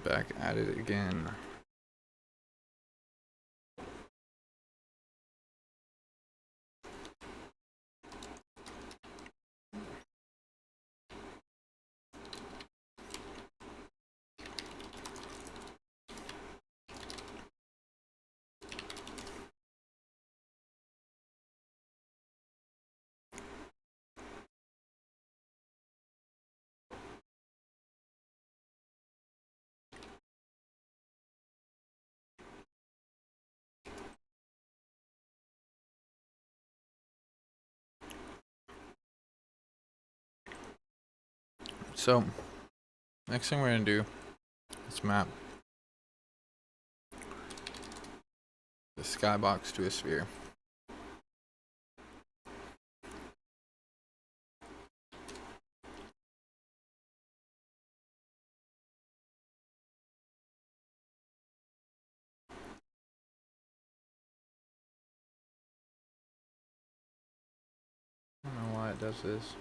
back at it again. So, next thing we're going to do is map the skybox to a sphere. I don't know why it does this.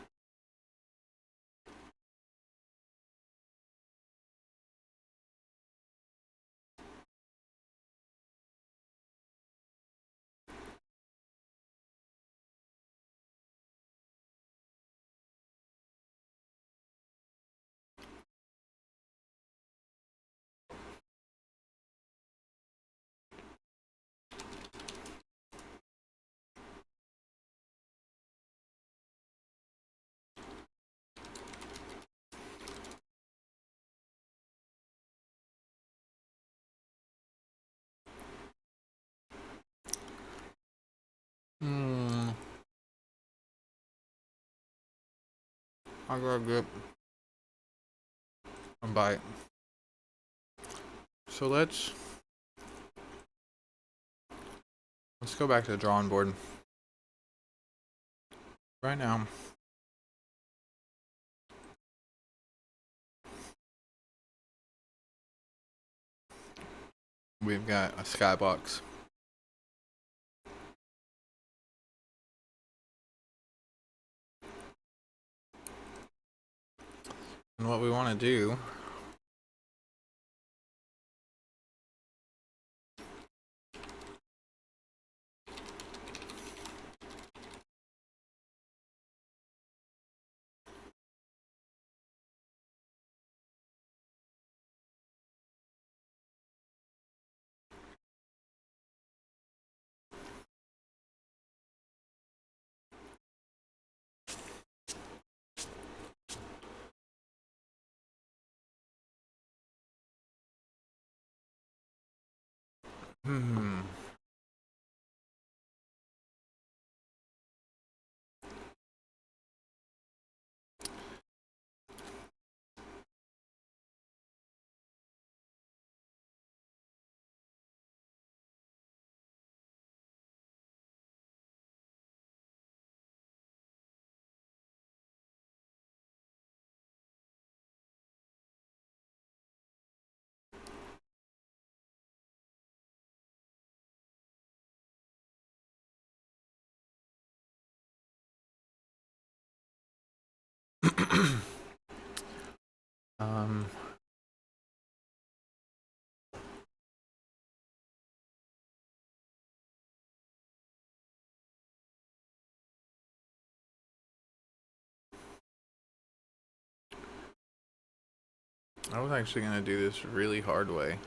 I'll go grip and bite. So let's go back to the drawing board. Right now, we've got a skybox. And what we want to do I was actually gonna do this really hard way.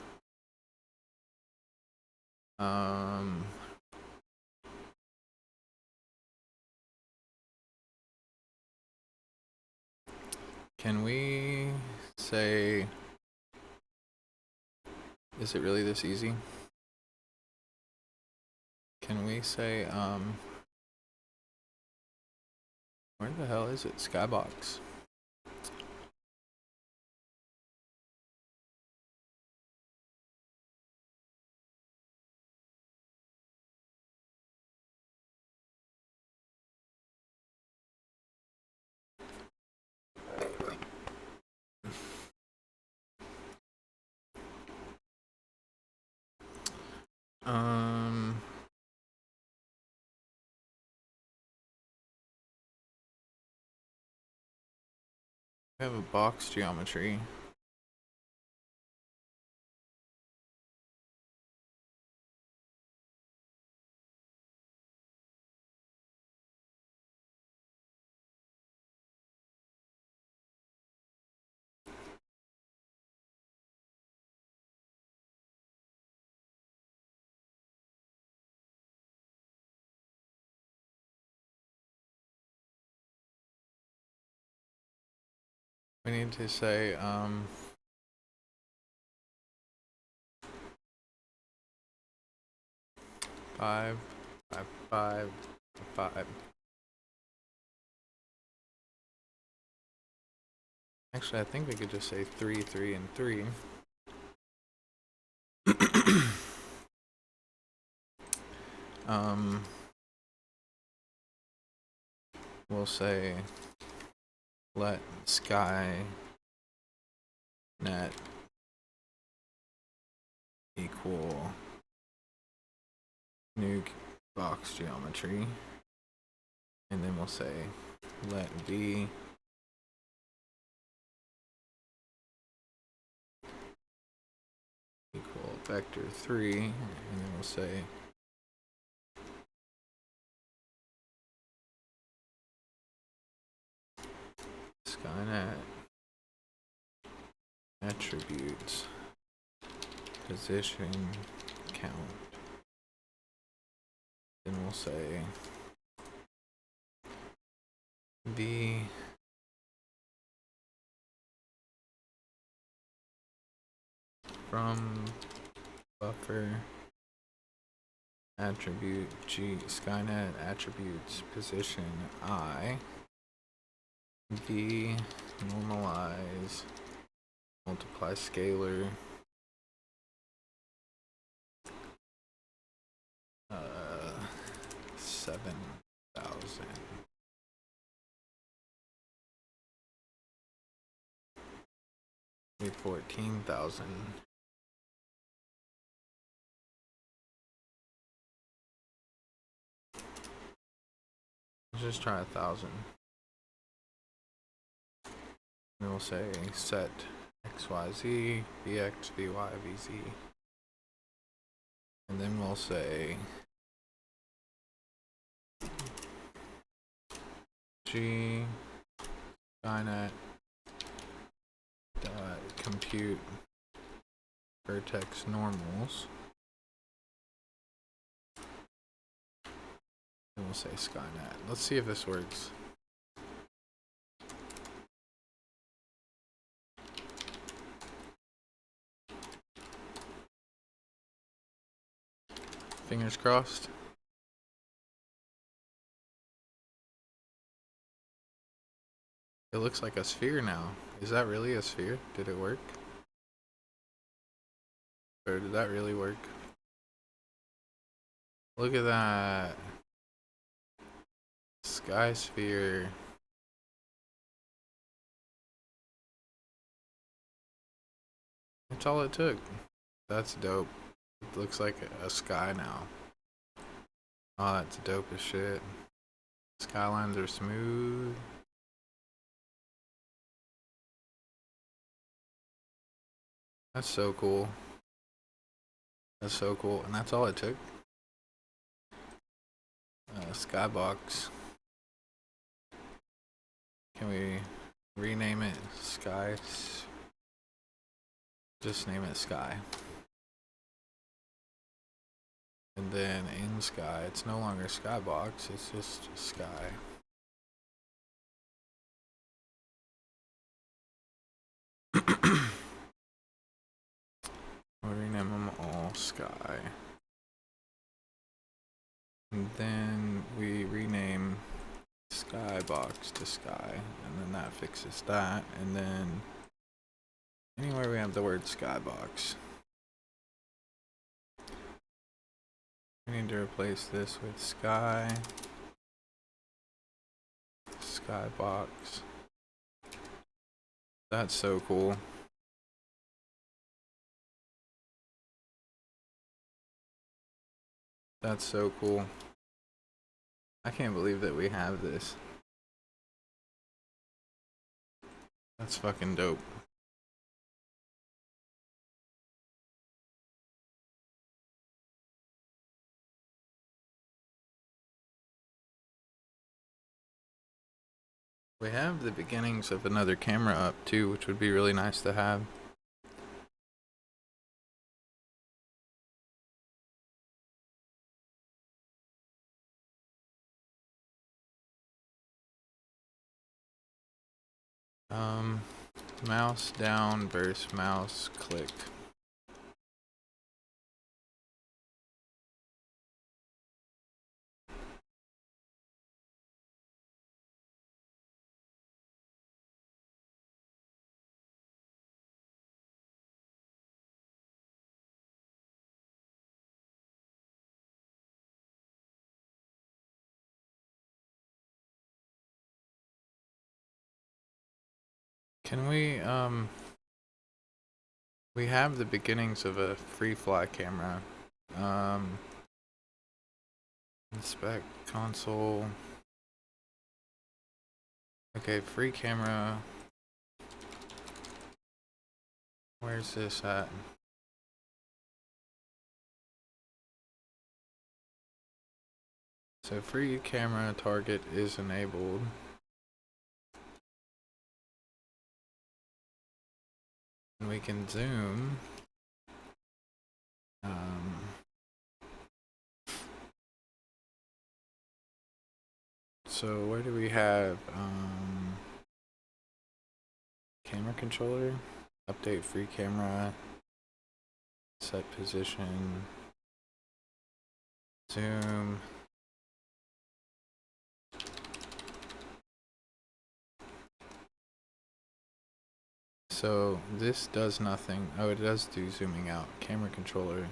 Can we say, is it really this easy? Can we say, where the hell is it? Skybox. We have a box geometry. we need to say, 5, 5, 5, 5. Actually, I think we could just say 3, 3, and 3. We'll say let sky net equal new box geometry, and then we'll say let v equal vector 3, and then we'll say Skynet attributes position count. Then we'll say v from buffer attribute G Skynet attributes position I v normalize multiply scalar 7,000 14,000. Let's just try 1,000. And we'll say set xyz vx vy vz, and then we'll say g skynet compute vertex normals, and we'll say Skynet. Let's see if this works. Fingers crossed. It looks like a sphere now. Is that really a sphere? Did it work? Or did that really work? Look at that. Sky sphere. That's all it took. That's dope. It looks like a sky now. Oh, that's dope as shit. Skylines are smooth. That's so cool. That's so cool. And that's all it took. Skybox. Can we rename it Sky? Just name it Sky. And then in Sky, it's no longer Skybox, it's just Sky. We'll rename them all Sky. And then we rename Skybox to Sky, and then that fixes that. And then anywhere we have the word Skybox, we need to replace this with Sky, Skybox. That's so cool. That's so cool. I can't believe that we have this. That's fucking dope. We have the beginnings of another camera up too, which would be really nice to have. Mouse down versus mouse click. Can we have the beginnings of a free fly camera. Inspect console. Okay, free camera. Where's this at? So free camera target is enabled. And we can zoom. So where do we have camera controller? Update free camera. Set position. Zoom. So this does nothing. Oh, it does do zooming out. Camera controller.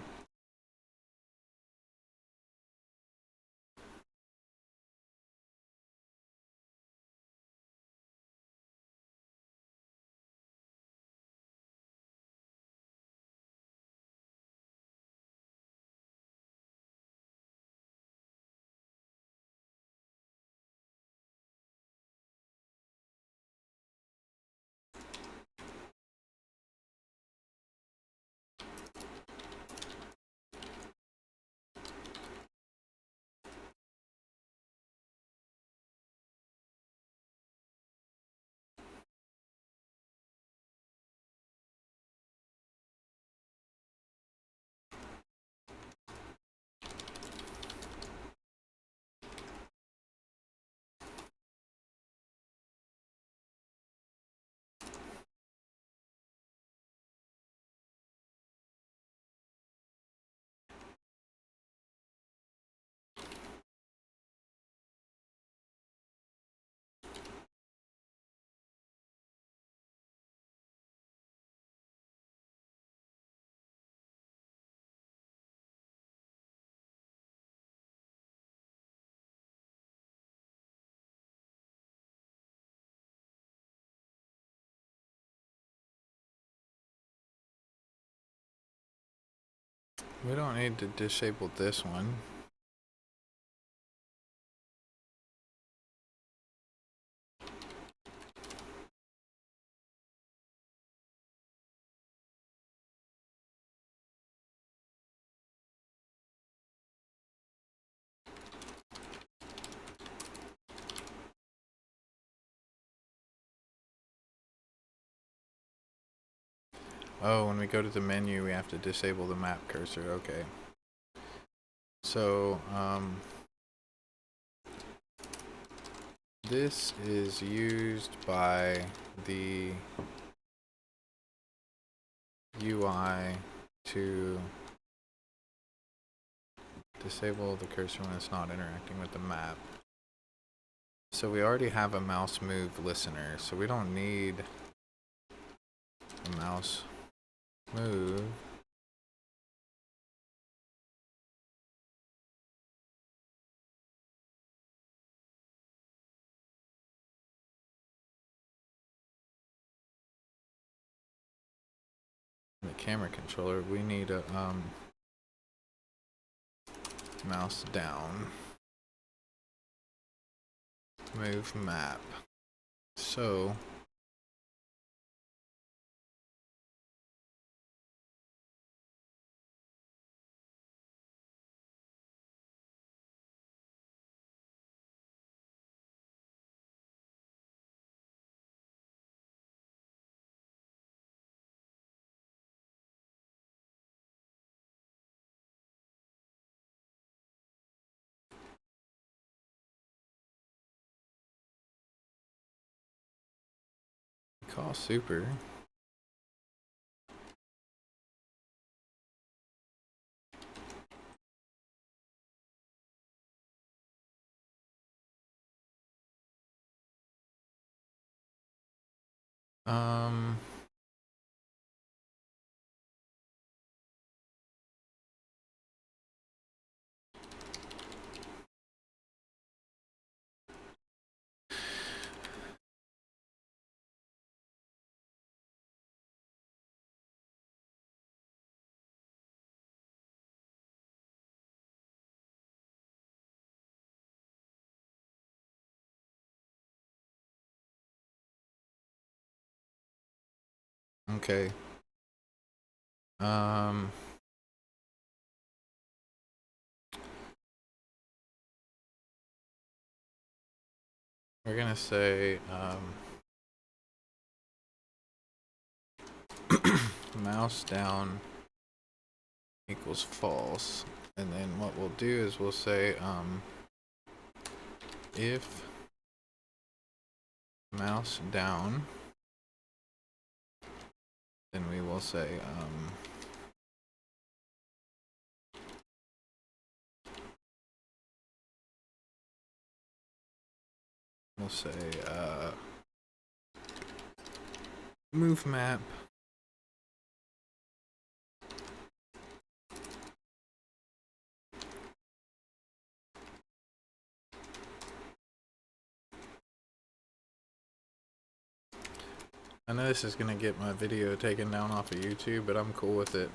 We don't need to disable this one. Oh, when we go to the menu, we have to disable the map cursor. Okay. So, this is used by the UI to disable the cursor when it's not interacting with the map. So we already have a mouse move listener, so we don't need a mouse move. The camera controller, we need a mouse down, move map. So Call super. Okay. We're gonna say mouse down equals false, and then what we'll do is we'll say if mouse down, then we will say we'll say move map I know this is gonna get my video taken down off of YouTube, but I'm cool with it.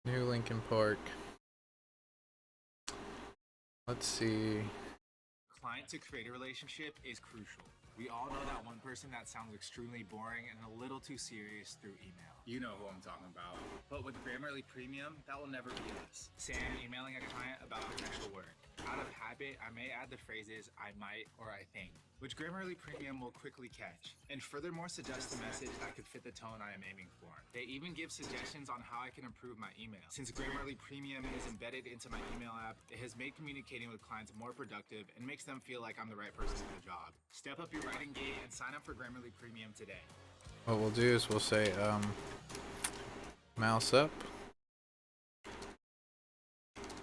New Lincoln Park. Let's see. Client to creator relationship is crucial. We all know that one person that sounds extremely boring and a little too serious through email. You know who I'm talking about. But with Grammarly Premium, that will never be us. Sam emailing a client about potential work. Out of habit, I may add the phrases I might or I think, which Grammarly Premium will quickly catch, and furthermore suggest a message that could fit the tone I am aiming for. They even give suggestions on how I can improve my email. Since Grammarly Premium is embedded into my email app, it has made communicating with clients more productive and makes them feel like I'm the right person for the job. Step up your writing game and sign up for Grammarly Premium today. What we'll do is we'll say mouse up,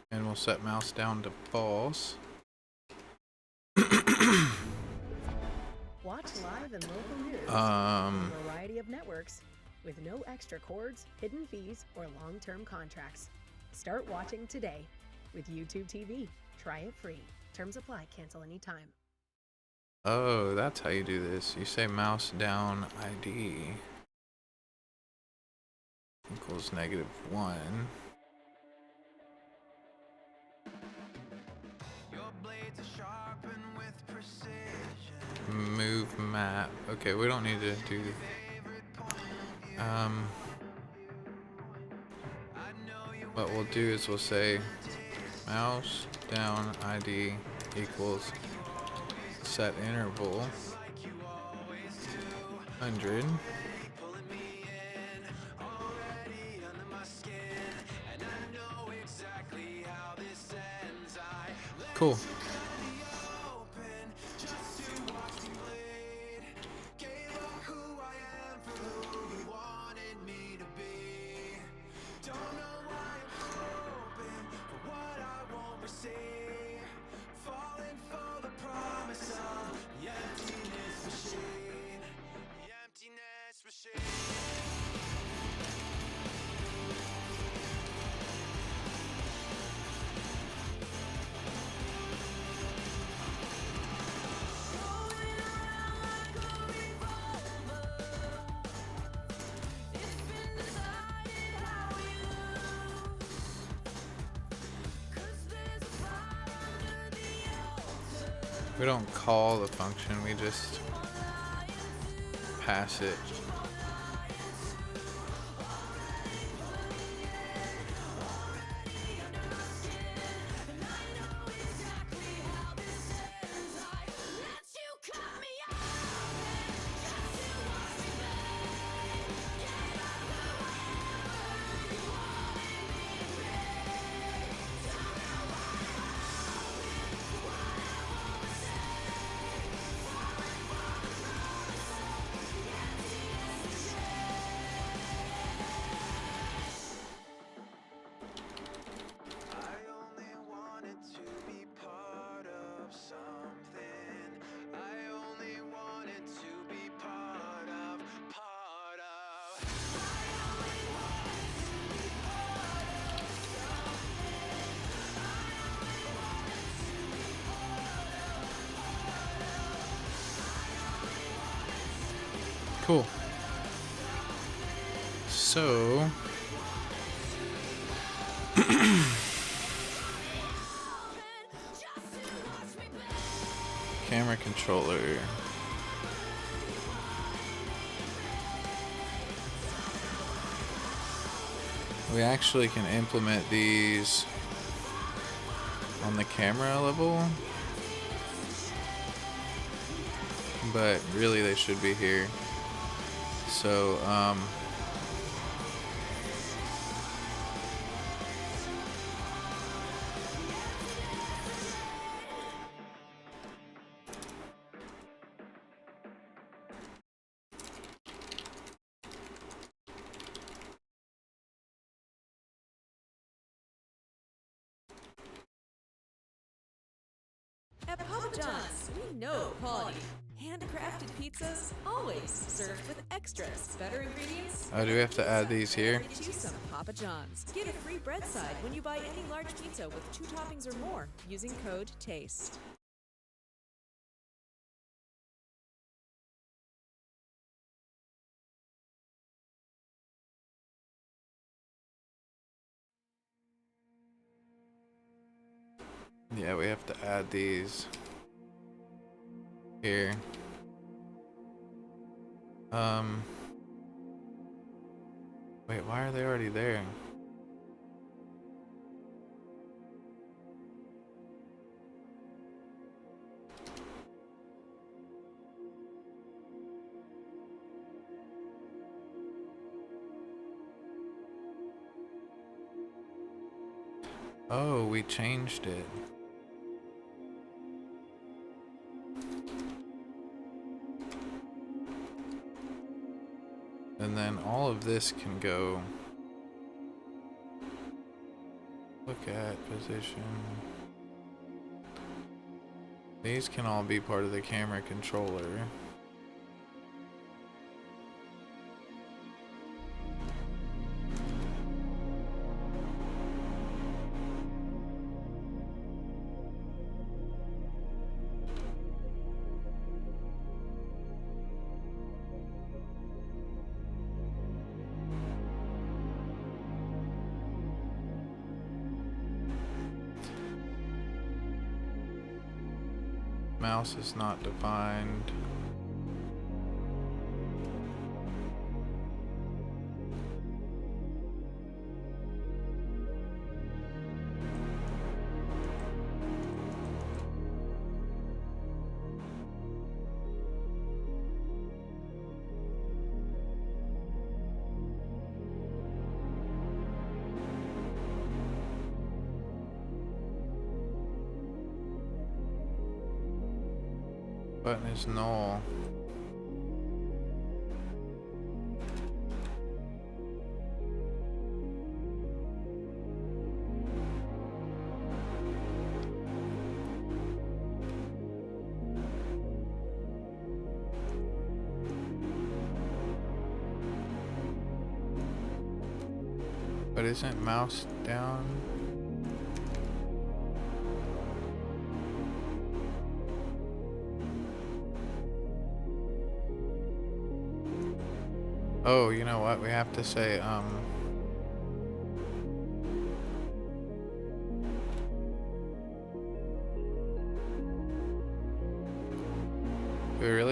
and we'll set mouse down to false. Watch live and local news on a variety of networks with no extra cords, hidden fees, or long-term contracts. Start watching today with YouTube TV. Try it free. Terms apply. Cancel anytime. Oh, that's how you do this. You say mouse down ID equals -1. Move map. Okay, we don't need to do. What we'll do is we'll say mouse down ID equals set interval 100. Cool. We don't call the function, we just pass it. Cool. So camera controller. We actually can implement these on the camera level, but really they should be here. So, At Papa John's, we know quality. Handcrafted pizzas, always served with extras. Better ingredients? oh, do we have to add these here? Choose some Papa John's. Get a free bread side when you buy any large pizza with 2 toppings or more using code TASTE. Yeah, we have to add these here. Wait, why are they already there? Oh, we changed it. And then all of this can go. Look at position. These can all be part of the camera controller. Mouse is not defined. Button is null. But isn't mouse down? Oh, you know what? We have to say,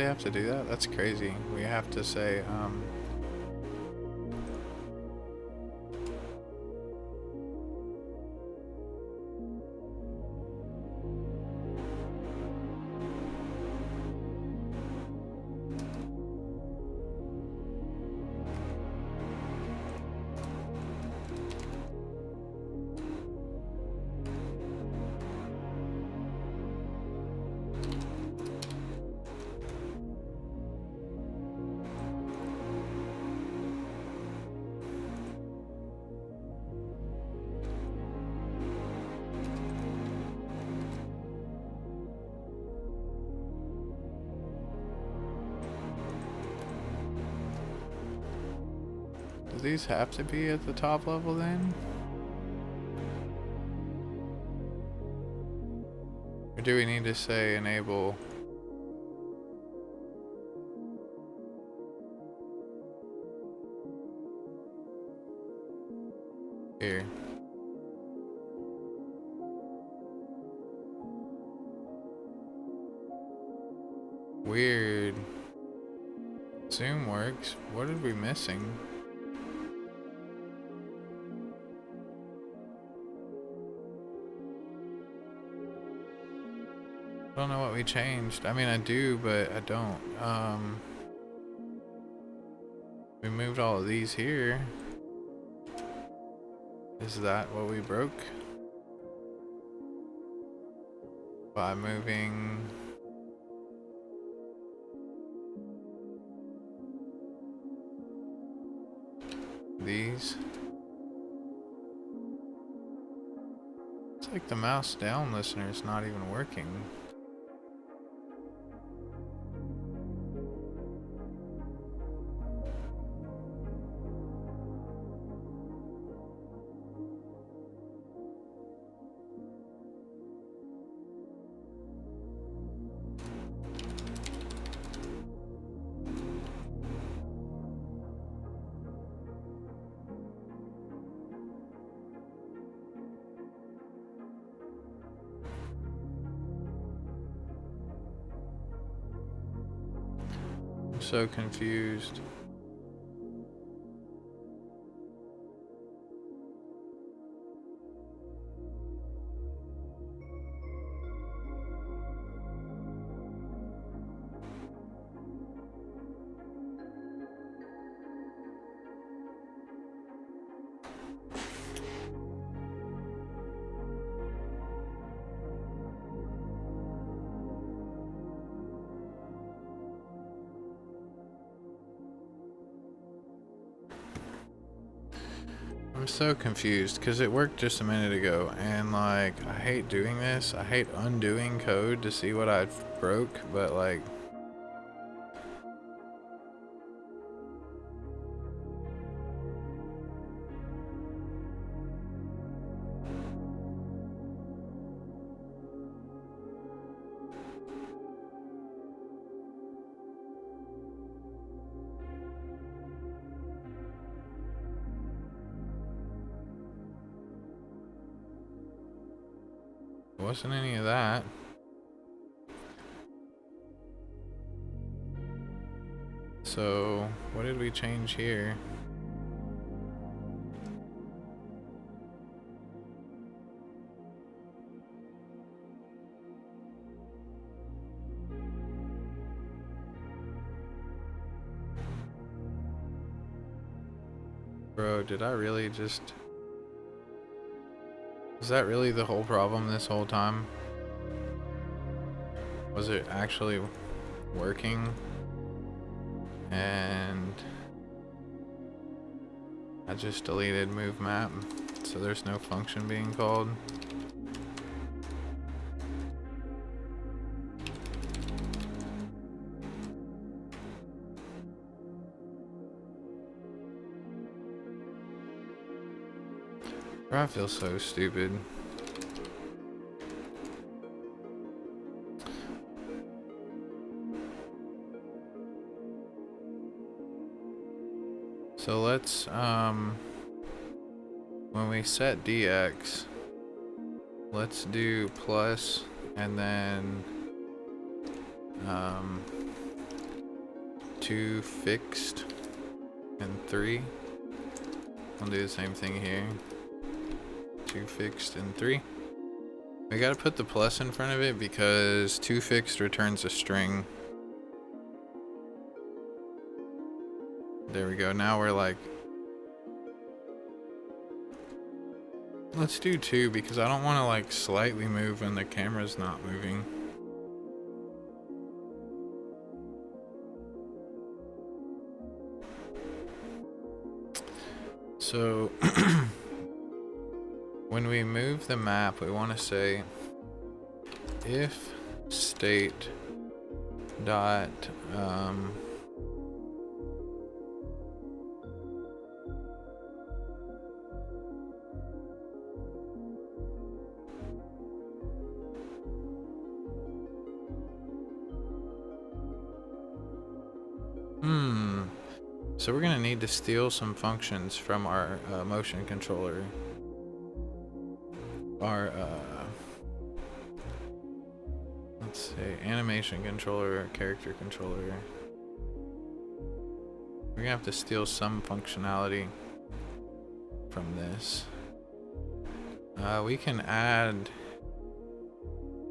have to do that? That's crazy. We have to say, do these have to be at the top level then? Or do we need to say enable? Here. Weird. Zoom works. What are we missing? I don't know what we changed. I mean, I do, but I don't. We moved all of these here. Is that what we broke? By moving these? It's like the mouse down listener is not even working. I'm so confused. I'm so confused because it worked just a minute ago, and like I hate doing this. I hate undoing code to see what I broke, but like it wasn't any of that. So what did we change here? Bro, did I really just... Is that really the whole problem this whole time? Was it actually working? And I just deleted move map, so there's no function being called. I feel so stupid. So let's, when we set DX, let's do plus, and then, 2 fixed and 3. We'll do the same thing here. 2 fixed and 3. We gotta put the plus in front of it because 2 fixed returns a string. There we go. Now we're like, let's do 2 because I don't want to like slightly move when the camera's not moving. So when we move the map, we want to say if state dot so we're gonna need to steal some functions from our motion controller. Our let's say animation controller or character controller. We're gonna have to steal some functionality from this. We can add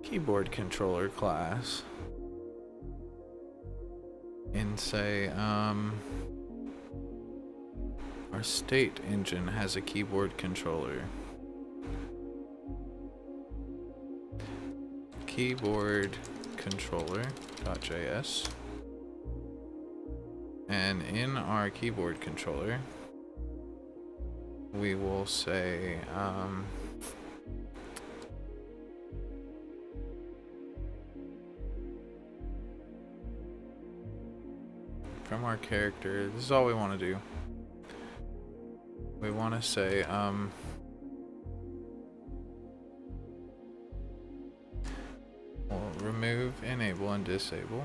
keyboard controller class and say our state engine has a keyboard controller. Keyboard controller.js, and in our keyboard controller we will say from our character, this is all we want to do. We want to say we'll remove, enable, and disable.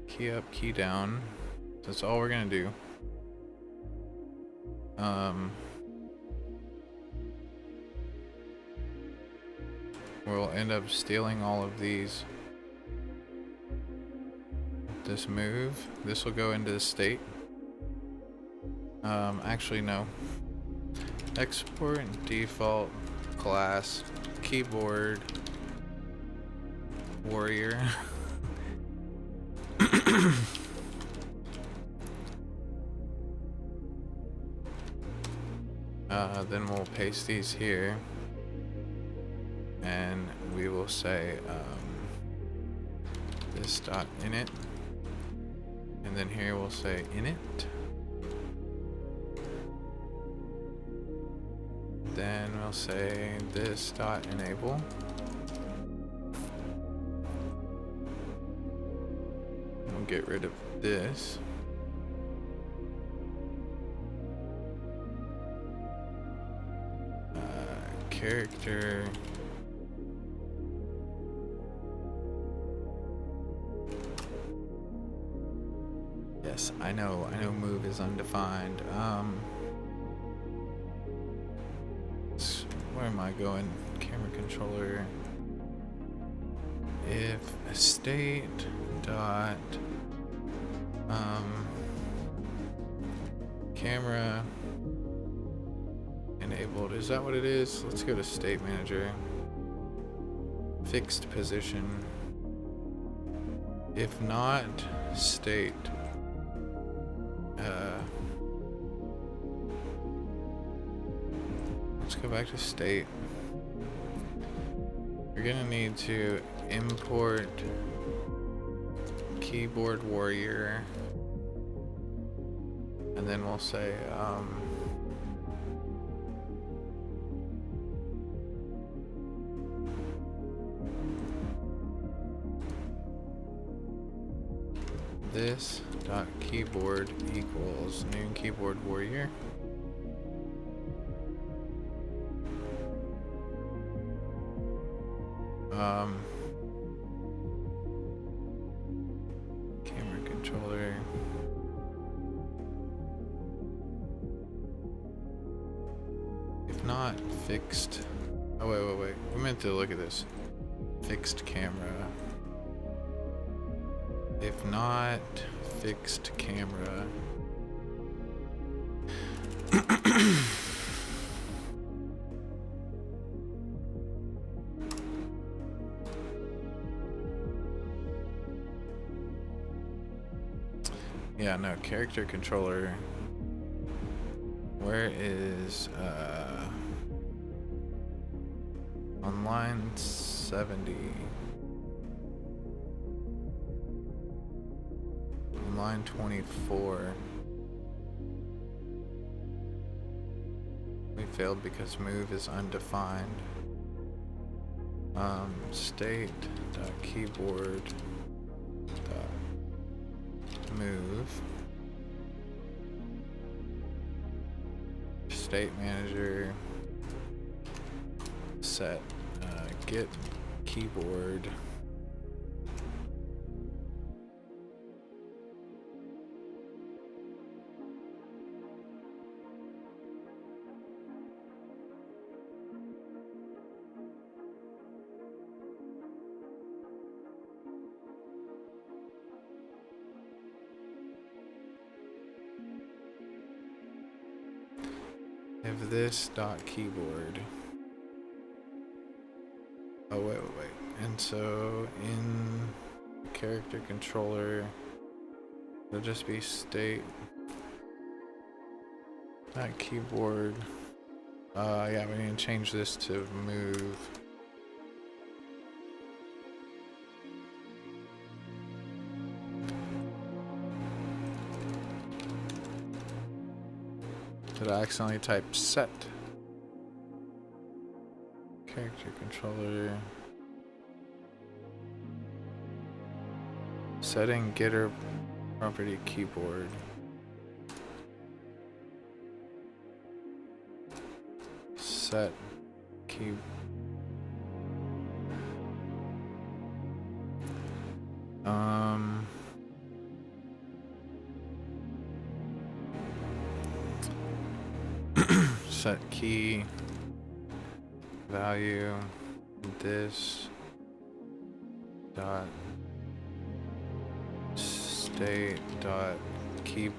Key up, key down. That's all we're gonna do. We'll end up stealing all of these. This move, this will go into the state. Actually no. Export default class keyboard warrior. Then we'll paste these here, and we will say this dot init, and then here we'll say init. Then we'll say this dot enable. We'll get rid of this. Character. Yes, I know move is undefined. Where am I going? Camera controller. If state dot camera enabled, is that what it is? Let's go to state manager. Fixed position. If not, state let's go back to state. You're gonna need to import keyboard warrior, and then we'll say this dot keyboard equals new keyboard warrior. Camera controller. If not fixed. Oh wait. We meant to look at this. Fixed camera. If not, fixed camera. Yeah, no, character controller. Where is, on line 70. On line 24. We failed because move is undefined. State.keyboard.move. State manager. Set get keyboard. If this dot keyboard. Oh wait. And so in character controller, it'll just be state dot keyboard. Yeah, we need to change this to move. Did I accidentally type set? Character controller. Setting getter property keyboard. Set key. Set key value this dot state dot keyboard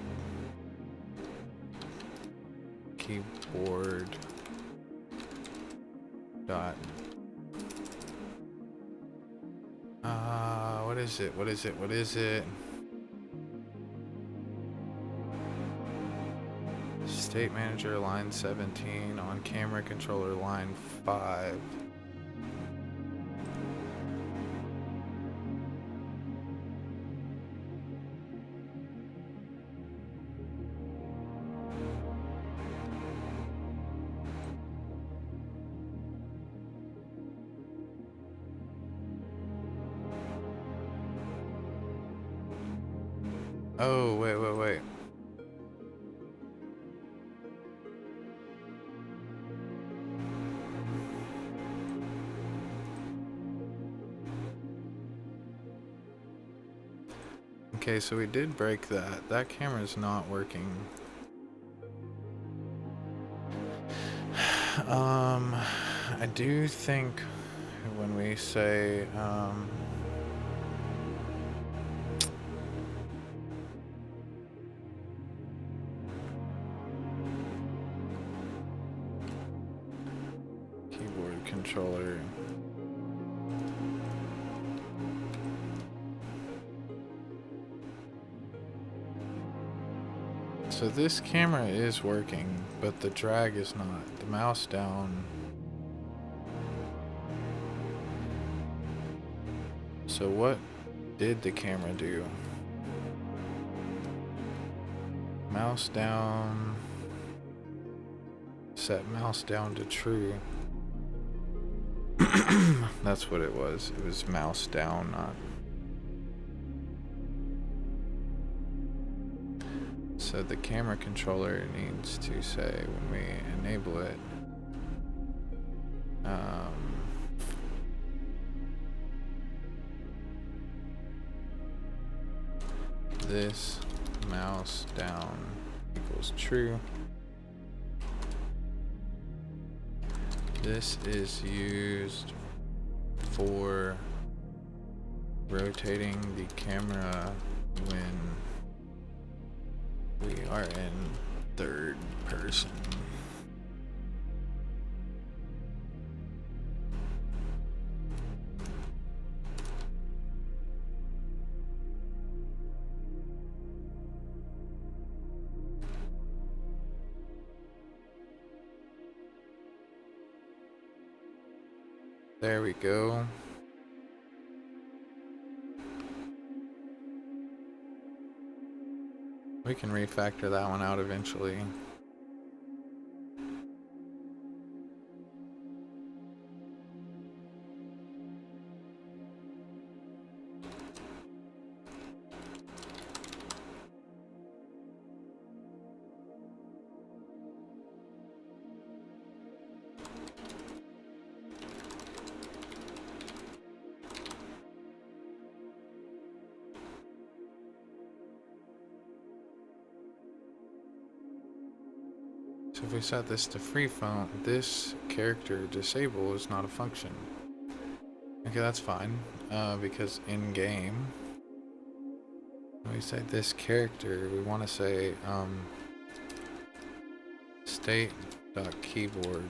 dot what is it? State manager line 17 on camera controller line 5. Oh, wait. Okay, so we did break that. That camera's not working. I do think when we say, keyboard controller. So this camera is working, but the drag is not. The mouse down. So what did the camera do? Mouse down. Set mouse down to true. That's what it was. It was mouse down, not. So the camera controller needs to say when we enable it, this mouse down equals true. This is used for rotating the camera when we are in third person. There we go. We can refactor that one out eventually. So if we set this to free phone, this character disable is not a function. Okay, that's fine, because in game, when we say this character, we want to say state.keyboard.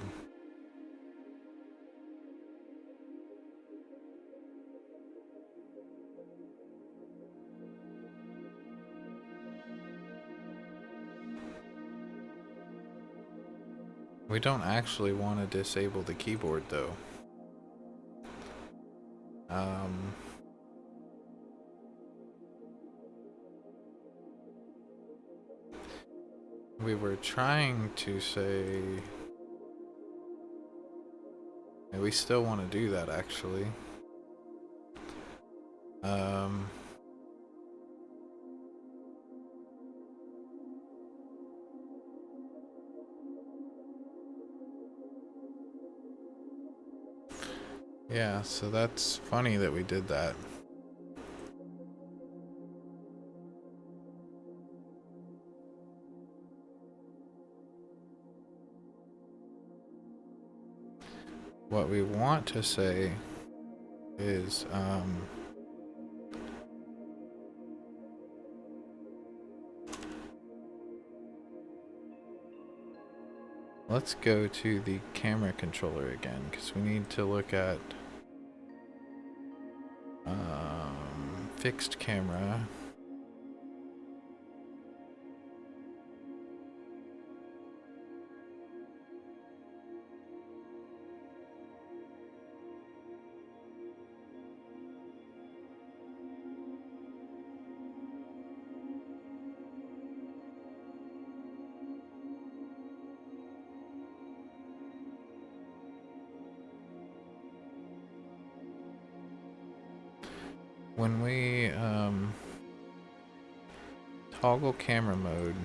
We don't actually want to disable the keyboard though. We were trying to say, and we still want to do that actually. Yeah, so that's funny that we did that. What we want to say is, let's go to the camera controller again, because we need to look at fixed camera. When we toggle camera mode,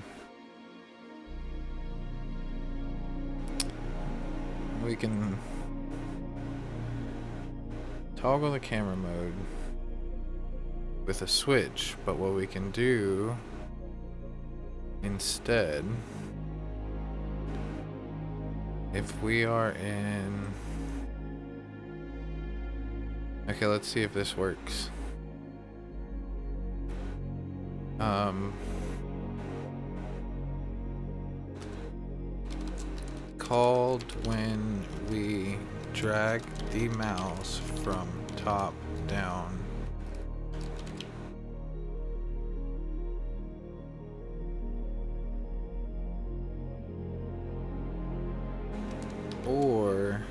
we can toggle the camera mode with a switch, but what we can do instead, if we are in, okay, let's see if this works. Called when we drag the mouse from top down. Or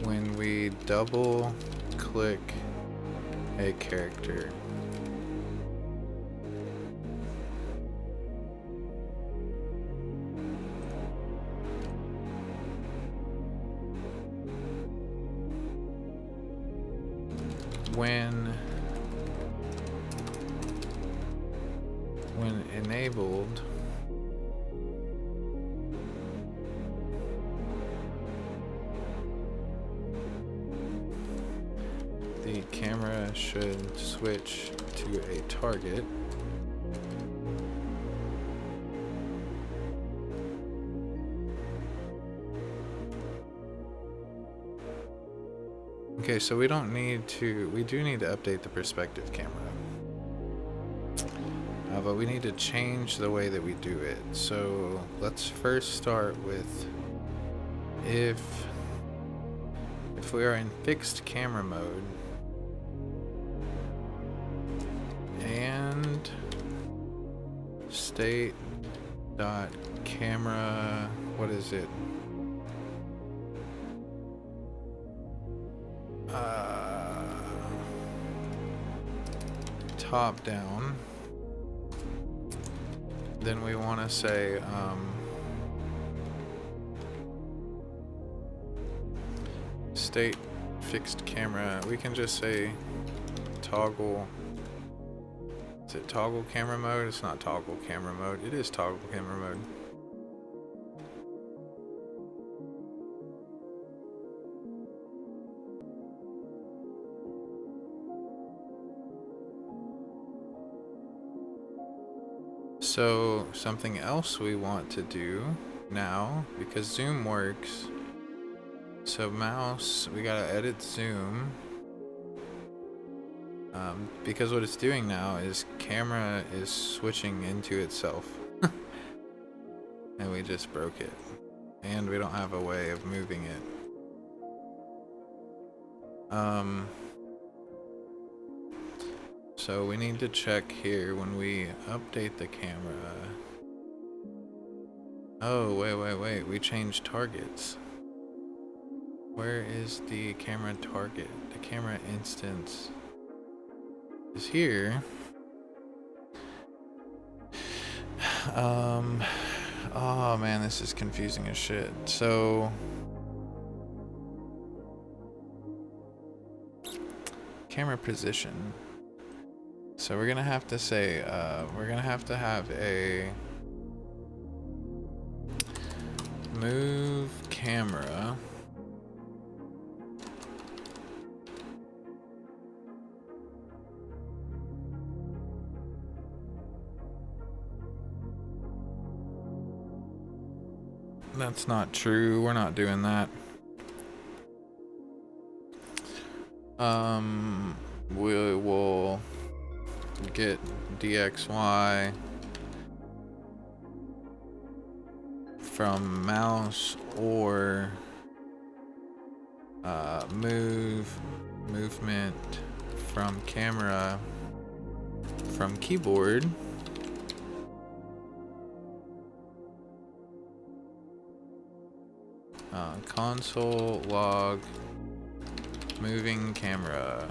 when we double click a character. When enabled, the camera should switch to a target. Okay, so we don't need to, we do need to update the perspective camera. But we need to change the way that we do it. So let's first start with if we are in fixed camera mode and state dot camera, what is it? Top down. Then we want to say state fixed camera. We can just say toggle. Is it toggle camera mode? It's not toggle camera mode. It is toggle camera mode. So something else we want to do now, because zoom works. So mouse, we gotta edit zoom. Because what it's doing now is camera is switching into itself. And we just broke it. And we don't have a way of moving it. So we need to check here when we update the camera. Oh, wait, we changed targets. Where is the camera target? The camera instance is here. Oh man, this is confusing as shit. So camera position. So we're gonna have to say, we're gonna have to have a move camera. That's not true. We're not doing that. We will get DXY from mouse or movement from camera from keyboard. Console log moving camera.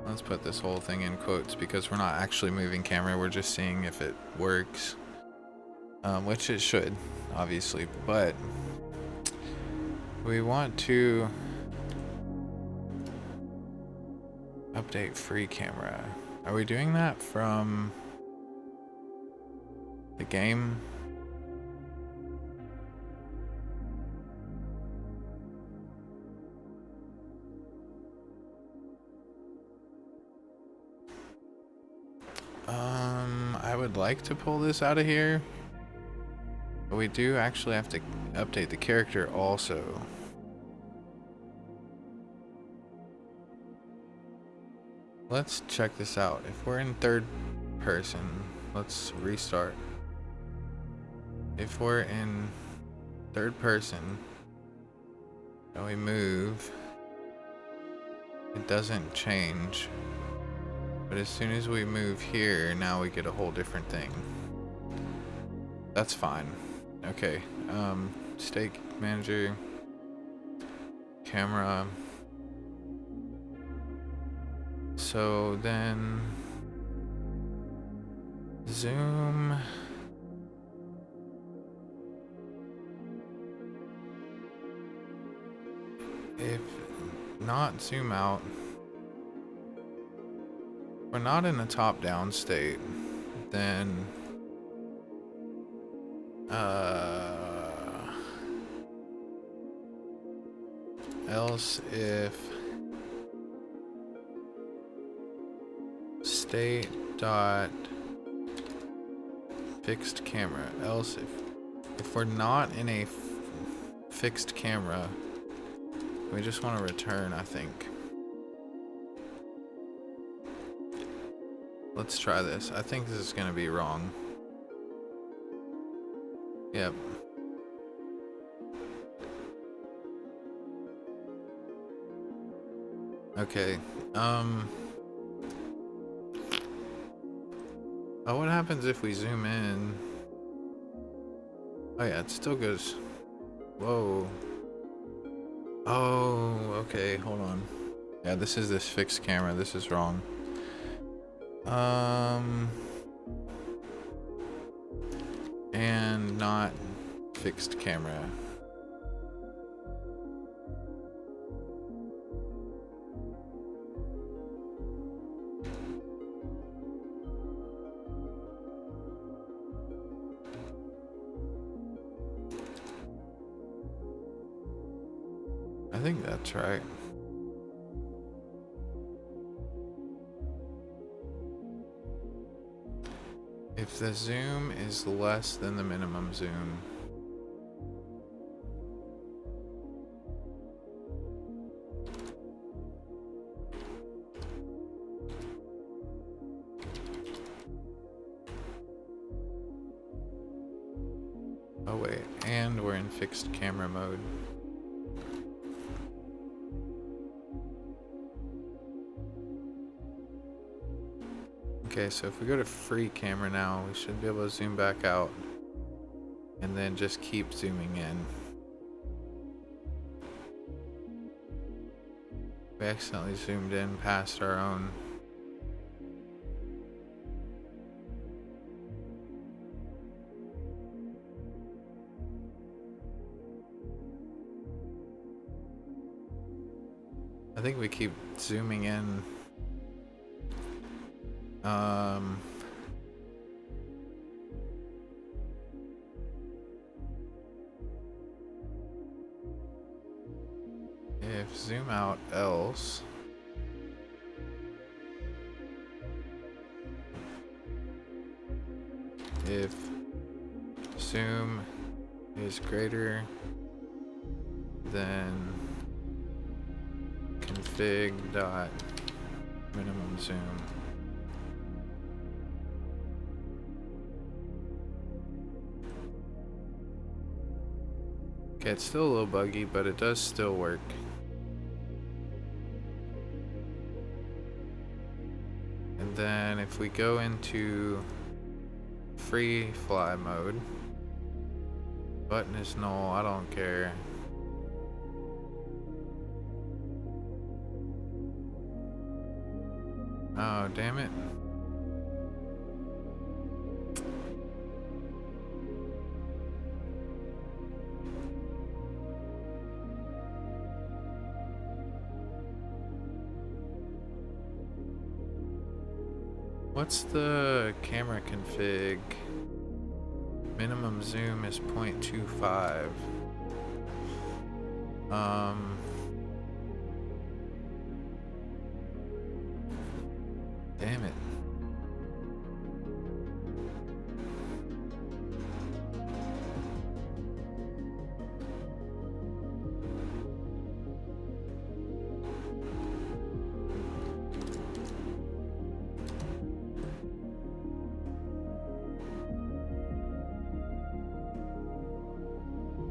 Let's put this whole thing in quotes because we're not actually moving camera, we're just seeing if it works. Which it should, obviously, but we want to update free camera. Are we doing that from the game? I would like to pull this out of here, but we do actually have to update the character also. Let's check this out. If we're in third person, let's restart. If we're in third person and we move, it doesn't change. But as soon as we move here, now we get a whole different thing. That's fine. Okay, stake manager, camera. So then zoom. If not zoom out, we're not in a top-down state, then else if state dot fixed camera, else if we're not in a fixed camera, We just want to return, I think. Let's try this. I think this is going to be wrong. Yep. Okay. Oh, what happens if we zoom in? Oh yeah, it still goes. Whoa. Oh, okay, hold on. Yeah, this is this fixed camera. This is wrong. And not fixed camera. I think that's right. If the zoom is less than the minimum zoom, oh wait, and we're in fixed camera mode. Okay, so if we go to free camera now, we should be able to zoom back out and then just keep zooming in. We accidentally zoomed in past our own. I think we keep zooming in. If zoom out else, if zoom is greater than config dot minimum zoom. Okay, it's still a little buggy, but it does still work. And then if we go into free fly mode, button is null, I don't care. Oh, damn it. What's the camera config? Minimum zoom is 0.25. Damn it.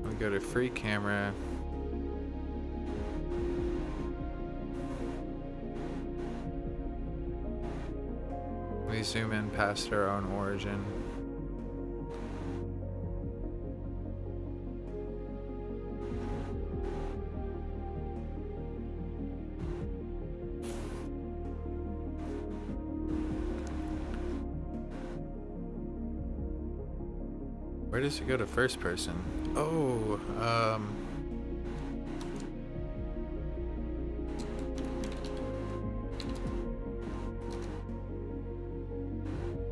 We go to free camera. We zoom in past our own origin. Where does it go to first person? Oh,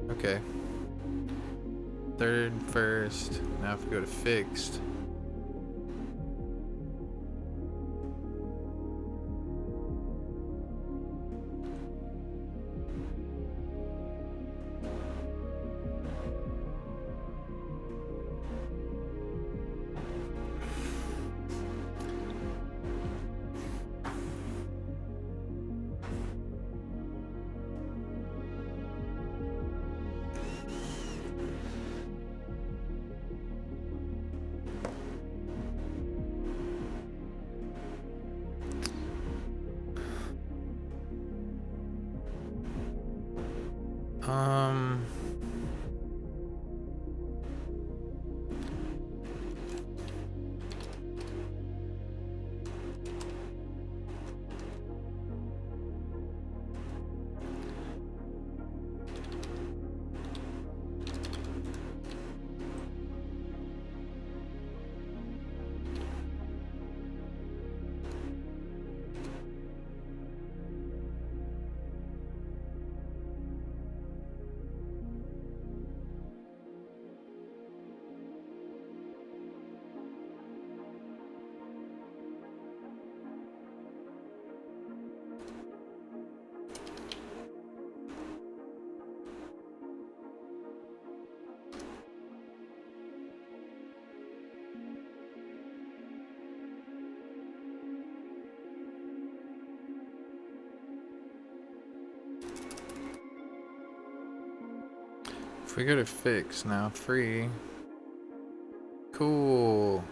okay. Third, first. Now if we go to fixed. we go to fix now, free. Cool.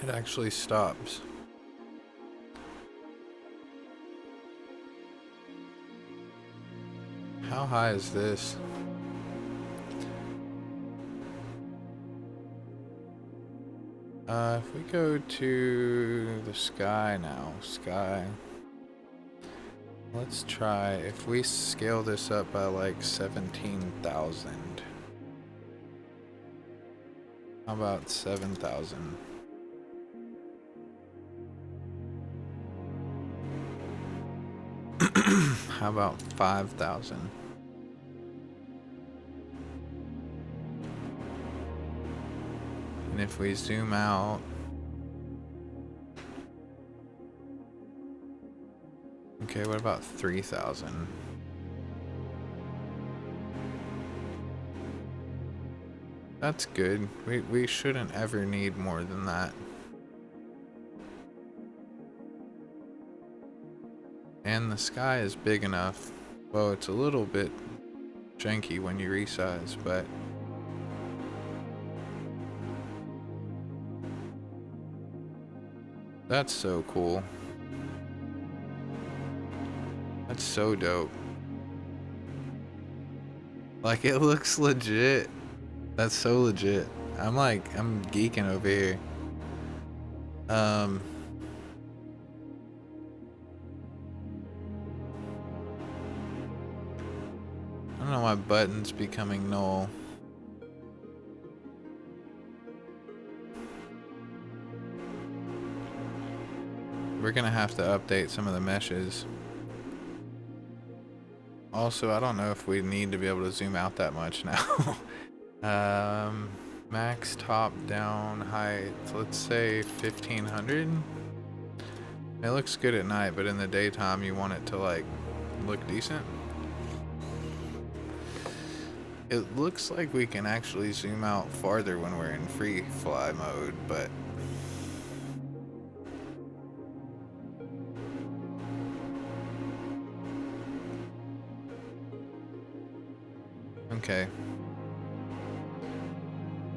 It actually stops. How high is this? If we go to the sky now, sky. Let's try, if we scale this up by like 17,000. How about 7,000? How about 5,000? And if we zoom out, okay, what about 3,000? That's good. We shouldn't ever need more than that. And the sky is big enough. Well, it's a little bit janky when you resize, but that's so cool. That's so dope. Like, it looks legit. That's so legit. I'm geeking over here. I don't know why buttons becoming null. We're gonna have to update some of the meshes. Also, I don't know if we need to be able to zoom out that much now. Max top down height, let's say 1500. It looks good at night, but in the daytime you want it to like look decent. It looks like we can actually zoom out farther when we're in free fly mode, but okay.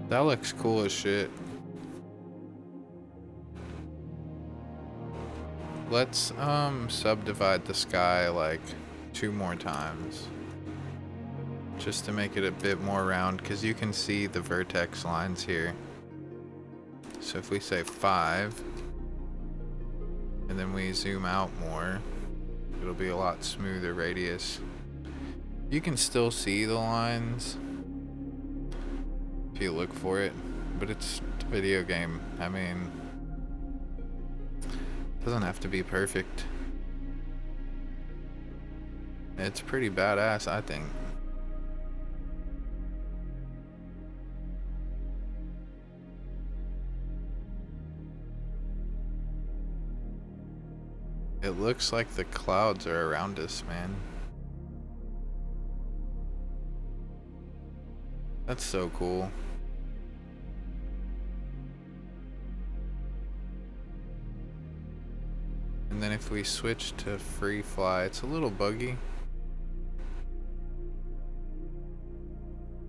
That looks cool as shit. Let's subdivide the sky like 2 more times. Just to make it a bit more round, because you can see the vertex lines here. So if we say 5, and then we zoom out more, it'll be a lot smoother radius. You can still see the lines if you look for it, but it's a video game. I mean, it doesn't have to be perfect. It's pretty badass, I think. It looks like the clouds are around us, man. That's so cool. And then if we switch to free fly, it's a little buggy.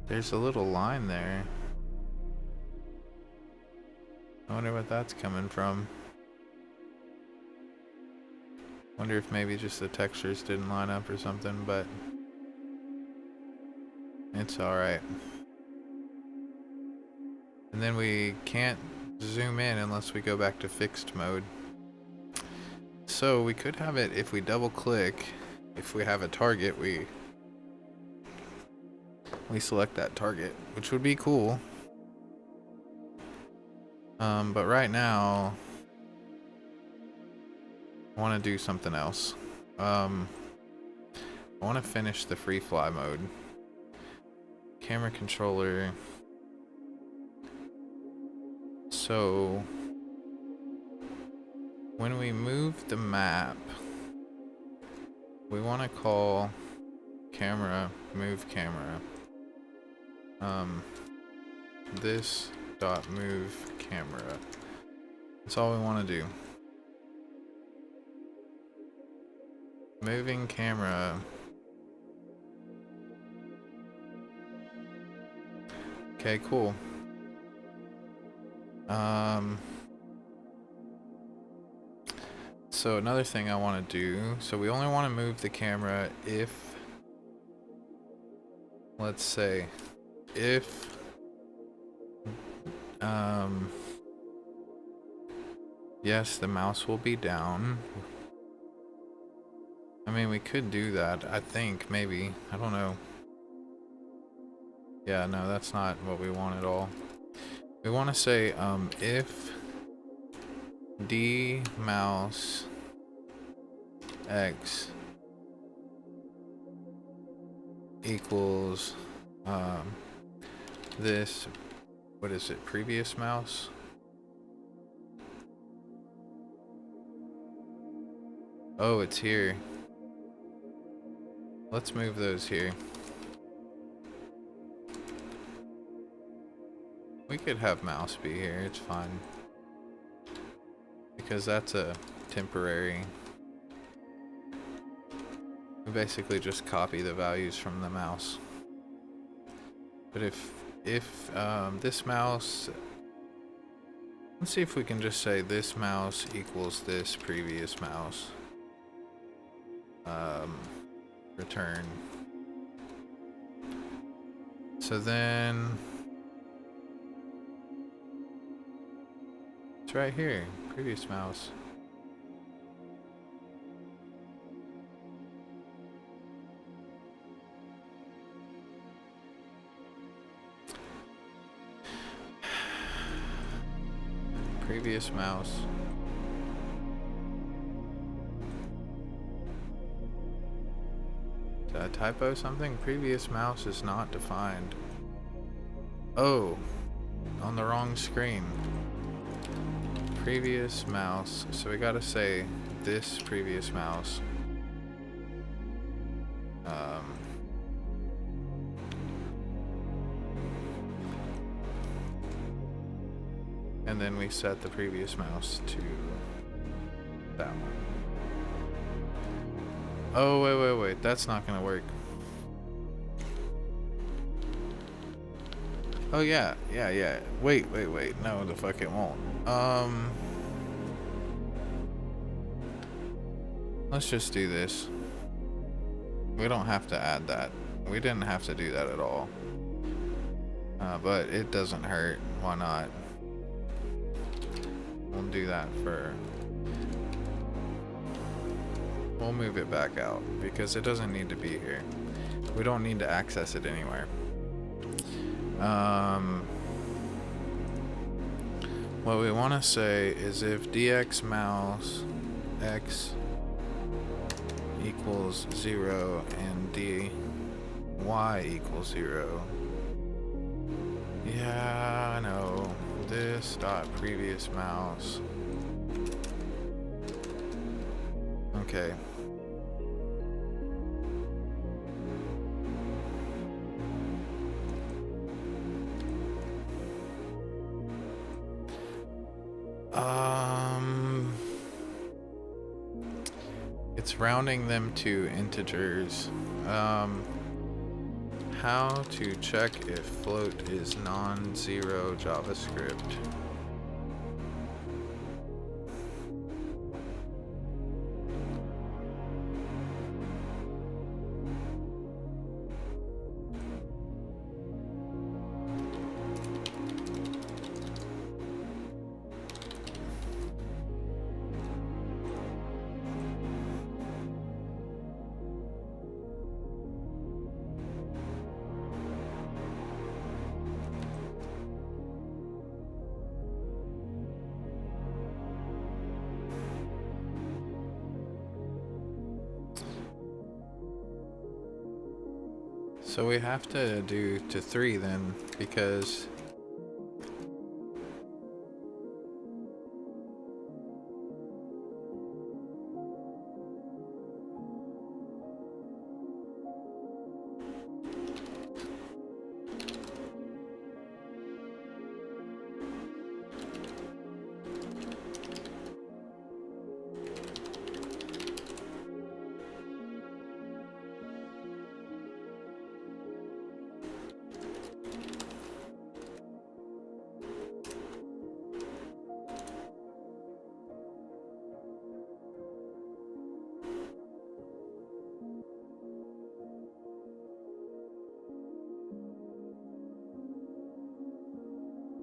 There's a little line there. I wonder what that's coming from. Wonder if maybe just the textures didn't line up or something, but it's alright. And then we can't zoom in unless we go back to fixed mode. So we could have it, if we double click, if we have a target, we select that target, which would be cool. But right now, I want to do something else. I want to finish the free fly mode. Camera controller. So when we move the map, we want to call camera move camera. This dot move camera. That's all we want to do. Moving camera Okay, cool. So another thing I want to do, so we only want to move the camera if, let's say, if yes, the mouse will be down. I mean, we could do that, I think, maybe. I don't know. Yeah, no, that's not what we want at all. We want to say, if D mouse X equals, this, what is it, previous mouse? Oh, it's here. Let's move those here. We could have mouse be here, it's fine. Because that's a temporary. We basically just copy the values from the mouse. But if this mouse, let's see if we can just say this mouse equals this previous mouse. Return. So then it's right here, previous mouse. Previous mouse. Did I typo something? Previous mouse is not defined. Oh, on the wrong screen. Previous mouse. So we gotta say this previous mouse. And then we set the previous mouse to that one. Oh, wait. That's not gonna work. Oh, yeah. Wait. No, the fuck it won't. Let's just do this. We don't have to add that. We didn't have to do that at all. But it doesn't hurt. Why not? We'll do that for... We'll move it back out because it doesn't need to be here. We don't need to access it anywhere. What we want to say is if dx mouse x equals 0 and dy equals 0. Yeah, I know. This dot previous mouse. Okay. It's rounding them to integers. How to check if float is non-zero JavaScript. So we have to do to 3 then, because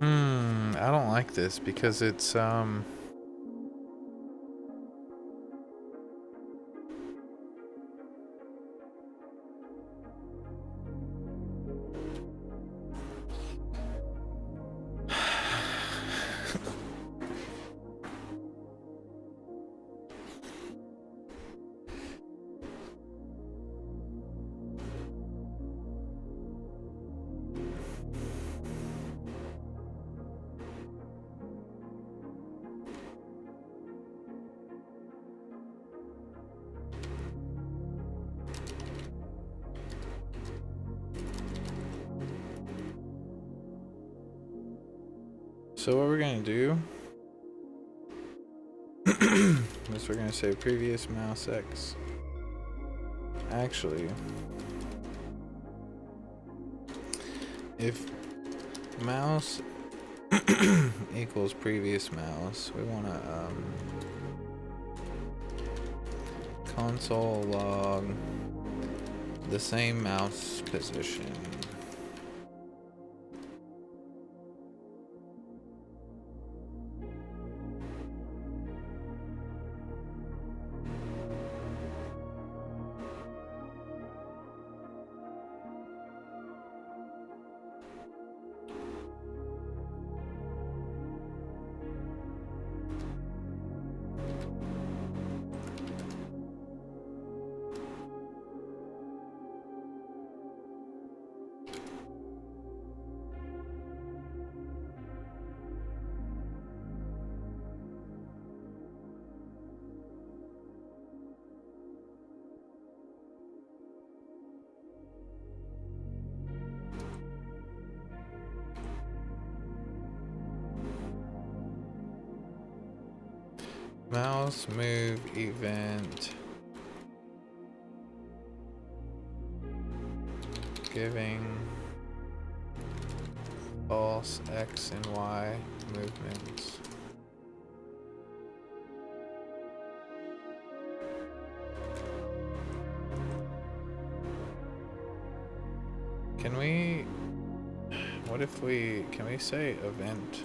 I don't like this because it's so what we're gonna do is we're gonna say previous mouse X. Actually, if mouse equals previous mouse, we wanna console log the same mouse position. Mouse move event giving false X and Y movements. Can we, what if we, can we say event?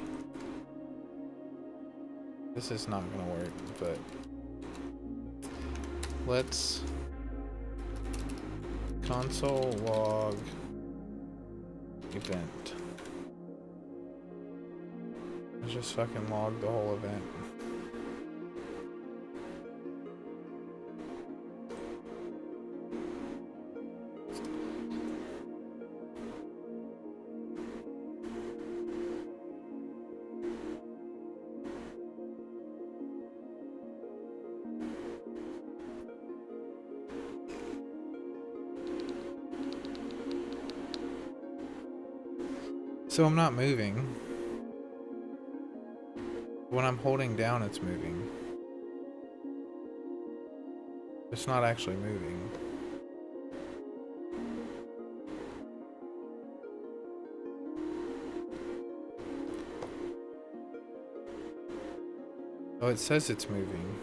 This is not gonna work, but let's console log event. Let's just fucking log the whole event. So I'm not moving. When I'm holding down, it's moving. It's not actually moving. Oh, it says it's moving.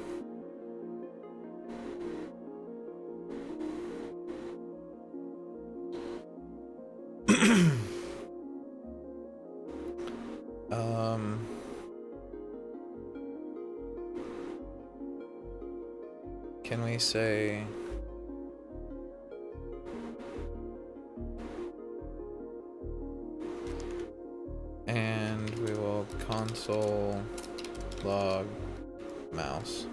Can we say and we will console log mouse.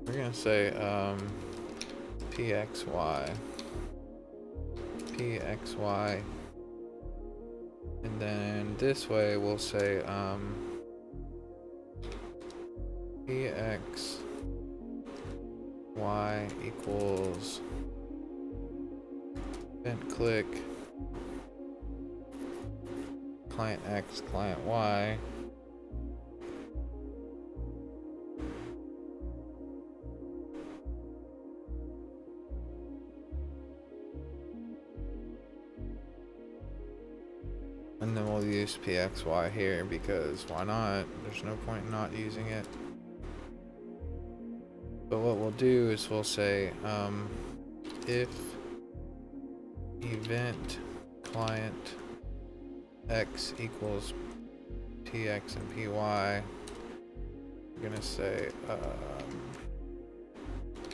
We're gonna say pxy, and then this way we'll say pxy equals event click client X client Y. And then we'll use pxy here because why not? There's no point in not using it. But what we'll do is we'll say if event client x equals tx and py, we're gonna say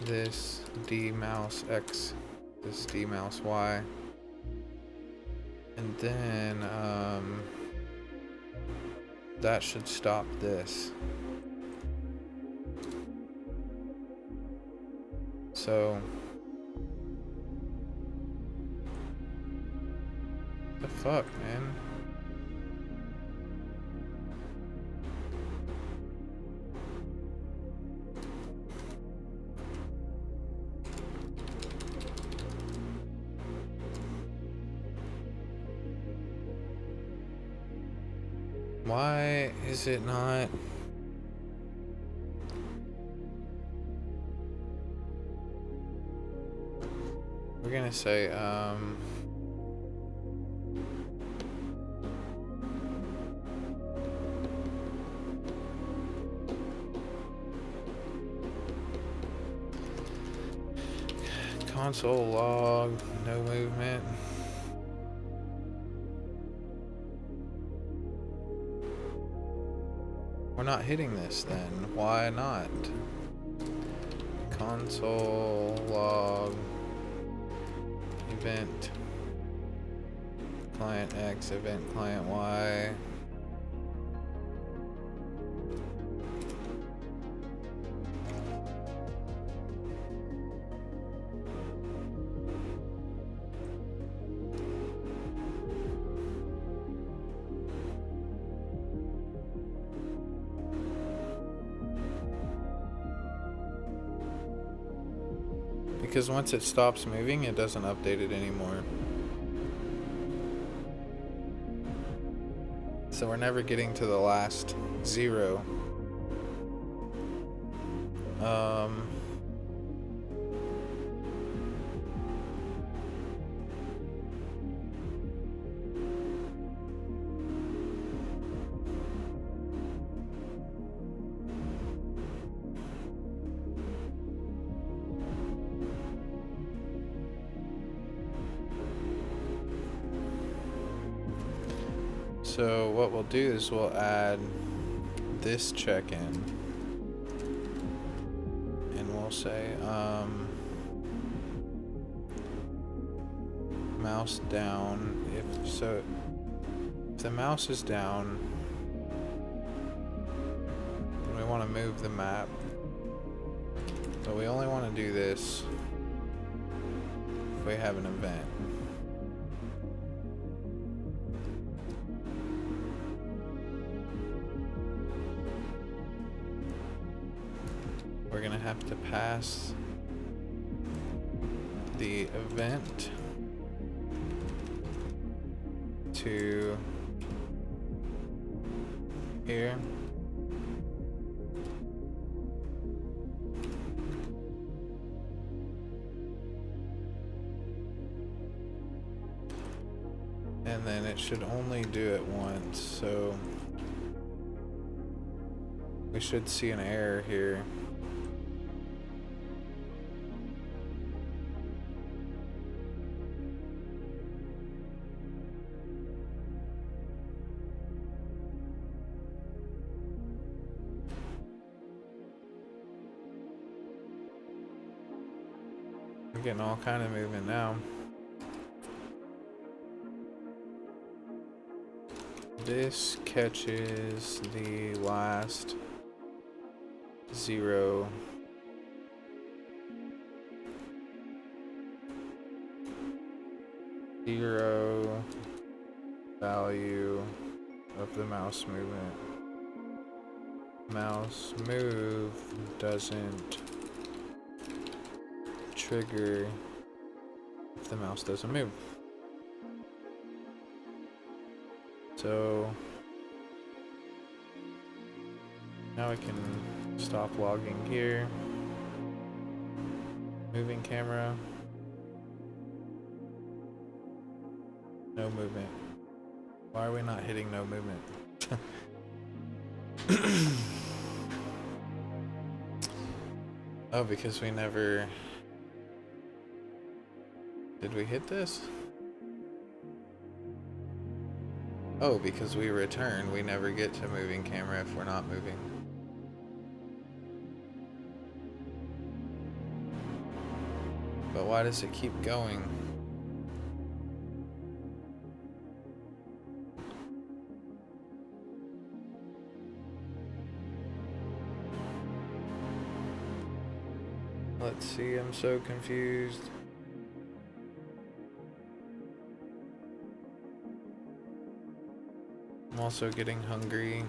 this d mouse x, this d mouse y, and then that should stop this. So the fuck, man? Why is it not? We're gonna say console log, no movement. We're not hitting this then. Why not? Console log event client X, event client Y. Because once it stops moving, it doesn't update it anymore. So we're never getting to the last 0. So what we'll do is we'll add this check-in, and we'll say mouse down. If the mouse is down, then we want to move the map, but we only want to do this if we have an event. We're gonna have to pass the event to here. And then it should only do it once, so we should see an error here. We're getting all kind of movement now. This catches the last 0. Zero value of the mouse movement. Mouse move doesn't trigger if the mouse doesn't move. So now we can stop logging here. Moving camera. No movement. Why are we not hitting no movement? Oh, because we never... Did we hit this? Oh, because we return, we never get to moving camera if we're not moving. But why does it keep going? Let's see, I'm so confused. I'm also getting hungry.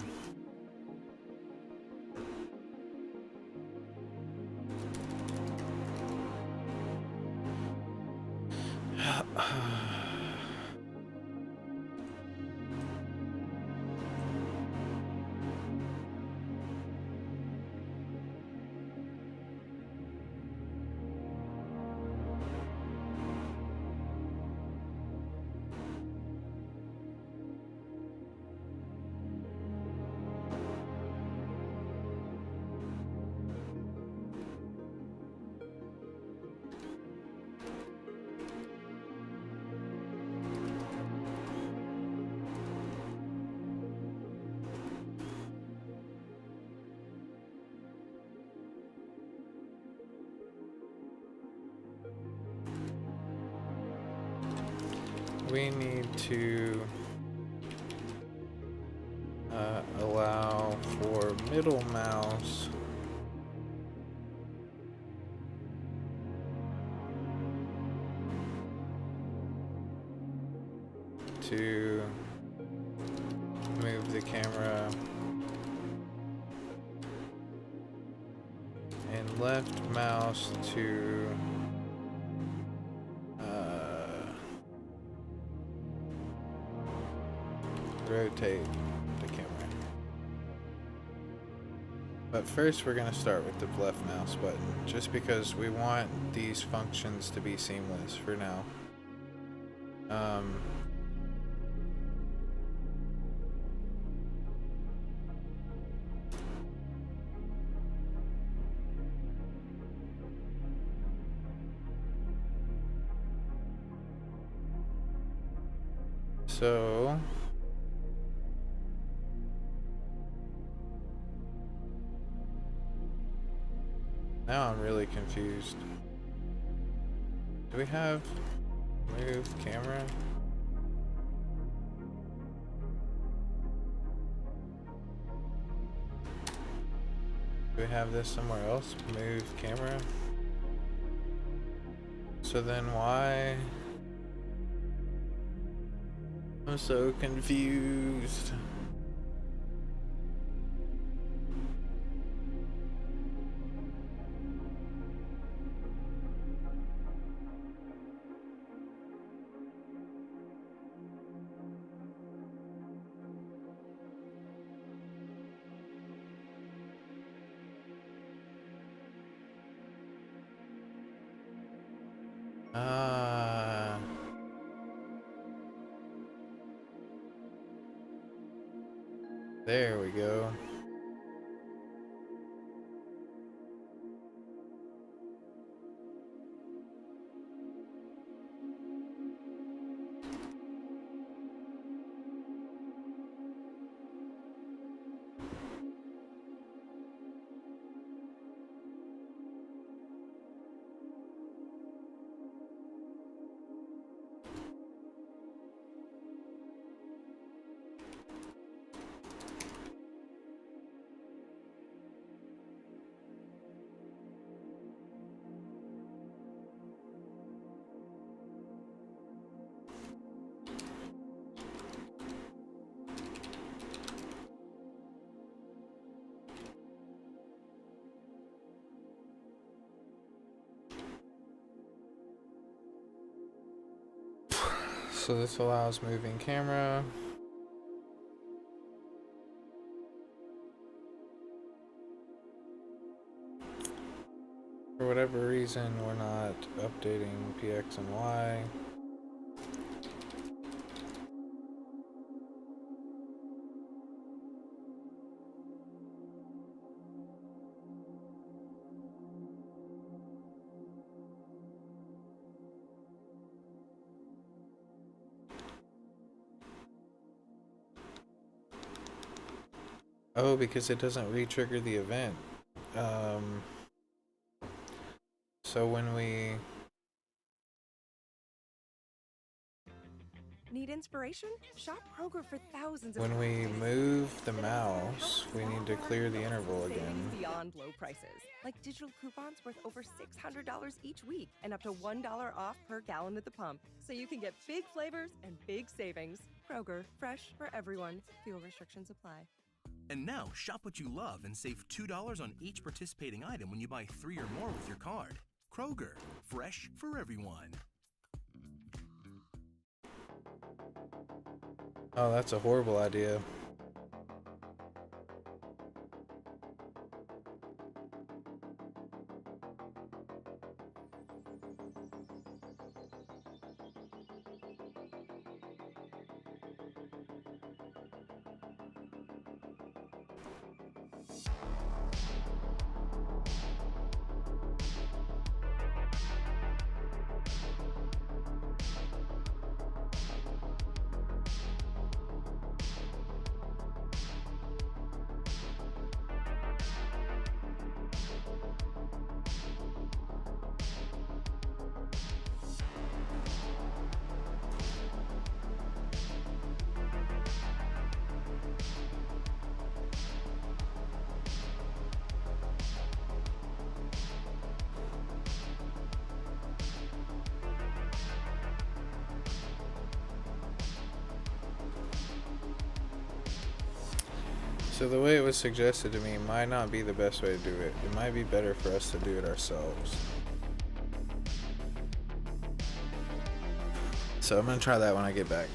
We need to allow for middle mouse to move the camera and left mouse to rotate the camera. But first we're going to start with the left mouse button, just because we want these functions to be seamless for now. So now I'm really confused. Do we have move camera? Do we have this somewhere else? Move camera? So then why? I'm so confused. There we go. So this allows moving camera. For whatever reason, we're not updating PX and Y. Oh, because it doesn't re-trigger the event. Um, so Need inspiration? Shop Kroger for thousands of when we varieties. move the That mouse, helps we small need to clear the farmers interval savings again. beyond low prices, like digital coupons worth over $600 each week and up to $1 off per gallon at the pump. So you can get big flavors and big savings. Kroger, fresh for everyone. Fuel restrictions apply. And now, shop what you love and save $2 on each participating item when you buy 3 or more with your card. Kroger, fresh for everyone. Oh, that's a horrible idea. So the way it was suggested to me might not be the best way to do it. It might be better for us to do it ourselves. So I'm gonna try that when I get back.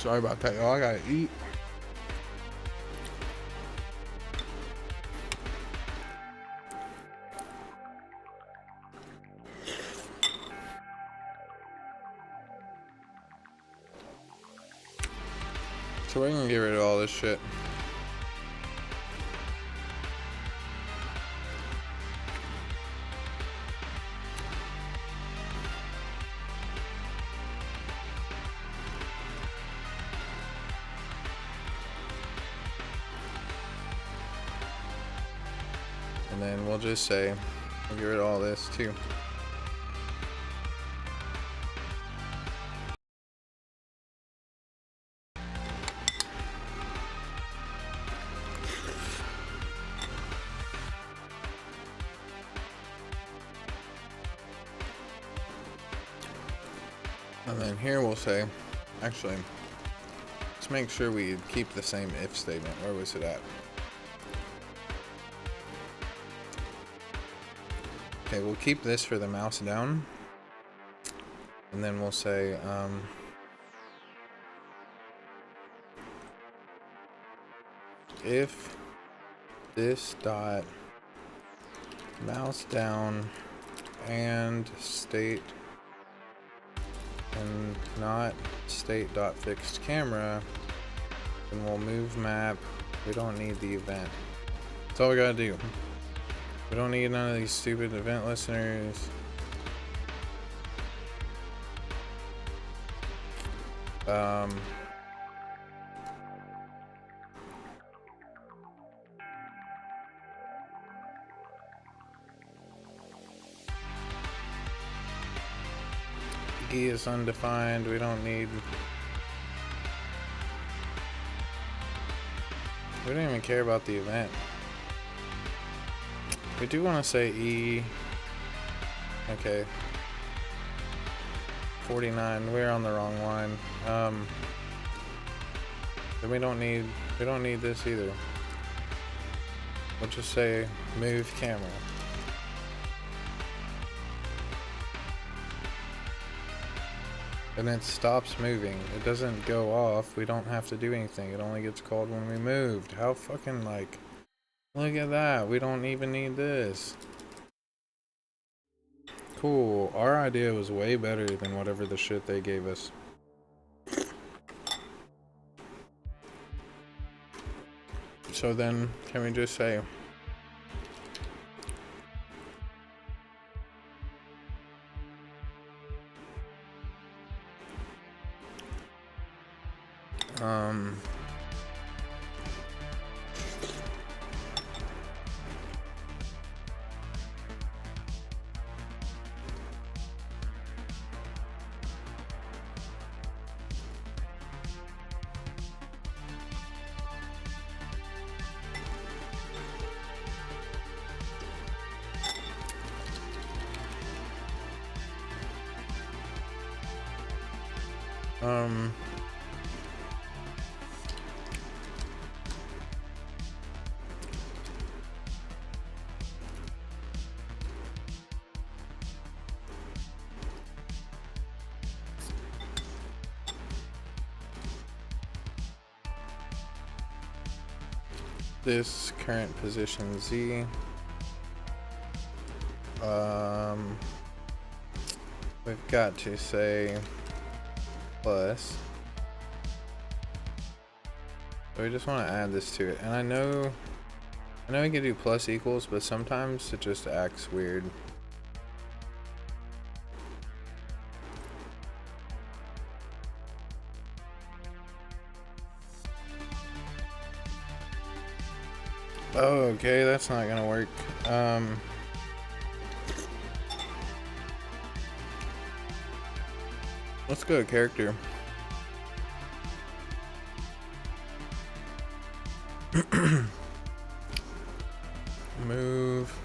Sorry about that, y'all. I gotta eat. So we're gonna get rid of all this shit. And then we'll just say, we'll get rid of all this too. And then here we'll say, actually, let's make sure we keep the same if statement. Where was it at? Okay, we'll keep this for the mouse down. And then we'll say, if this dot mouse down and state and not state dot fixed camera, then we'll move map. We don't need the event. That's all we gotta do. We don't need none of these stupid event listeners. E is undefined. We don't need. We don't even care about the event. We do want to say E. Okay. 49. We're on the wrong line. Then we don't need this either. We'll just say move camera. And it stops moving. It doesn't go off. We don't have to do anything. It only gets called when we moved. How fucking like... Look at that. We don't even need this. Cool. Our idea was way better than whatever the shit they gave us. So then, can we just say... this current position Z. We've got to say plus. So we just want to add this to it. And I know we can do plus equals, but sometimes it just acts weird. Oh, okay, that's not gonna work. Let's go to character. Move.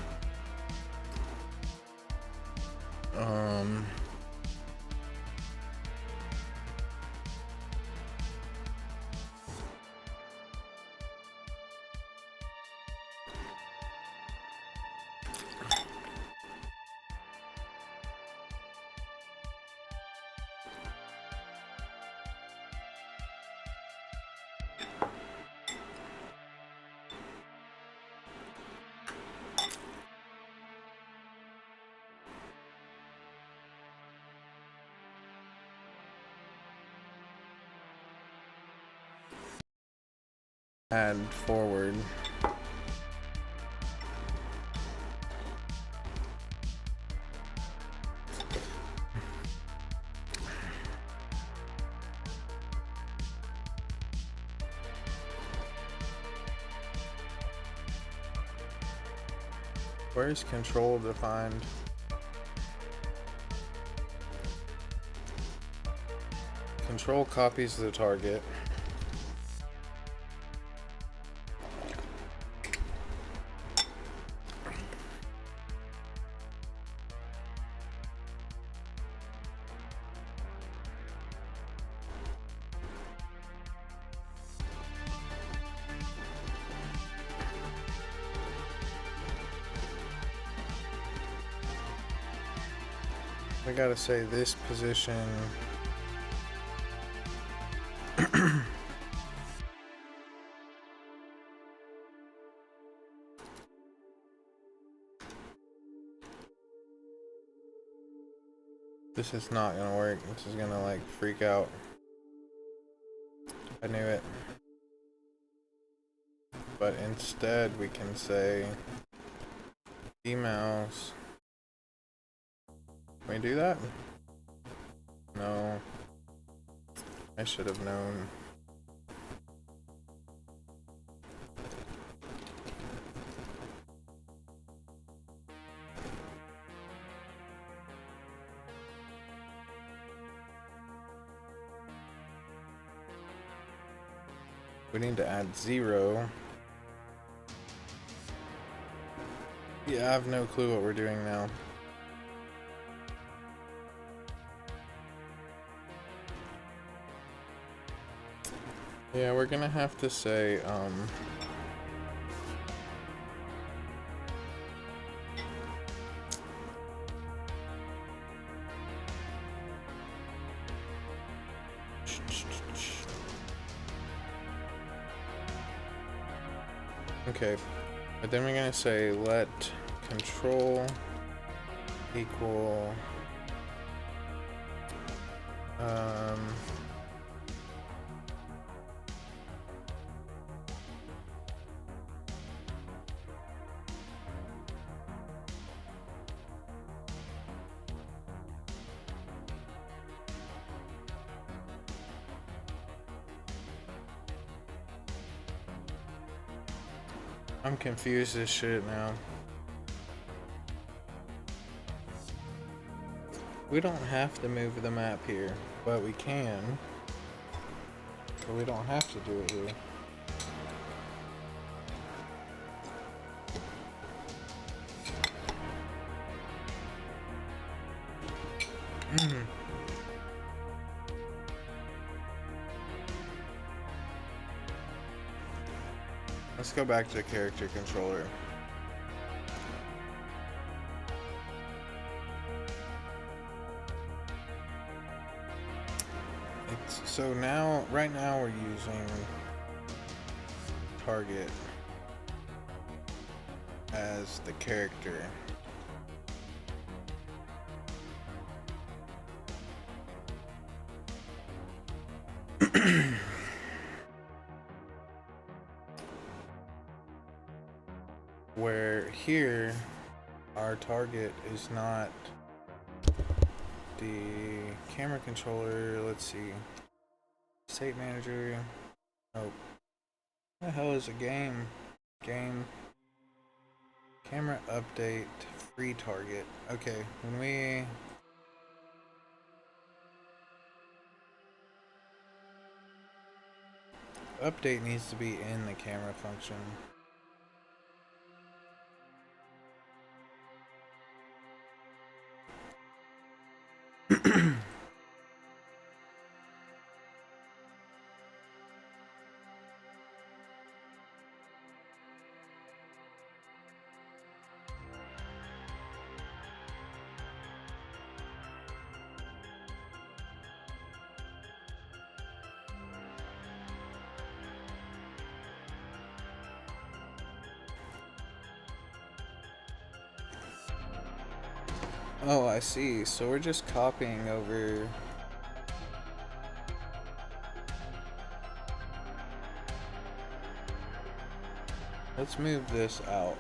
add forward. Where's control defined? Control copies the target. We gotta say this position. This is not gonna work. This is gonna like freak out. I knew it. But instead we can say emails. Can we do that? No. I should have known. We need to add 0. Yeah, I have no clue what we're doing now. Yeah, we're gonna have to say, okay, but then we're gonna say let control equal I'm confused as shit now. We don't have to move the map here, but we can. But we don't have to do it here. Let's go back to character controller. So now, right now we're using target as the character. Where here, our target is not the camera controller. Let's see. State manager. Oh. What the hell is a game? Game. Camera update. Free target. Okay. When we. Update needs to be in the camera function. Oh, I see. So we're just copying over. . Let's move this out.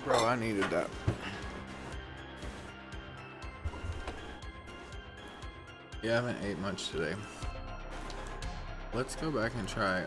Bro, I needed that. Yeah, I haven't ate much today. Let's go back and try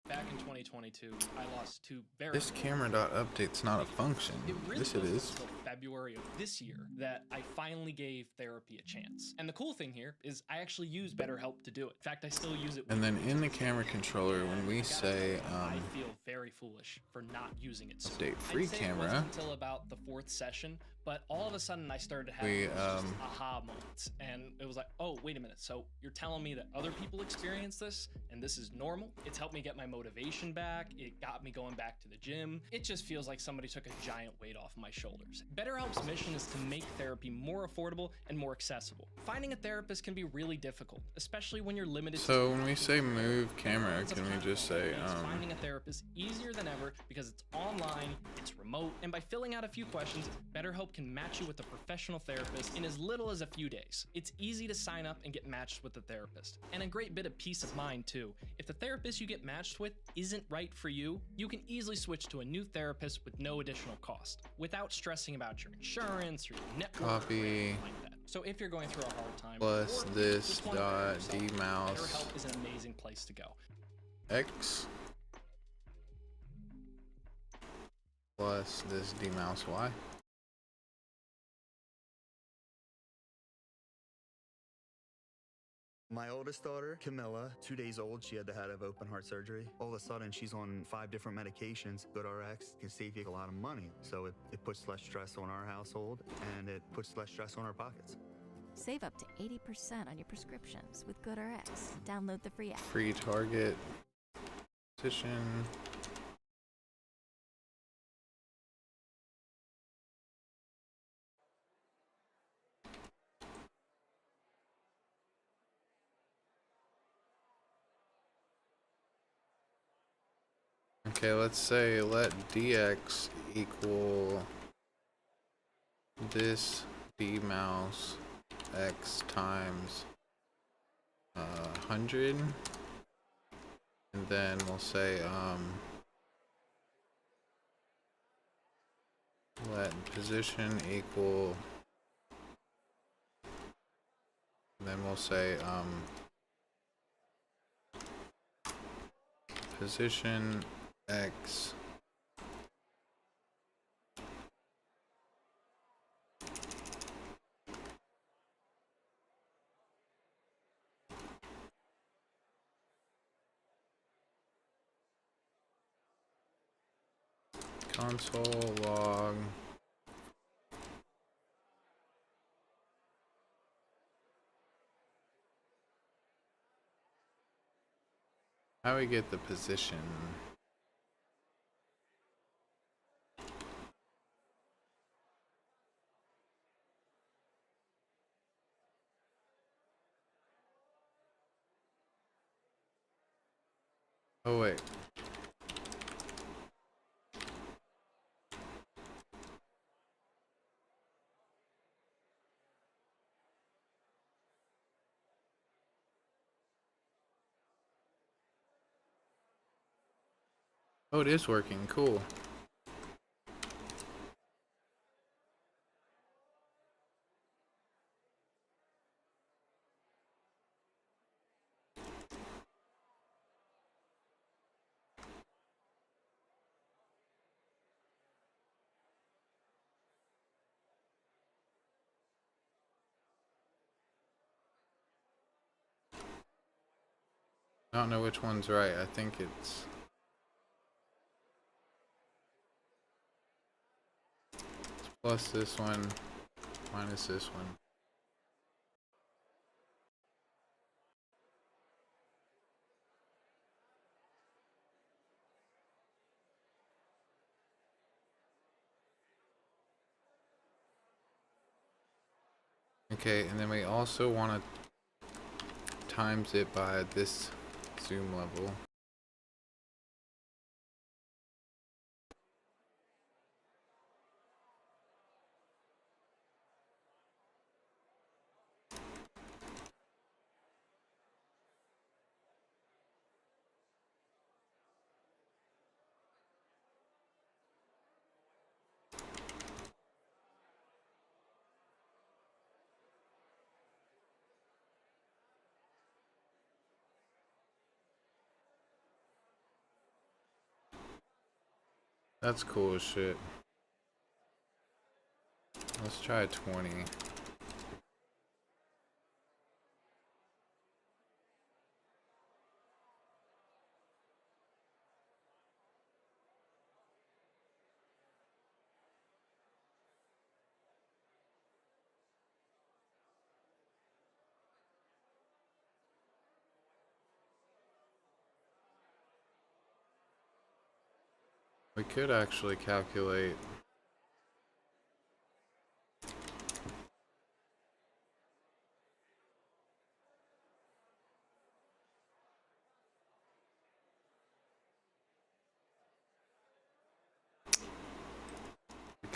Back in 2022, I lost two very. this camera dot update's not a function. Really Yes, it wasn't is. until February of this year that I finally gave therapy a chance. And the cool thing here is I actually use BetterHelp to do it. In fact, I still use it. And then in the camera controller, when we say I feel very foolish for not using it. update free I'd say it camera, wasn't until about the 4th session, but all of a sudden I started to have We, these just aha moments, and it was like, oh, wait a minute. So you're telling me that other people experience this, and this is normal? It's helped me get my motivation back. It got me going back to the gym. It just feels like somebody took a giant weight off my shoulders. BetterHelp's mission is to make therapy more affordable and more accessible. Finding a therapist can be really difficult, especially when you're limited. so when we say move camera, can we just say finding a therapist easier than ever because it's online, it's remote, and by filling out a few questions, BetterHelp can match you with a professional therapist in as little as a few days. It's easy to sign up and get matched with a therapist. And a great bit of peace of mind too. If the therapist you get matched with isn't right for you, you can easily switch to a new therapist with no additional cost, without stressing about your insurance or your network Copy. or anything like that. So if you're going through a hard time, plus or this just wanna better dot yourself, d mouse BetterHelp is an amazing place to go. x plus this d mouse y. My oldest daughter, Camilla, 2 days old, she had to have open heart surgery. All of a sudden, she's on 5 different medications. GoodRx can save you a lot of money. So it puts less stress on our household, and it puts less stress on our pockets. Save up to 80% on your prescriptions with GoodRx. Download the free app. Free target position. Okay, let's say let dx equal this d mouse x times 100, and then we'll say let position equal, and then we'll say position x console log how we get the position. Oh wait. Oh, it is working. Cool. I don't know which one's right. I think it's plus this one minus this one. Okay, and then we also want to times it by this zoom level. That's cool as shit. Let's try 20. We could actually calculate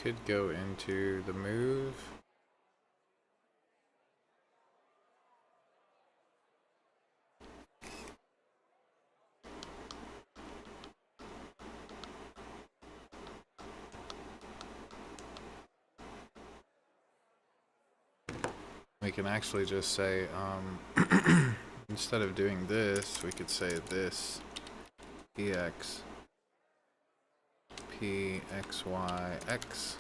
could go into the move. We can actually just say, instead of doing this, we could say this, px, pxy, x,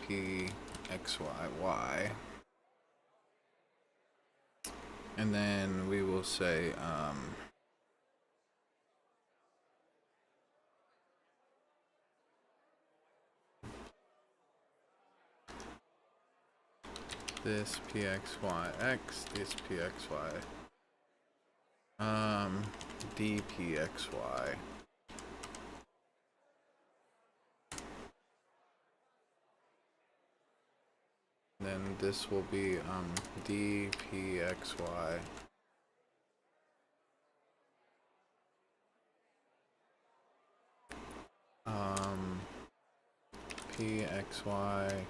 pxy, y. And then we will say, this pxyx, this pxy, dpxy. Then this will be dpxy. Pxy.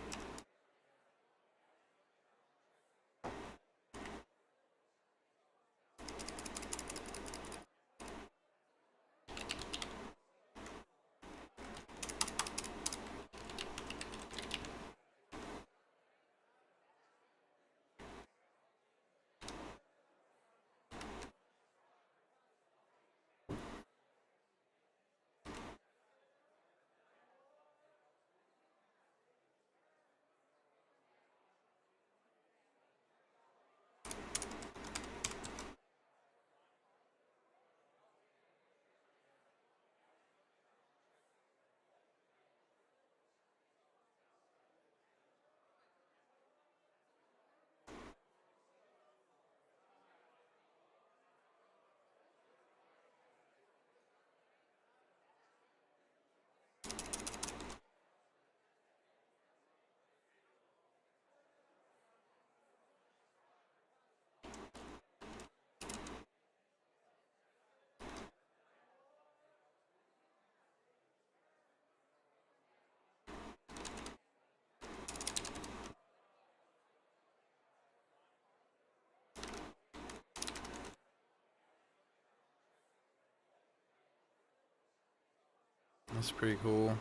That's pretty cool.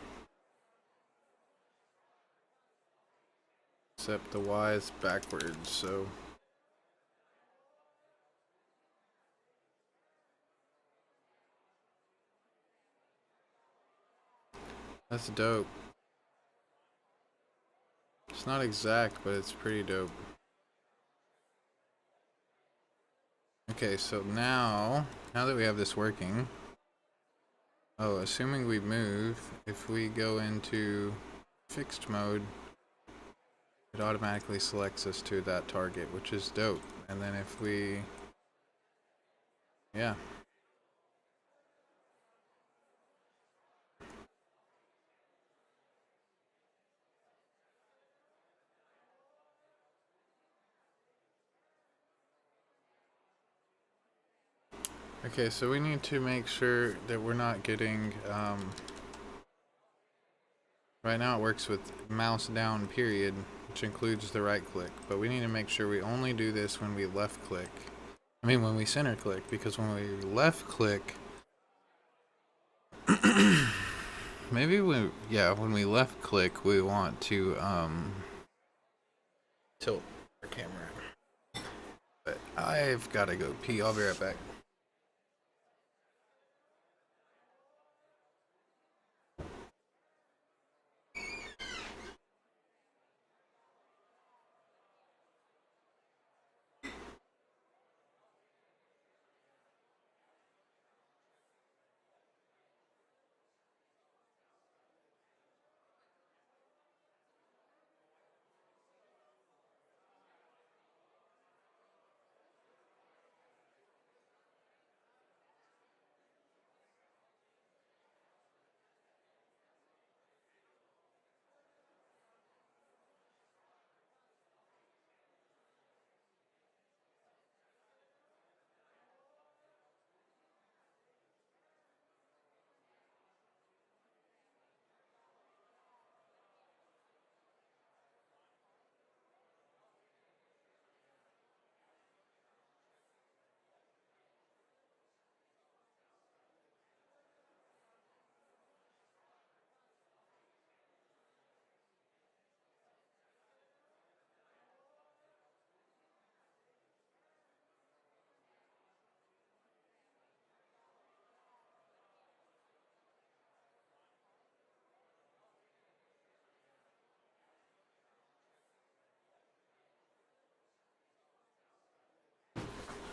Except the Y is backwards, so. That's dope. It's not exact, but it's pretty dope. Okay, so now that we have this working, oh, assuming we move, if we go into fixed mode, it automatically selects us to that target, which is dope. And then if we, yeah. Okay, so we need to make sure that we're not getting, right now it works with mouse down period, which includes the right click, but we need to make sure we only do this when we left click. I mean, when we center click, because when we left click, maybe when we left click, we want to, tilt our camera. But I've got to go pee. I'll be right back.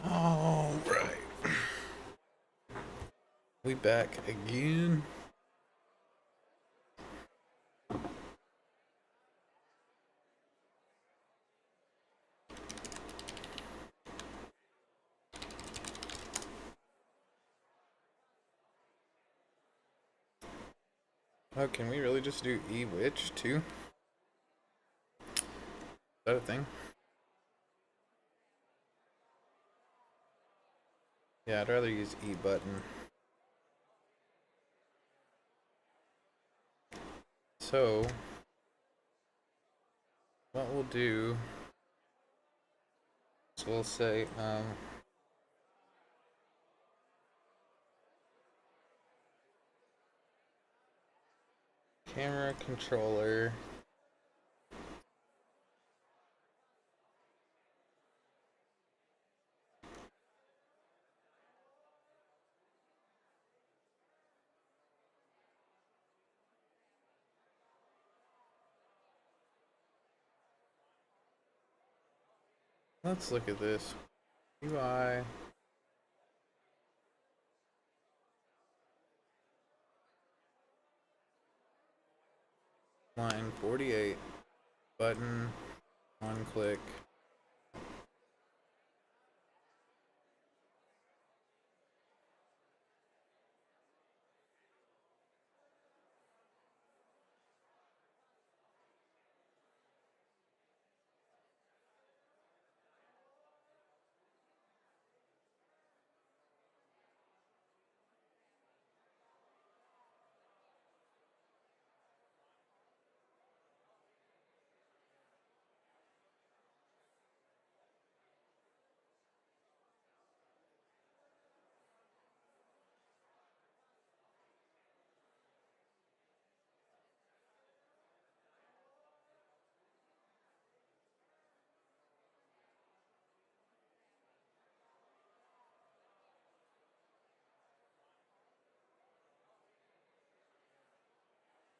All right. We back again. Oh, can we really just do E-Witch too? Is that a thing? Yeah, I'd rather use E button. So, what we'll do is we'll say, camera controller. Let's look at this. UI. Line 48. Button. One click.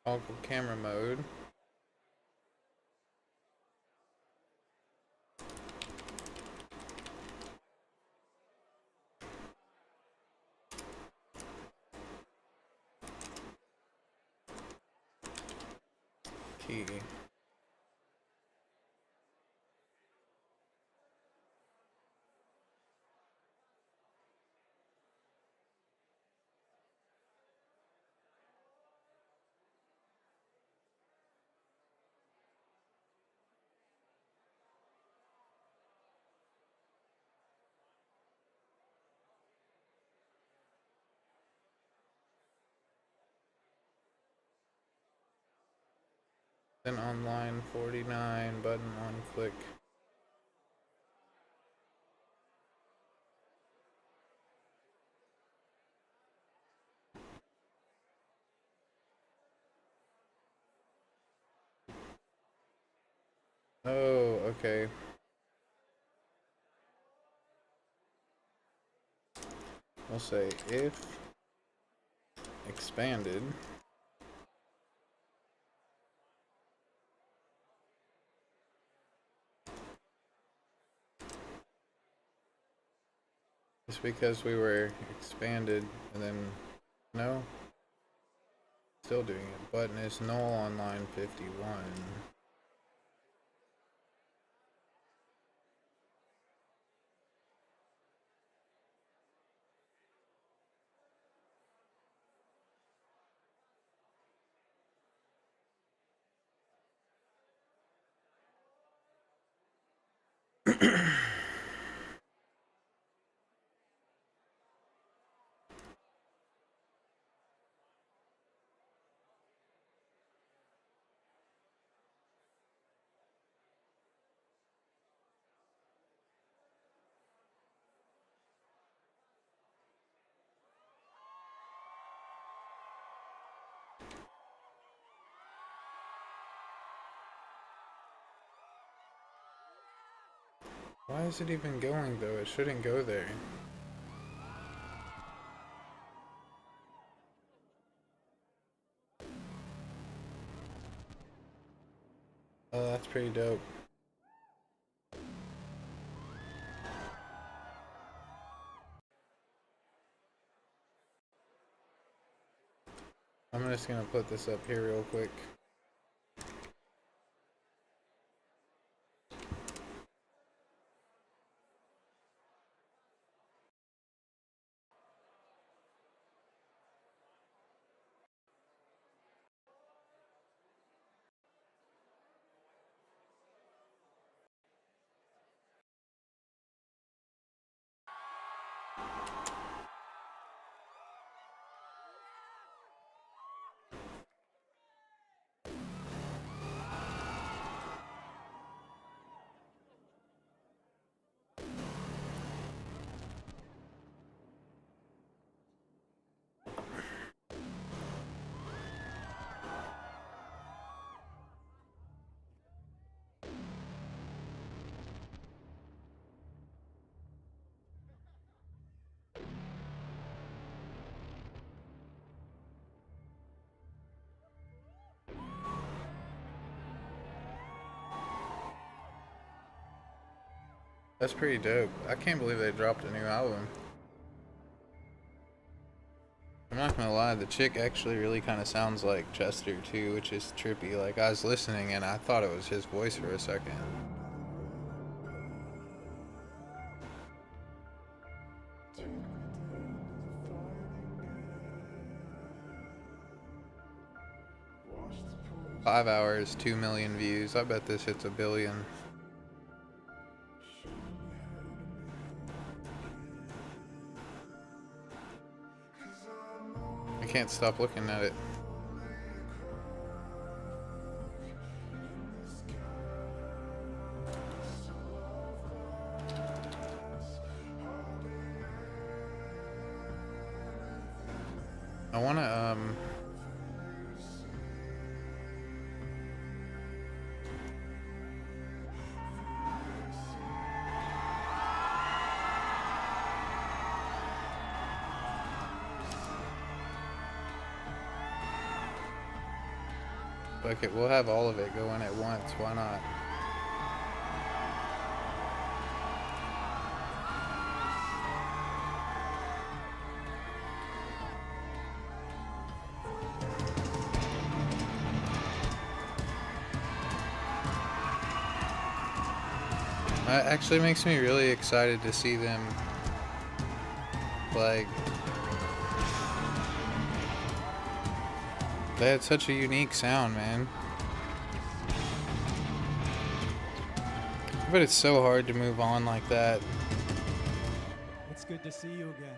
Toggle camera mode. key. Then online 49, button on click. Oh, okay. We'll say if expanded it's because we were expanded and then no, still doing it. Button is null on line 51. Why is it even going though? It shouldn't go there. Oh, that's pretty dope. I'm just gonna put this up here real quick. That's pretty dope. I can't believe they dropped a new album. I'm not gonna lie, the chick actually really kind of sounds like Chester too, which is trippy. Like, I was listening and I thought it was his voice for a second. "5 hours, 2 million views. I bet this hits 1 billion. I can't stop looking at it. I wanna, fuck it, we'll have all of it go in at once, why not? That actually makes me really excited to see them, like, they had such a unique sound, man. But it's so hard to move on like that. It's good to see you again.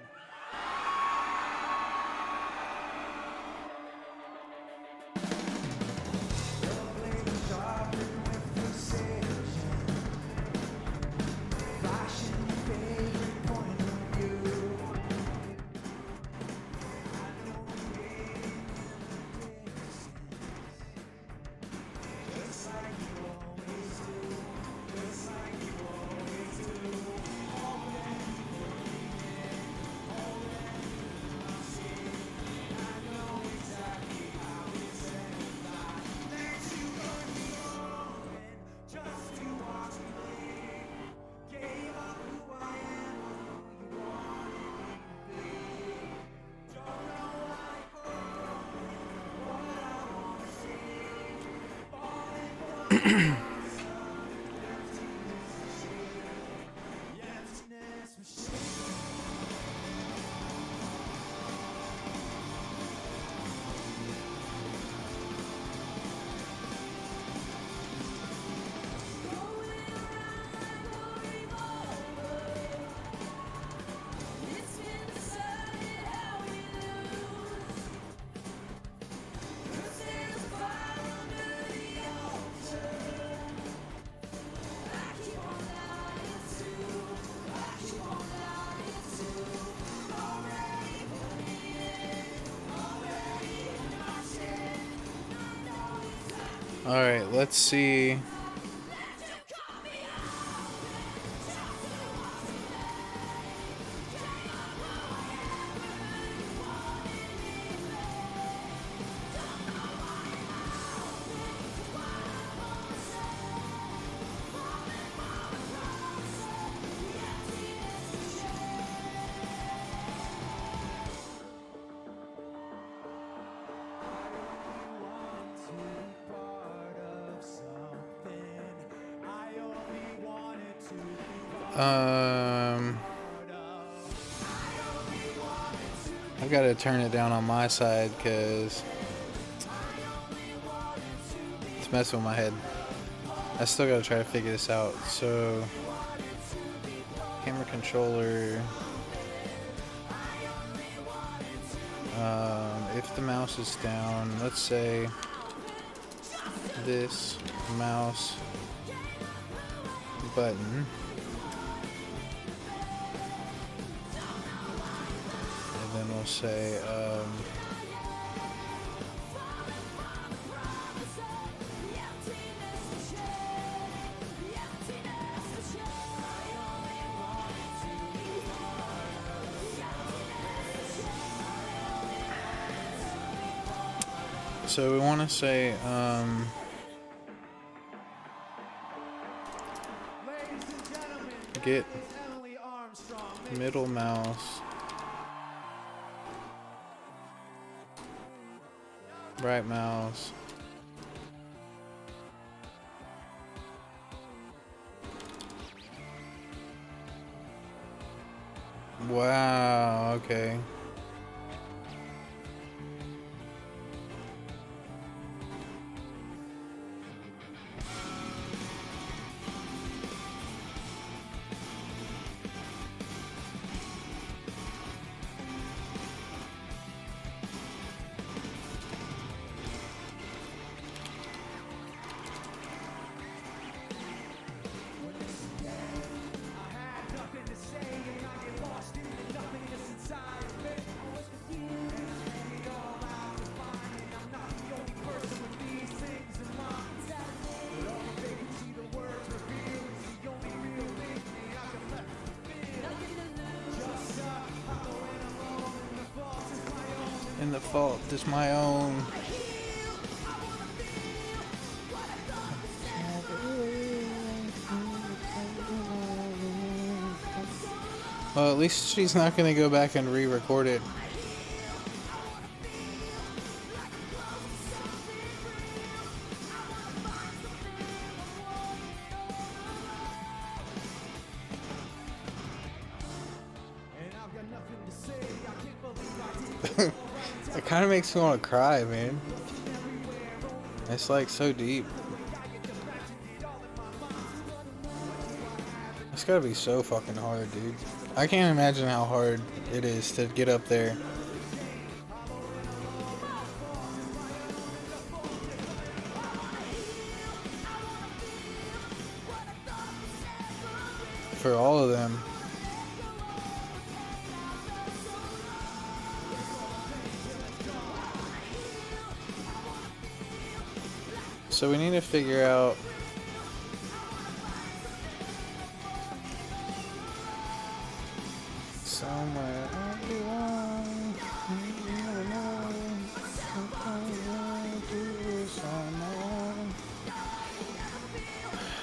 Alright, let's see. I've got to turn it down on my side because it's messing with my head. I still got to try to figure this out. So, camera controller. If the mouse is down, let's say this mouse button. And then we'll say, so we want to say, get middle mouse, right mouse, wow, okay. And the fault is my own. Well, at least she's not going to go back and re-record it. It kind of makes me want to cry, man. It's like so deep. It's gotta be so fucking hard, dude. I can't imagine how hard it is to get up there. For all of them. So we need to figure out somewhere I belong.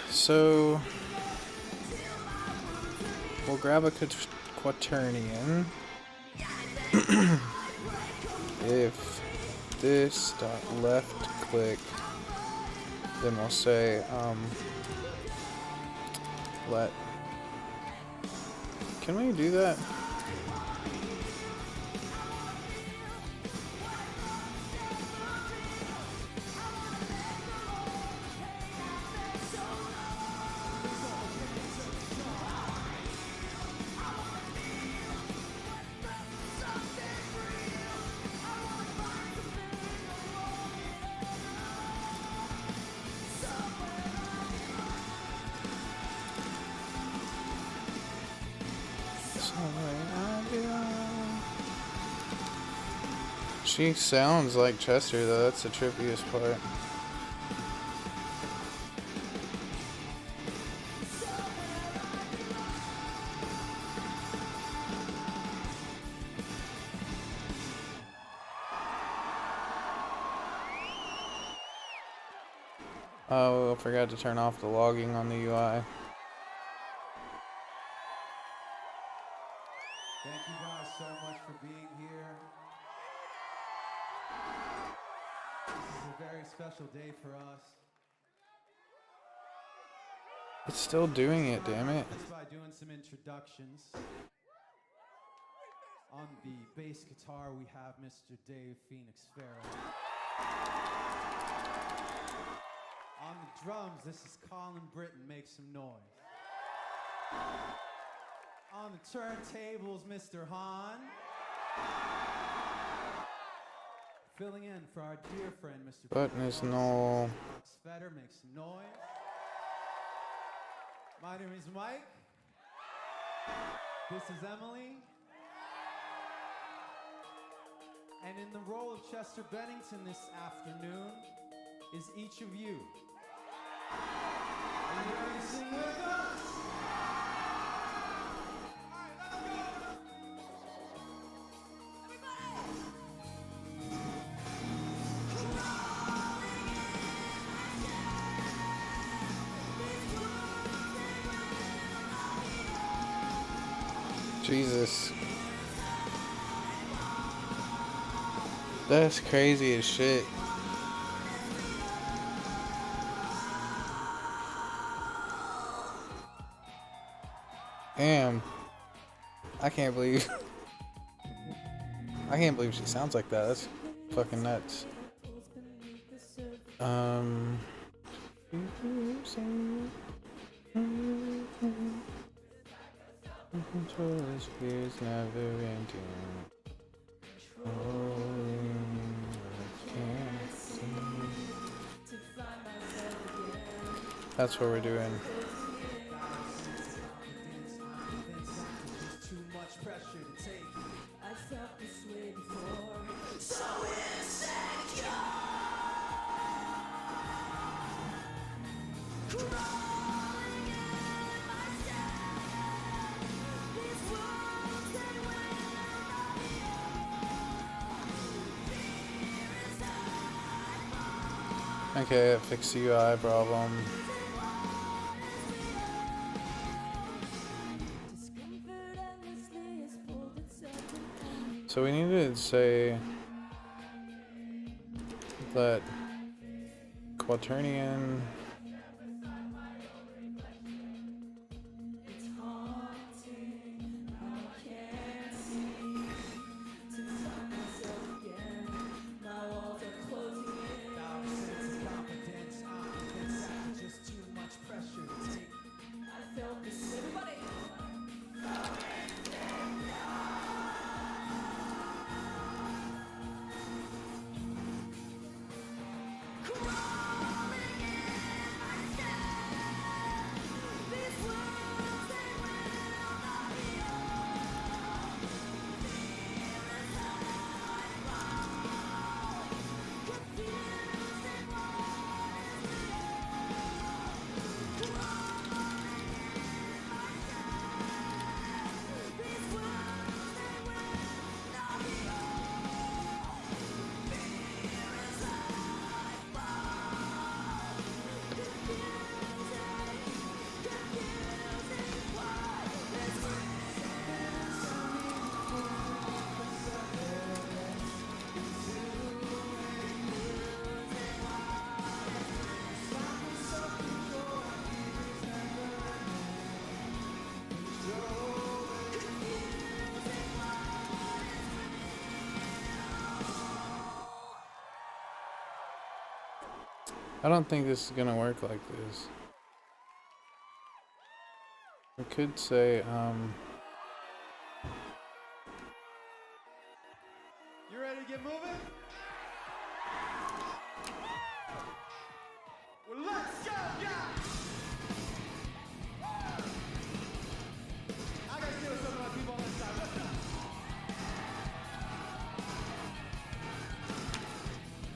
So we'll grab a quaternion. If this dot left click, then we'll say let. Can we do that? She sounds like Chester, though. That's the trippiest part. Oh, I forgot to turn off the logging on the UI. Thank you guys so much for being here. This is a very special day for us. It's still doing it, damn it. Just by doing some introductions. On the bass guitar, we have Mr. Dave Phoenix Farrell. On the drums, this is Colin Britton. Make some noise. On the turntables, Mr. Hahn. Filling in for our dear friend, Mr. Button is no. Fetter, make some noise. My name is Mike. This is Emily. And in the role of Chester Bennington this afternoon is each of you. Are you ready to sing with us? Jesus. That's crazy as shit. Damn. I can't believe she sounds like that. That's fucking nuts. Never ending. That's what we're doing. Too much pressure to take. I felt this way before. So insecure. Crawling in my skin. These wounds they wear on me. Fear is Okay, it fixed the UI problem. So we need to say that quaternion I don't think this is gonna work like this. I could say, You ready to get moving? Well, let's go, guys! I gotta deal with some of my people on this side. What's up?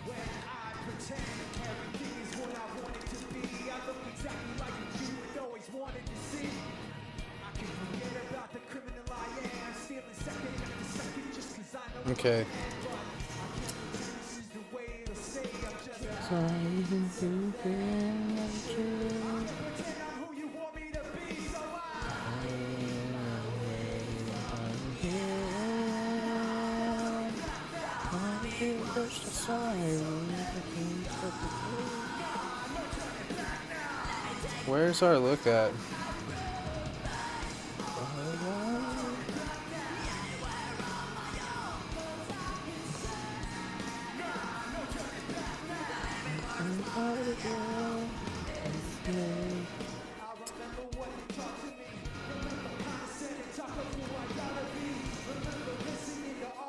When I pretend everything is what I want it to be, I look exactly like you would always wanted to see. I can forget about the criminal I am, stealing second after second just 'cause I know. okay. Where's our look at?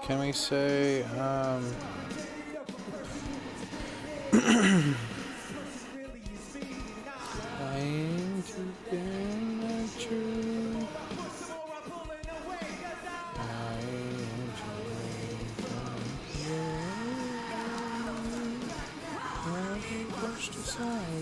Can we say, trying to get true. Pushed aside.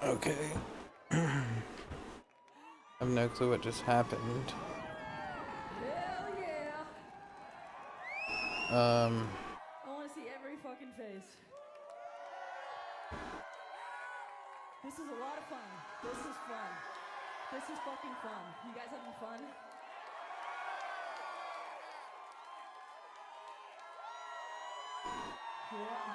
Okay. I have no clue what just happened. Hell yeah! I want to see every fucking face. This is a lot of fun. This is fun. This is fucking fun. You guys having fun? Yeah.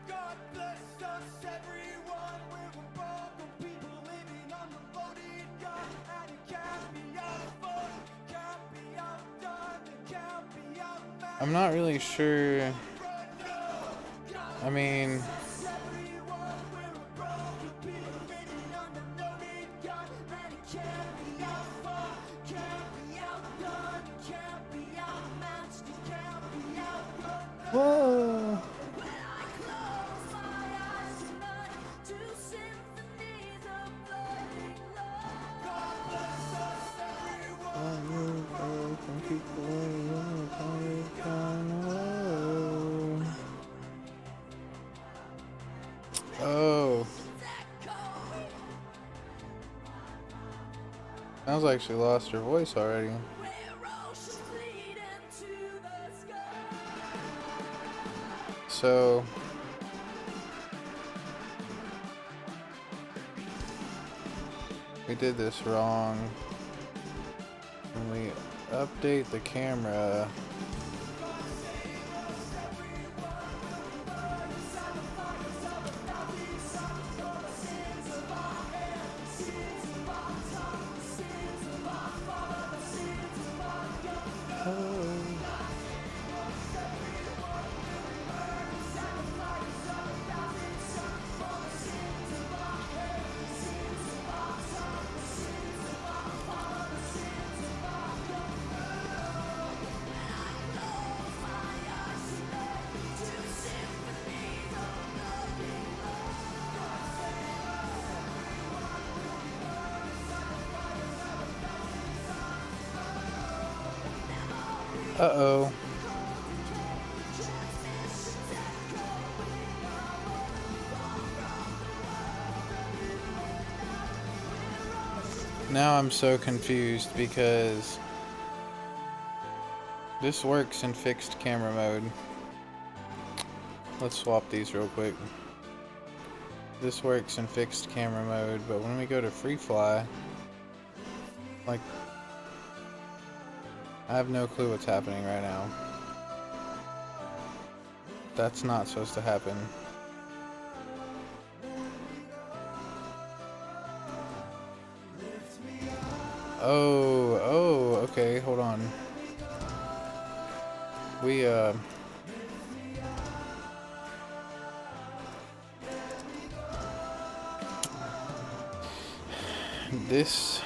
God bless us, everyone. We're a band of people living on the loaded gun, and it can't be outfun, can't be outdone, it can't be outmatched. I'm not really sure. I mean, whoa. sounds like she lost her voice already. So we did this wrong. When we update the camera, uh-oh. Now I'm so confused because this works in fixed camera mode. Let's swap these real quick. This works in fixed camera mode, but when we go to free fly, like, I have no clue what's happening right now. That's not supposed to happen. Oh, okay, hold on. We, this,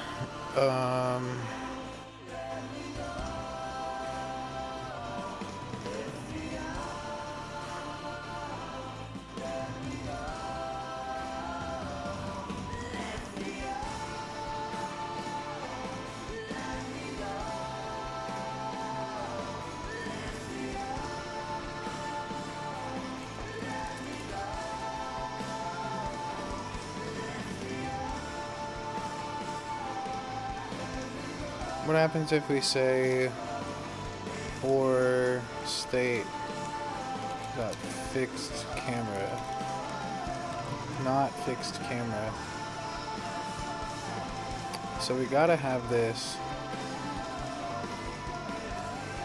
what happens if we say for state dot fixed camera, not fixed camera? So we gotta have this,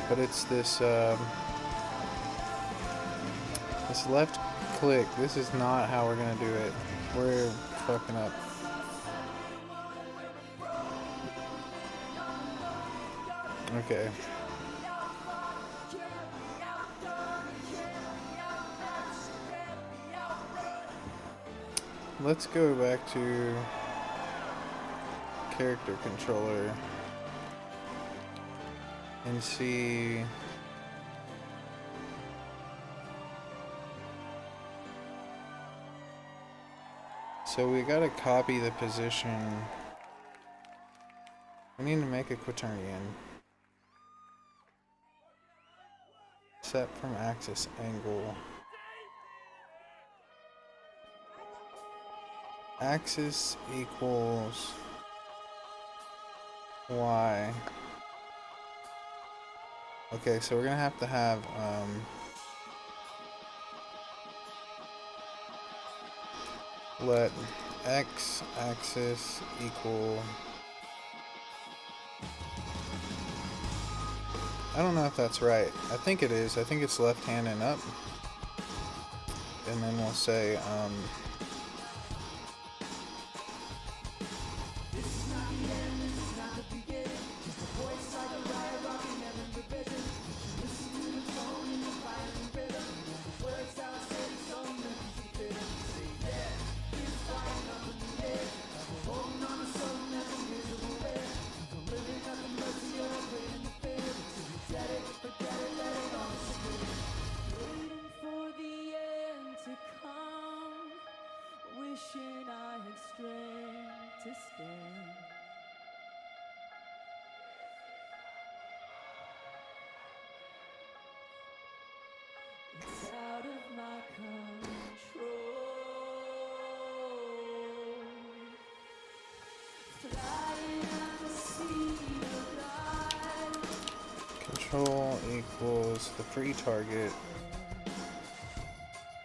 but it's this this left click. This is not how we're gonna do it. We're fucking up. Okay. Let's go back to character controller and see. So we gotta copy the position. We need to make a quaternion. Set from axis angle. Axis equals Y. Okay, so we're gonna have to have let X axis equal, I don't know if that's right. I think it is. I think it's left hand and up. And then we'll say control equals the free target.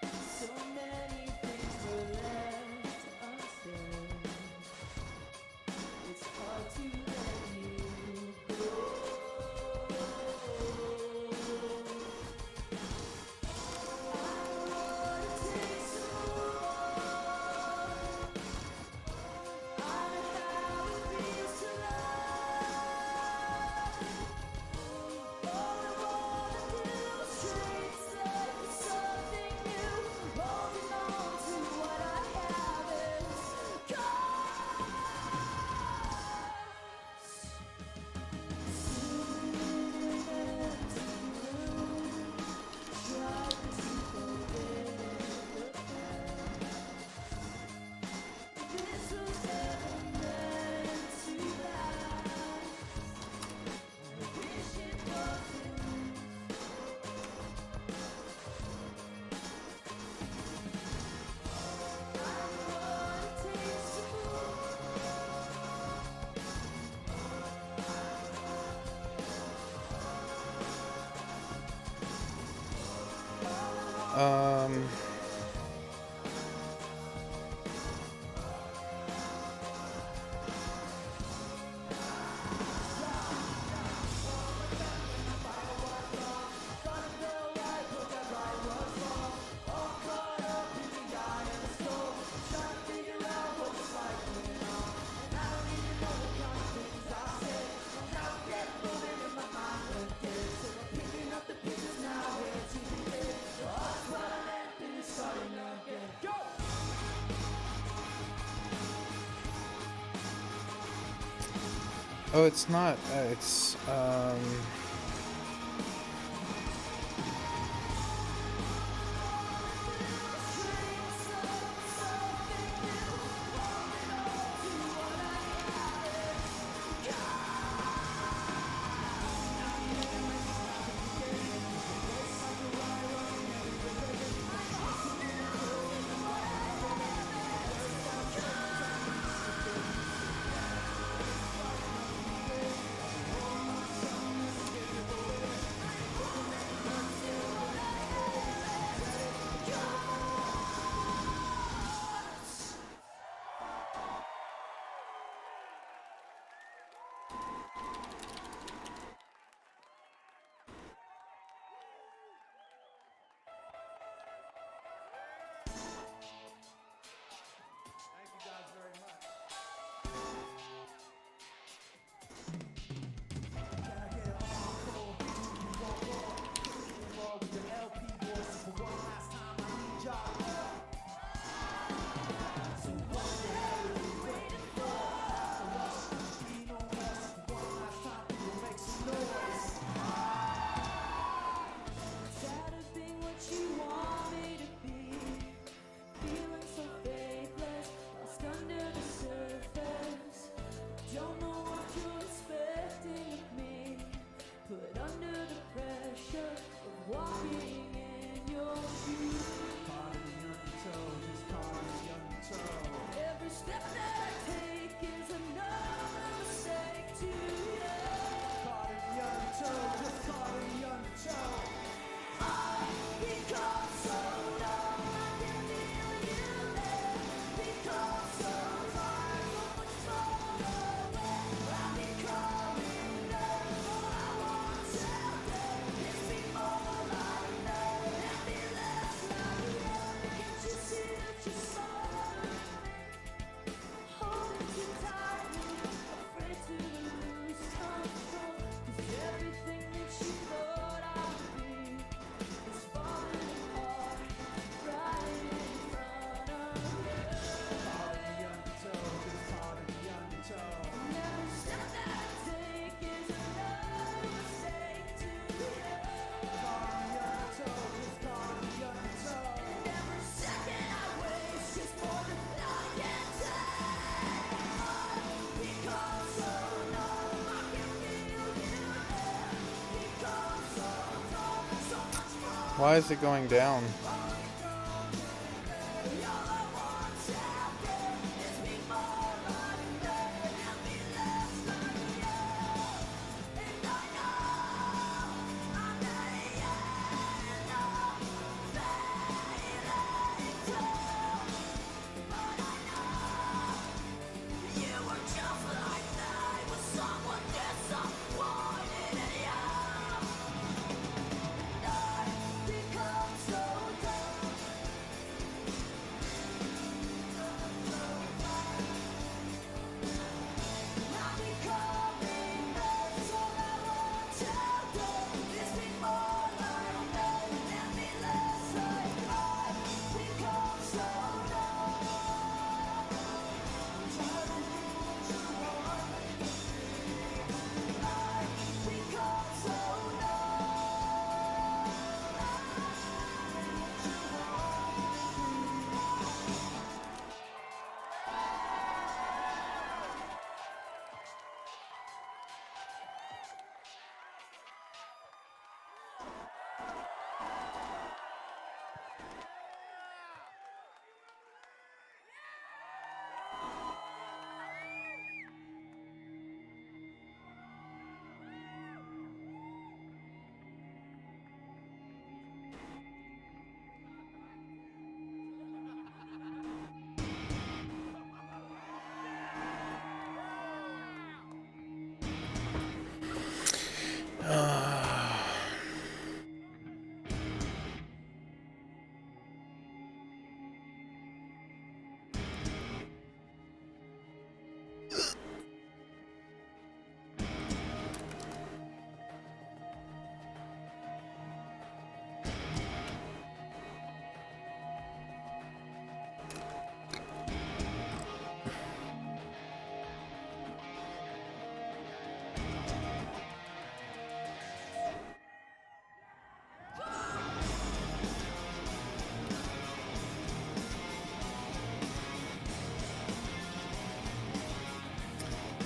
So many things were left unsaid. It's hard to let you go. I wanna take some more. I know how it feels to love. All I wanna demonstrate life is something new. Holding on to what I haven't got. This was never meant to last. I wish it wasn't. I wanna take some Um. Oh, it's not. It's Tired of being what you want me to be. Feeling so faithless, lost under the surface. Don't know what you're expecting of me. Put under the pressure of walking in your shoes. Caught in the undertow, just caught in the undertow. Every step that I take is another mistake to you. Caught in the undertow, just caught in the undertow. Become so numb, I can feel you there. Become so far, so much far away. I'm becoming numb, all I want today is be more like them and be less like them. Can't you see that you're smothering me? Holding too tightly, afraid to lose control. 'Cause everything that you thought I would be is falling apart right in front of you. Caught in the undertow, just caught in the undertow. And every step that I take is another mistake to you. Caught in the undertow, just caught in the undertow. And every second I waste is more than I can take. Become so numb, I can feel you there. Become so numb, so much more. why is it going down?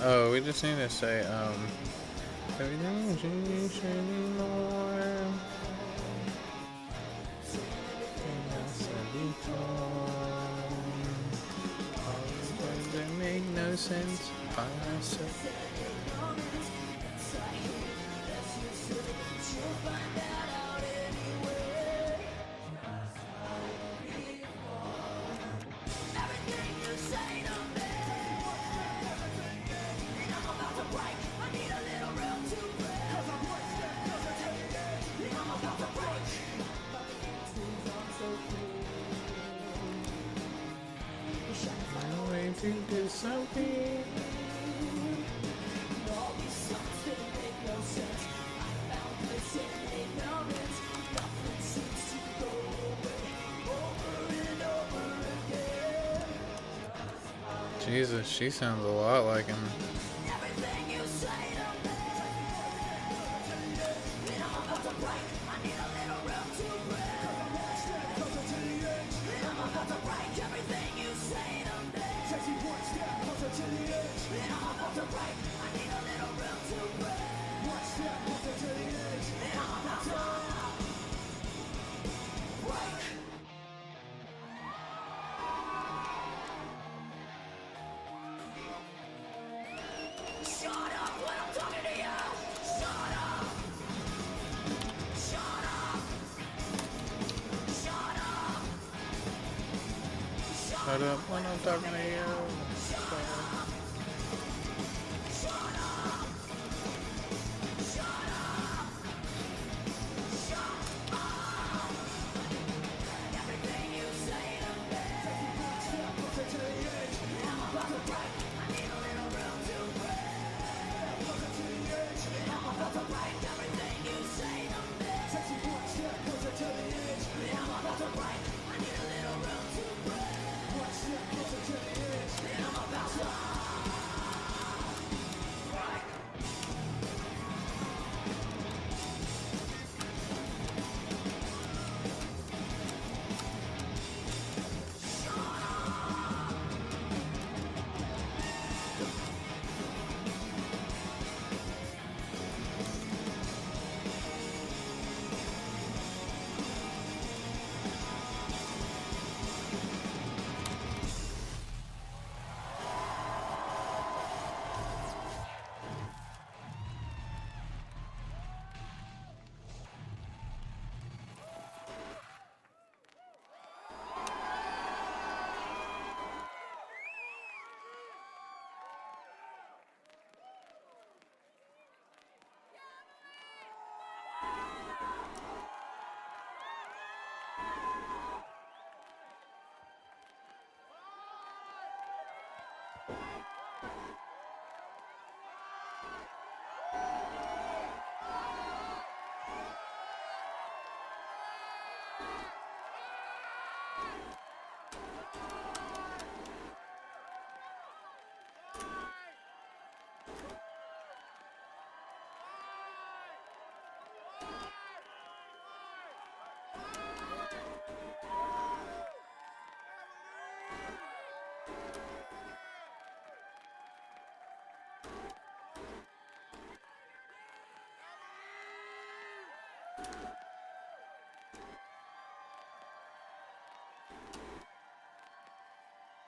Oh, we just need to say, everything changed anymore. All the things that make no sense by myself. No way to disappear. Jesus, she sounds a lot like him. Shut up when I'm talking to you.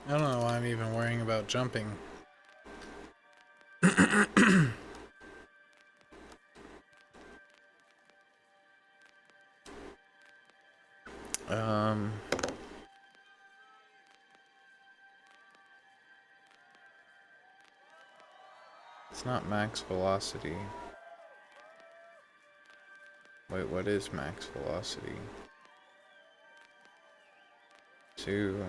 I don't know why I'm even worrying about jumping. It's not max velocity. Wait, what is max velocity? 2.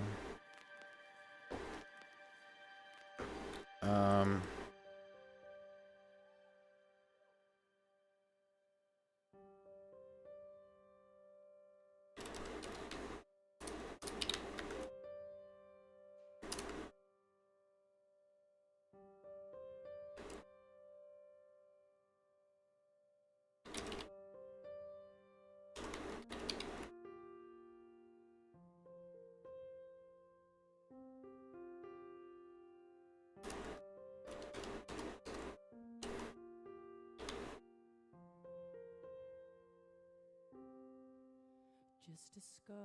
Just a scar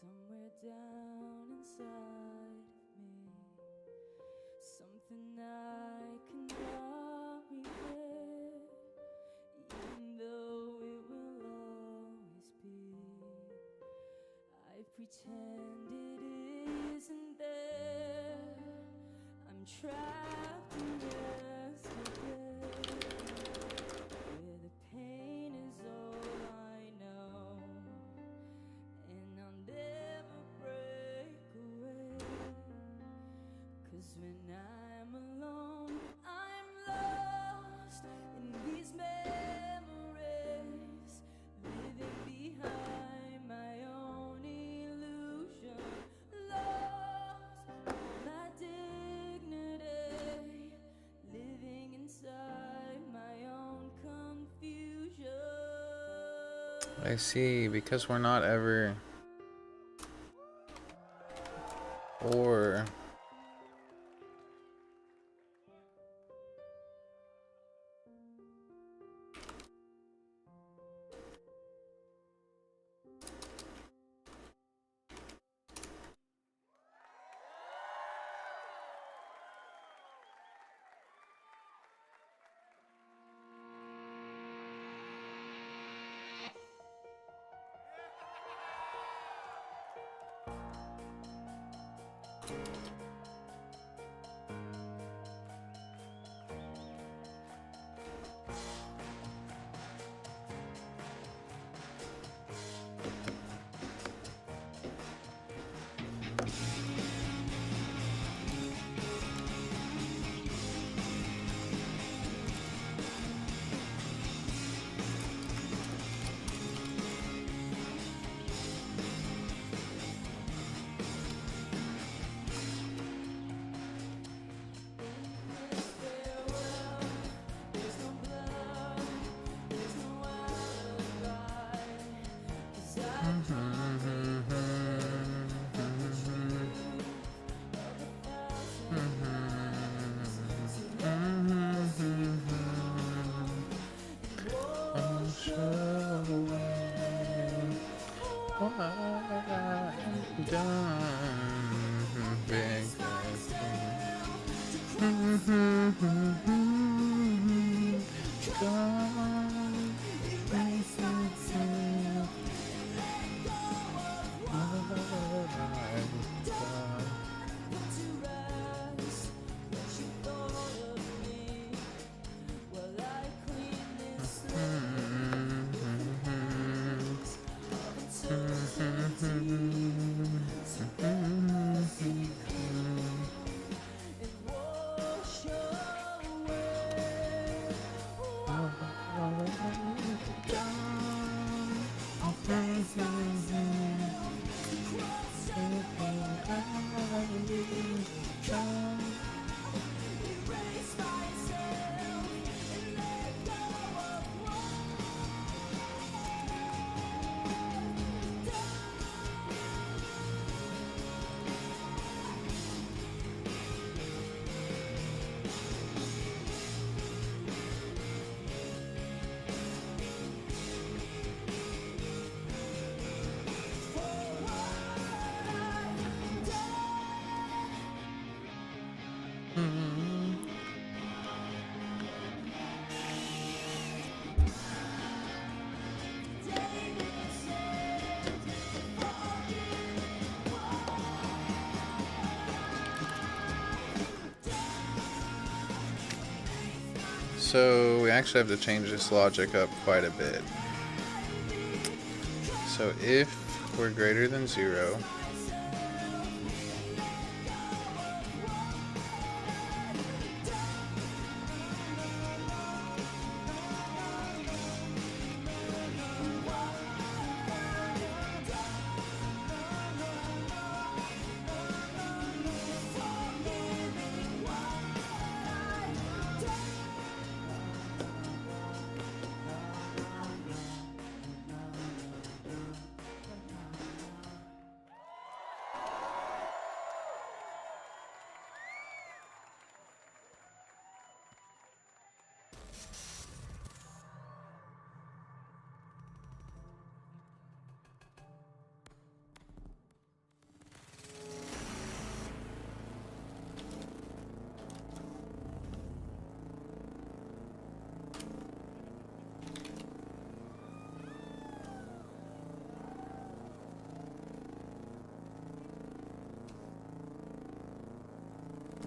somewhere down inside of me, something I cannot regret, even though it will always be. I pretend it isn't there. I'm trapped in yesterday, where the pain is all I know, and I'll never break away. 'Cause when I'm alone, I'm lost in these memories, living behind my own illusion, lost all my dignity, living inside my own confusion. I see, because we're not ever or So we actually have to change this logic up quite a bit. So if we're greater than 0,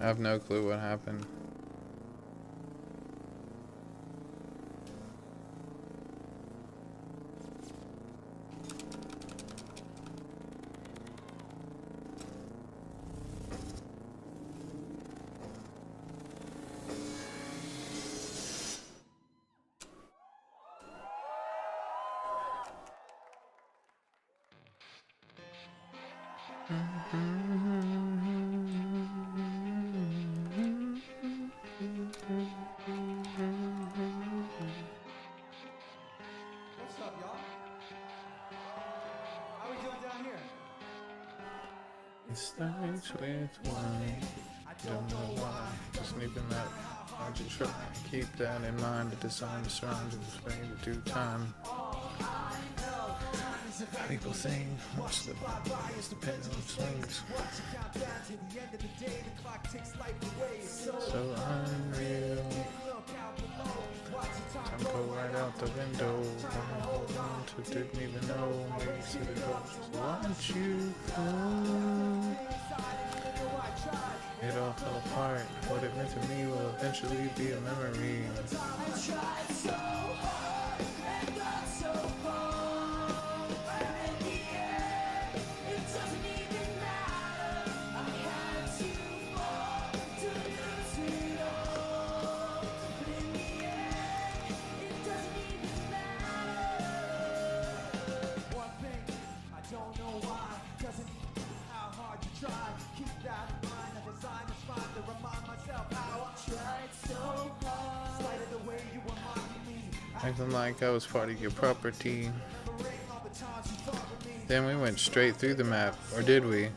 I have no clue what happened. What's up, y'all? How we doing down here? It starts with 1. Don't know why. Just leaving that. I just try to keep that in mind. The design is surrounded with way to do time. People think what's the bias depends on swings. So unreal. Tempo right out the window. Hold on to didn't even know. Maybe said it goes. Want you from? It all fell apart. What it meant to me will eventually be a memory. Acting like I was part of your property. Then we went straight through the map, or did we?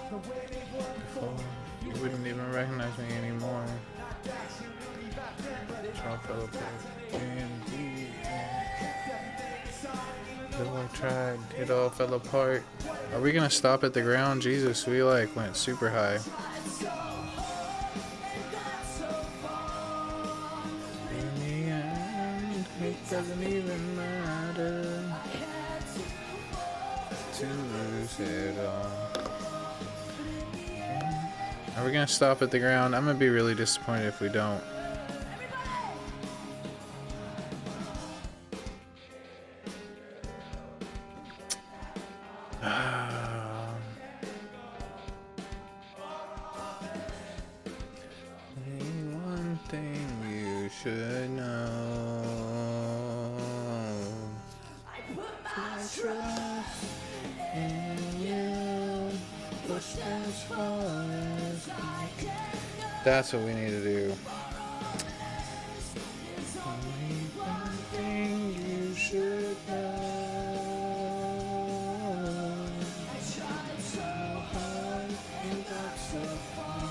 Before, you wouldn't even recognize me anymore. All fell apart. Indeed. Though I tried, it all fell apart. Are we gonna stop at the ground? Jesus, we like went super high. It doesn't even matter to lose it all. Are we gonna stop at the ground? I'm gonna be really disappointed if we don't. One thing you should know. Trust in you. Push as far as I can. That's what we need to do. Only one thing you should know. I tried so hard and got so far.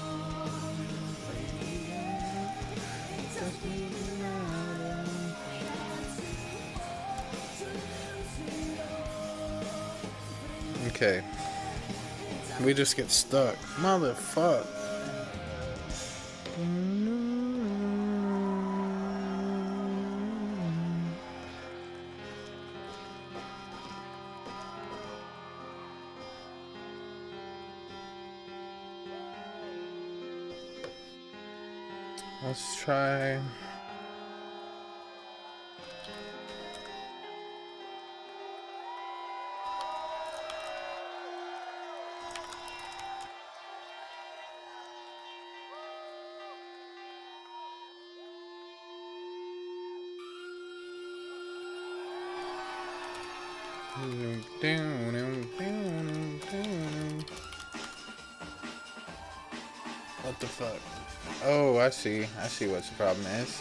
It doesn't even matter. Okay. We just get stuck. Motherfuck. Let's try What the fuck? Oh, I see. I see what the problem is.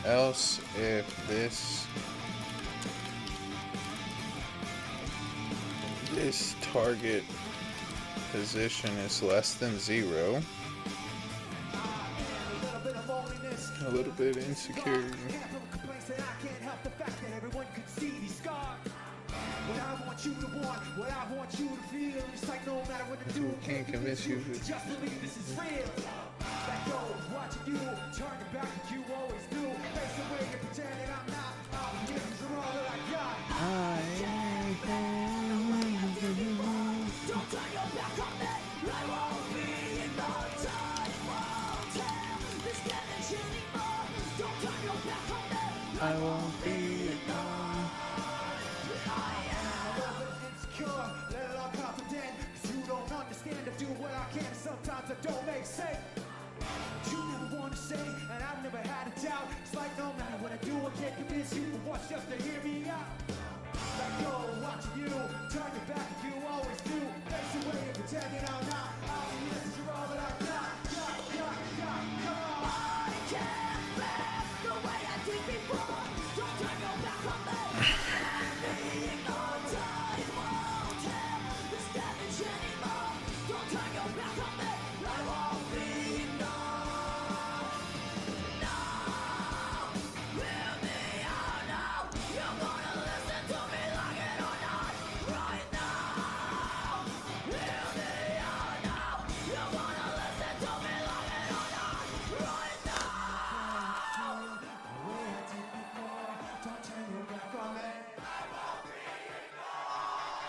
Else, if this target position is less than 0, a little bit insecure. What I want you to want, what I want you to feel. It's like no matter what to do, Can't convince you. just believe this is real. Let go, watching you, turn your back like you always do. Face away and pretend that I'm not. All the years are all that I got. Don't turn your back on me. I won't be in no time. Won't tell this damage anymore. Don't turn your back on me. I won't be alone. Do what I can, sometimes it don't make sense. You never want to say, and I've never had a doubt. It's like no matter what I do, I can't convince you for once just to hear me out. Let go, watching you, turn your back like you always do. Face away and pretend that I'm not. All the answers are all that I got. Come on. I can't back the way I did before. Don't turn your back on me. Being on time won't help this damage anymore. Don't turn your back on me. I won't be ignored. No, hear me out now. You're gonna listen to me like it or not. Right now, hear me out now. You're gonna listen to me like it or not. Right now. The way I did before. Don't turn your back on me. I won't be ignored.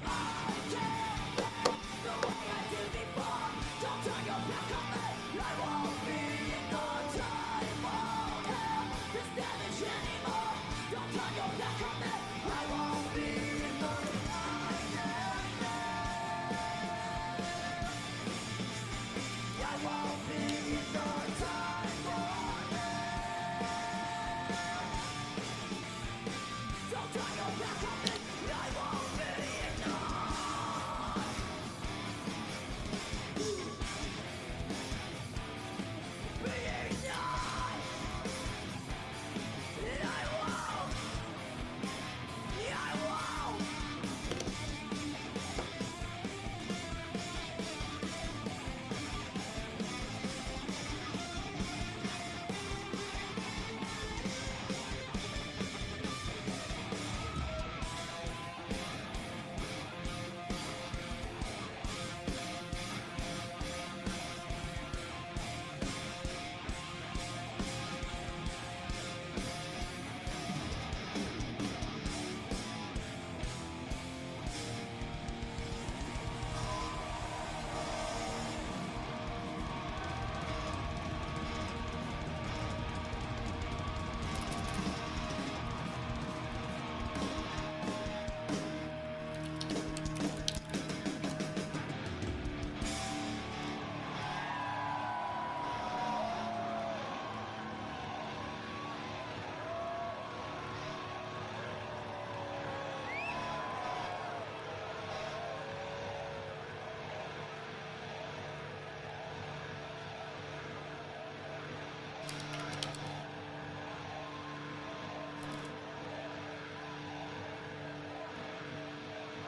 I can't back the way I did before. Don't turn your back on me. I won't be ignored. Time won't help this damage anymore. Don't turn your back on me. I won't be ignored. I won't be ignored. Time won't help. Don't turn your back on me. I won't be ignored. Be ignored. I won't. I won't.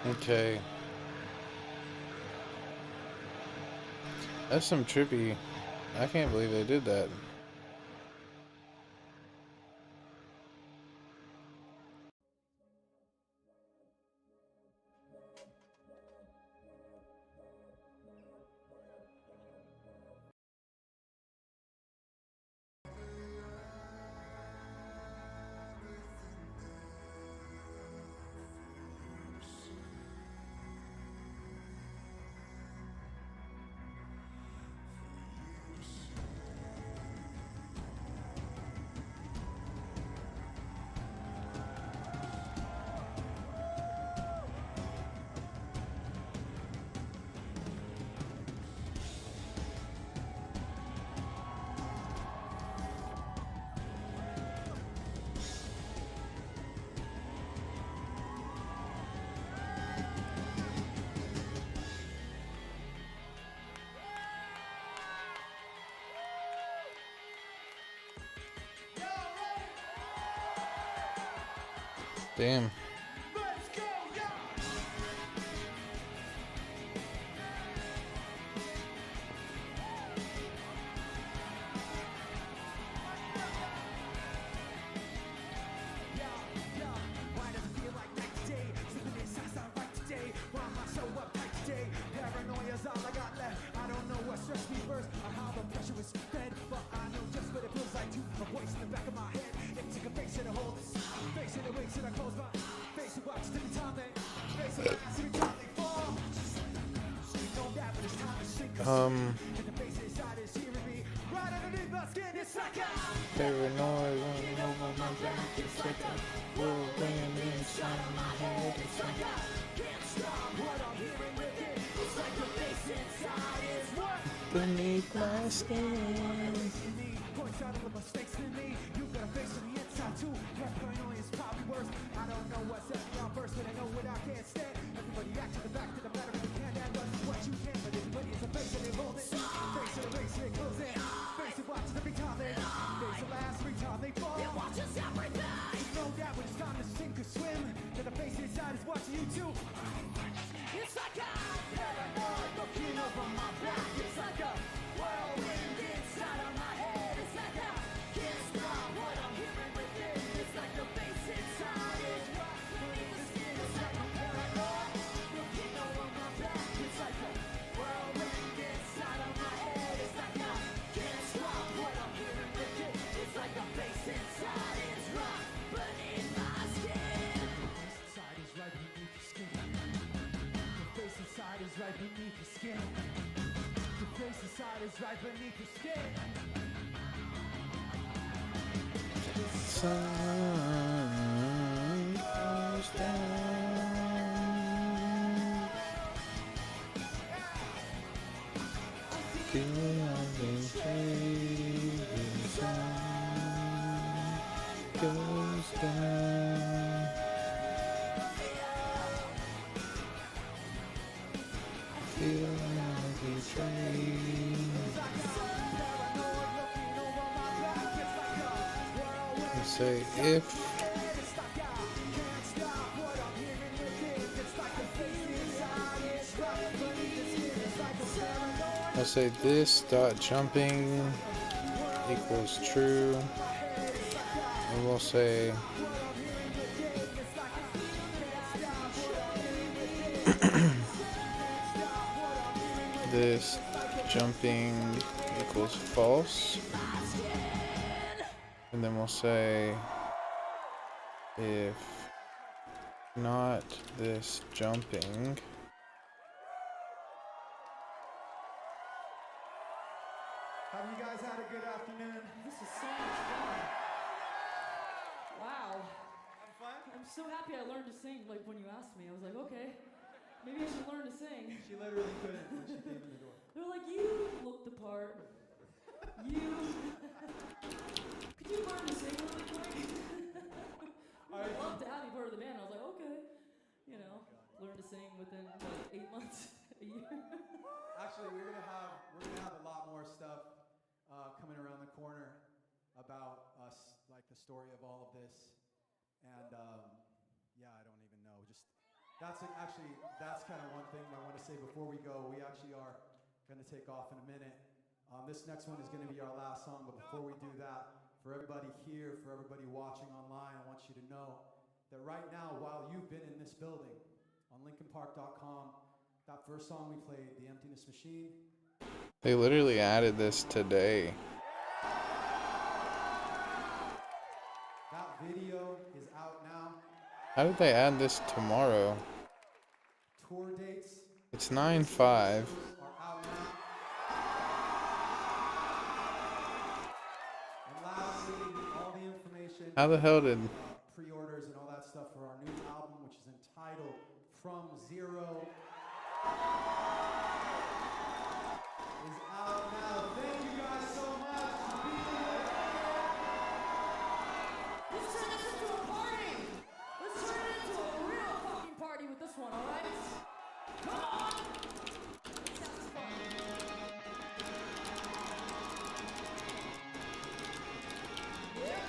Okay. That's some trippy. I can't believe they did that. Damn. Paranoia's all I got left. I don't know what stressed me first or how the pressure was fed, but I know just what it feels like to a voice in the back of my head. It took a face and a hold this. Face and a wait till I close my face and watch every time they face and last every time they fall. You know that, but it's time to sink us. And the face inside is hearing me right underneath my skin. It's like a Paranoid running over my back. It's like a whirlwind inside my head. It's like a can't stop what I'm hearing with it. It's like the face inside is what beneath my skin. points out all the mistakes in me. You got a face on the inside too. Paranoia is probably worse. I don't know what's set me on first, but I know what I can't stand. Everybody act to the back to the better if you can. And does what you can, but everybody is a face and they hold it. Face and a race and it goes in. Face and watches every time they face and last every time they fall. It watches everything. You know that when it's time to sink or swim, that the face inside is watching you too. It's like a paranoid looking over my back. It's like a whirlwind inside of my head. It's like a can't stop what I'm hearing within. It's like the face inside is what beneath the skin. It's like a paranoid looking over my back. It's like a whirlwind inside of my head. It's like a can't stop what I'm hearing within. It's like the face inside is what beneath my skin. Inside is right beneath your skin. The face inside is right beneath your skin. The face inside is right beneath your skin. Sun goes down. Beyond the sun goes down. Feel like betrayed. Say if I'll say this dot jumping equals true, and we'll say this jumping equals false. And then we'll say if not this jumping, Have you guys had a good afternoon? This is so much fun. Wow. Having fun? I'm so happy I learned to sing, like when you asked me. I was like, okay, maybe I should learn to sing. She literally couldn't when she came in the door. They're like, you look the part. You. Could you learn to sing really quick? I'd love to have you part of the band. I was like, okay. You know, learn to sing within like 8 months, a year. Actually, we're gonna have a lot more stuff coming around the corner about us, like the story of all of this, and yeah, I don't even know. That's kind of one thing I want to say before we go. We actually are gonna take off in a minute. This next one is gonna be our last song, but before we do that, for everybody here, for everybody watching online, I want you to know that right now, while you've been in this building, on LinkinPark.com, that first song we played, The Emptiness Machine. they literally added this today. That video is out now. How did they add this tomorrow? Tour dates It's 9/5. are out now. And lastly, all the information. How the hell did Pre-orders and all that stuff for our new album, which is entitled From Zero, is out now. Thank you guys so much for being here. Let's turn this into a party. Let's turn it into a real fucking party with this one, all right? Come on. Sounds fun. Yeah.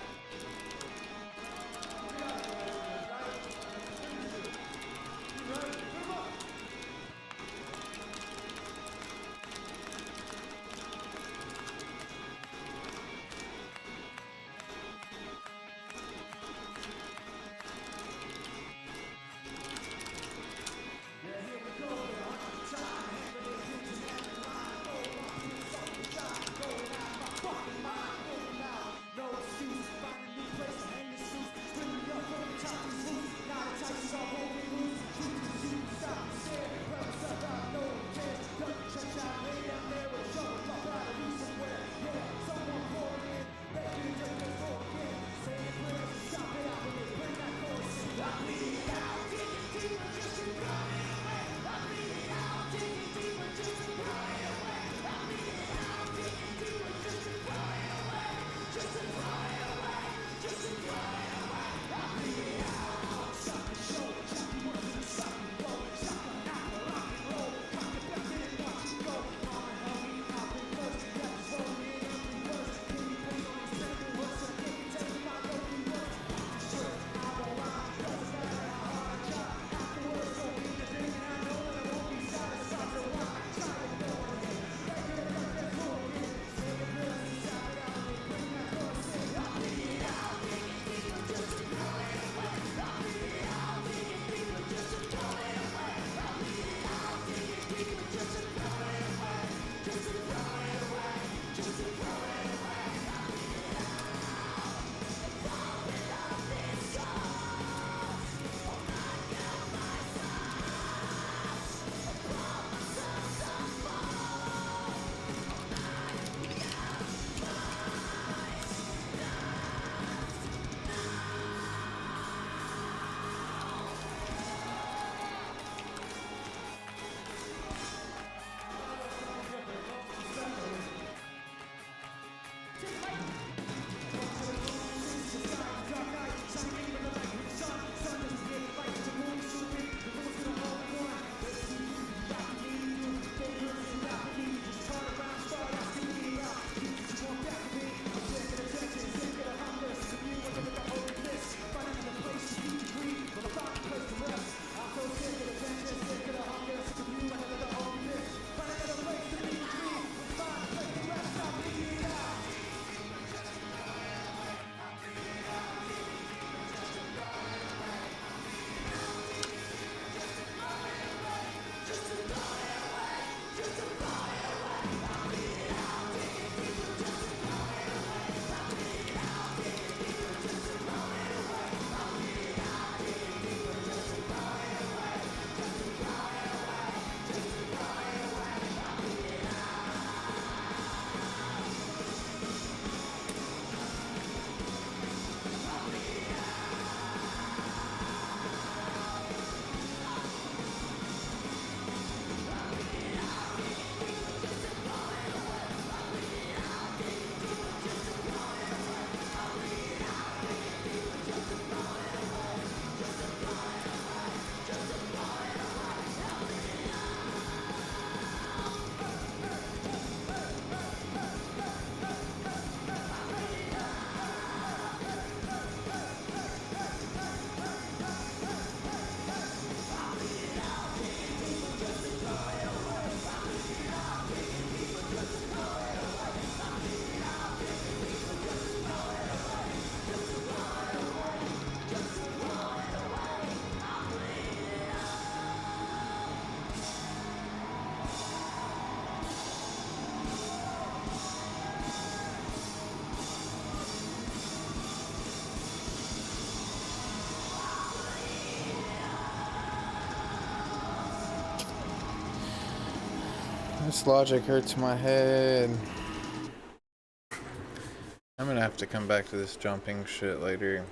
This logic hurts my head. I'm gonna have to come back to this jumping shit later.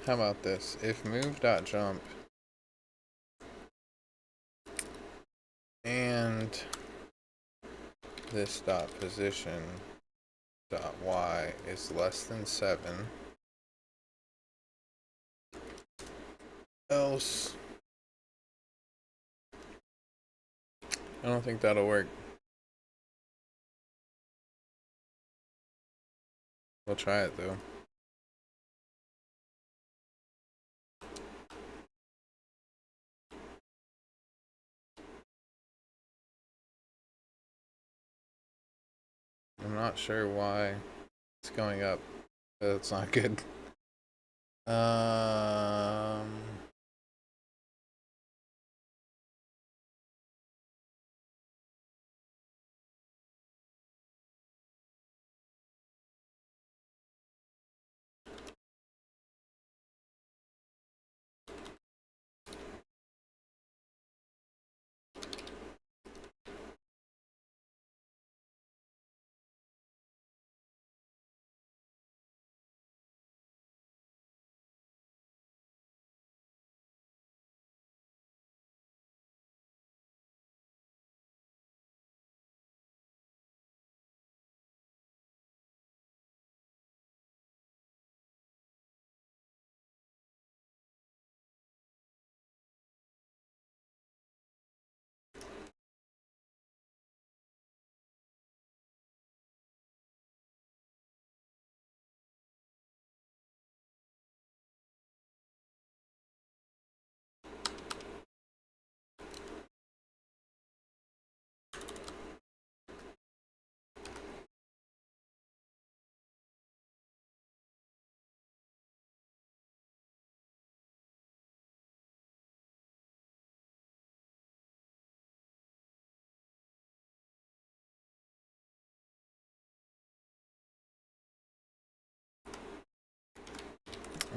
How about this? If move.jump and this dot position dot y is less than 7, else I don't think that'll work. We'll try it though. I'm not sure why it's going up. That's not good.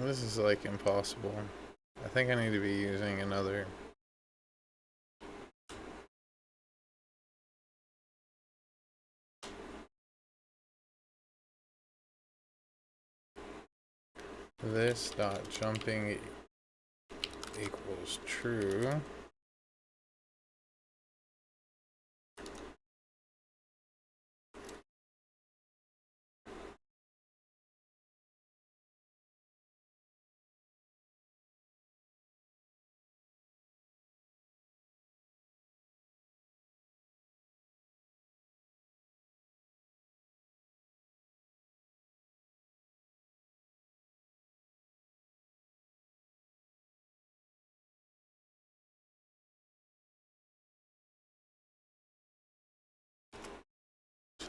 This is like impossible. I think I need to be using another. This dot jumping equals true.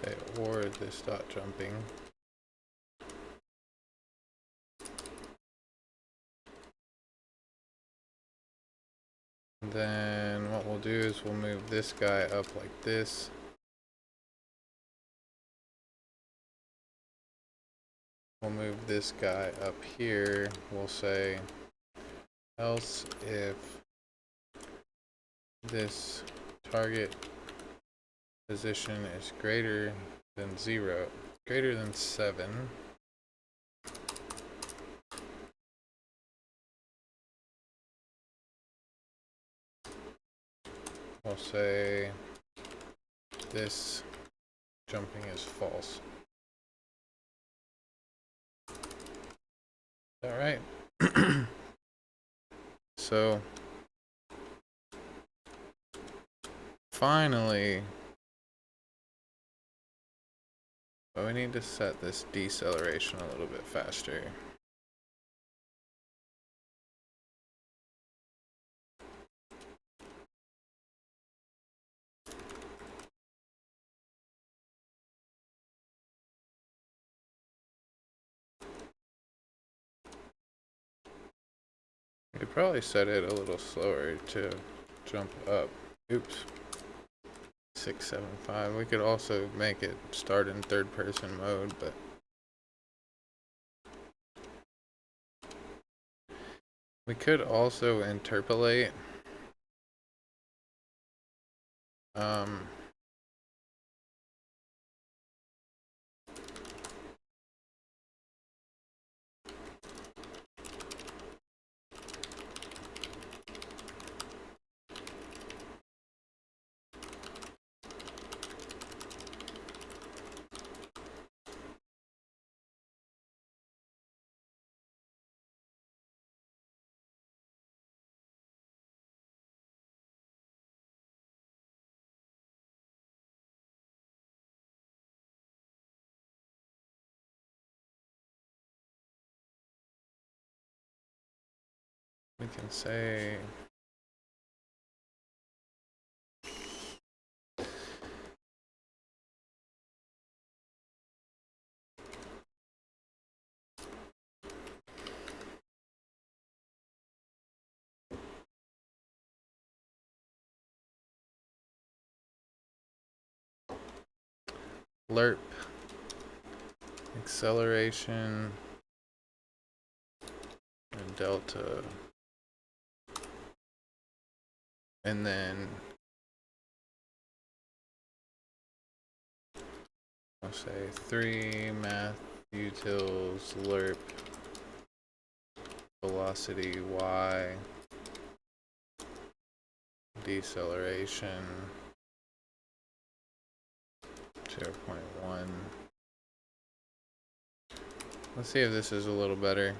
Say or this dot jumping. Then what we'll do is we'll move this guy up like this. We'll move this guy up here. We'll say else if this target position is greater than 0, greater than 7. We'll say this jumping is false. All right. So finally, But we need to set this deceleration a little bit faster. We could probably set it a little slower to jump up. Oops. 675. We could also make it start in third person mode, but we could also interpolate. We can say lerp acceleration and delta, and then I'll say 3 math utils lerp velocity y deceleration 0.1. Let's see if this is a little better.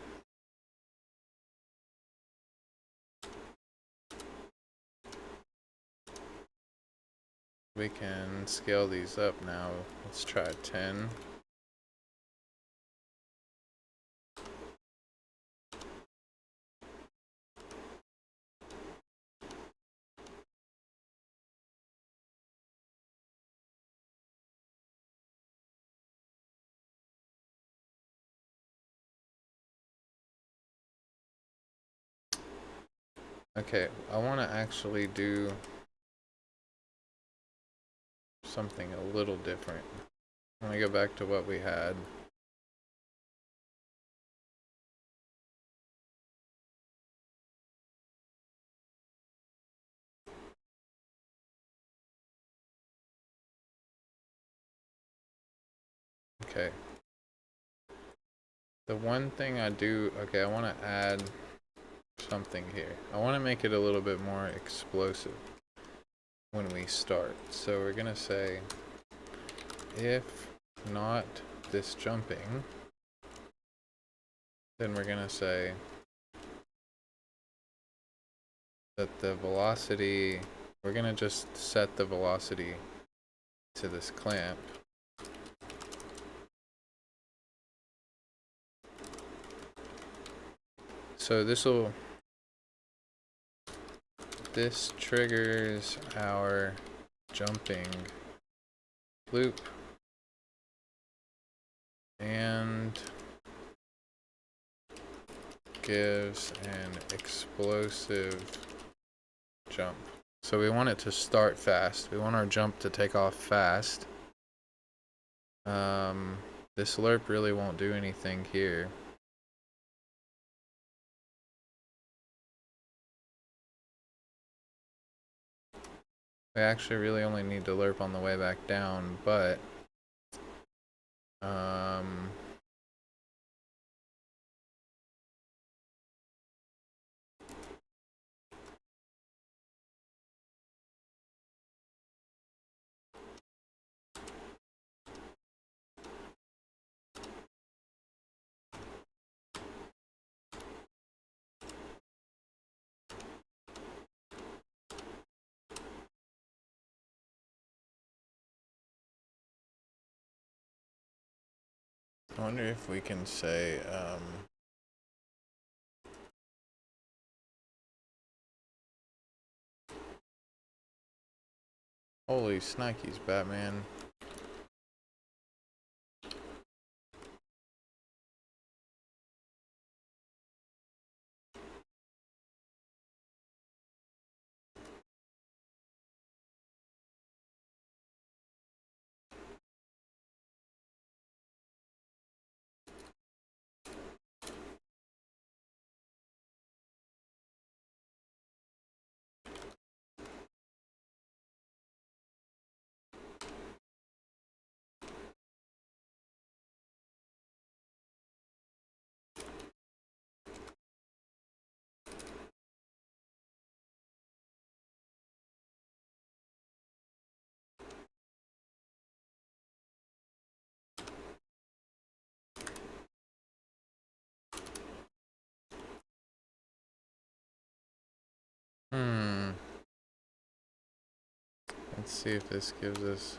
We can scale these up now. Let's try 10. Okay, I want to actually do something a little different. I'm going to go back to what we had. Okay. The one thing I do, okay, I want to add something here. I want to make it a little bit more explosive when we start. So we're going to say, if not this jumping, then we're going to say that the velocity, we're going to just set the velocity to this clamp. So this triggers our jumping loop and gives an explosive jump. So we want it to start fast. We want our jump to take off fast. This lerp really won't do anything here. We actually really only need to lerp on the way back down, but I wonder if we can say, holy snikes, Batman. Let's see if this gives us.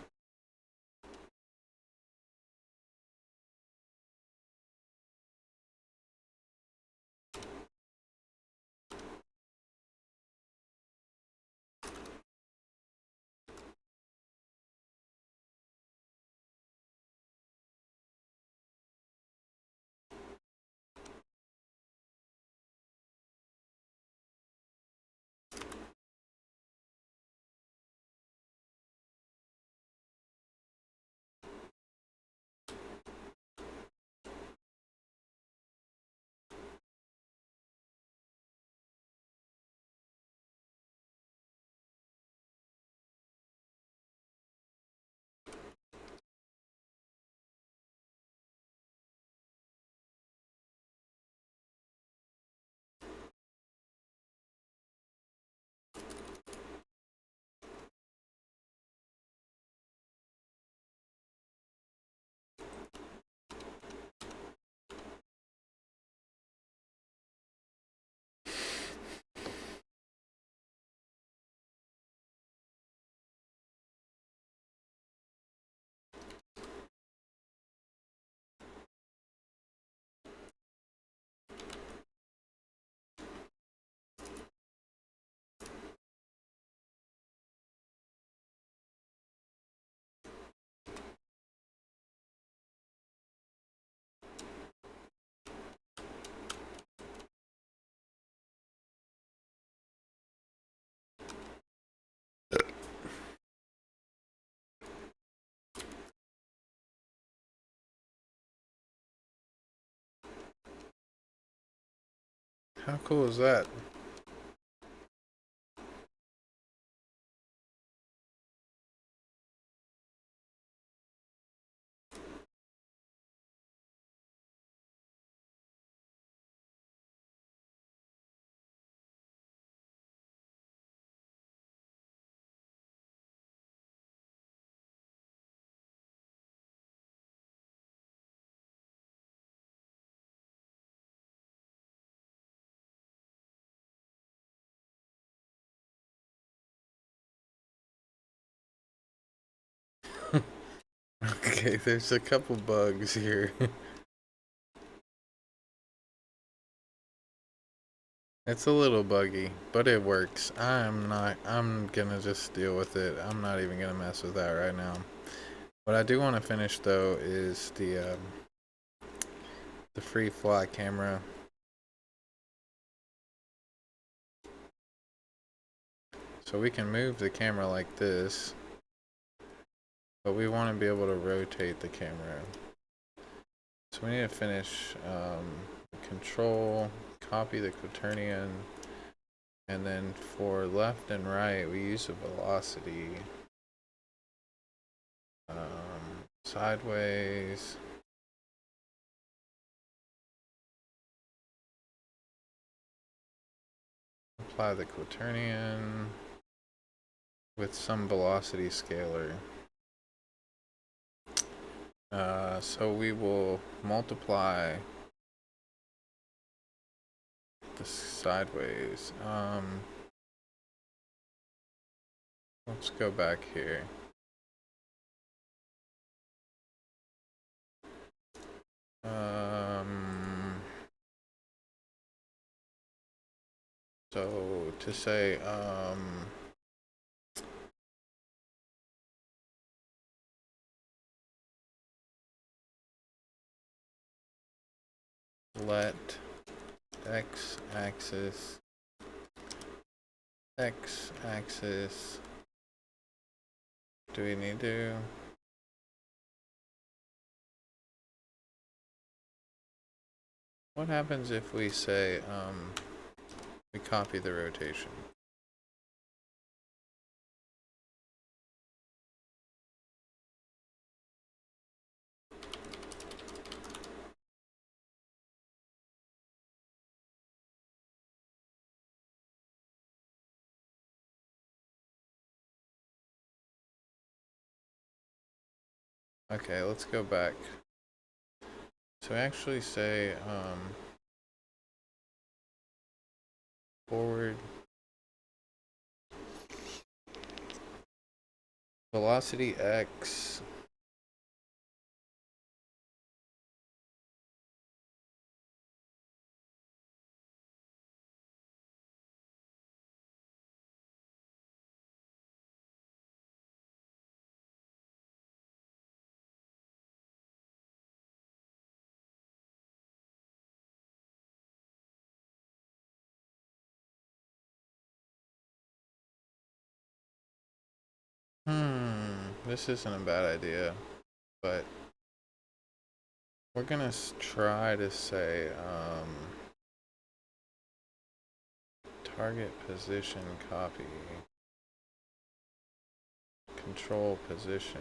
How cool is that? Okay, there's a couple bugs here. It's a little buggy, but it works. I'm gonna just deal with it. I'm not even gonna mess with that right now. What I do want to finish though is the free fly camera. So we can move the camera like this, but we want to be able to rotate the camera. So we need to finish control, copy the quaternion, and then for left and right we use a velocity. Sideways. Apply the quaternion with some velocity scalar. So we will multiply the sideways. Let's go back here. So to say, let x-axis do we need to what happens if we say we copy the rotation? Okay, let's go back. So actually say forward velocity x this isn't a bad idea, but we're gonna try to say target position copy control position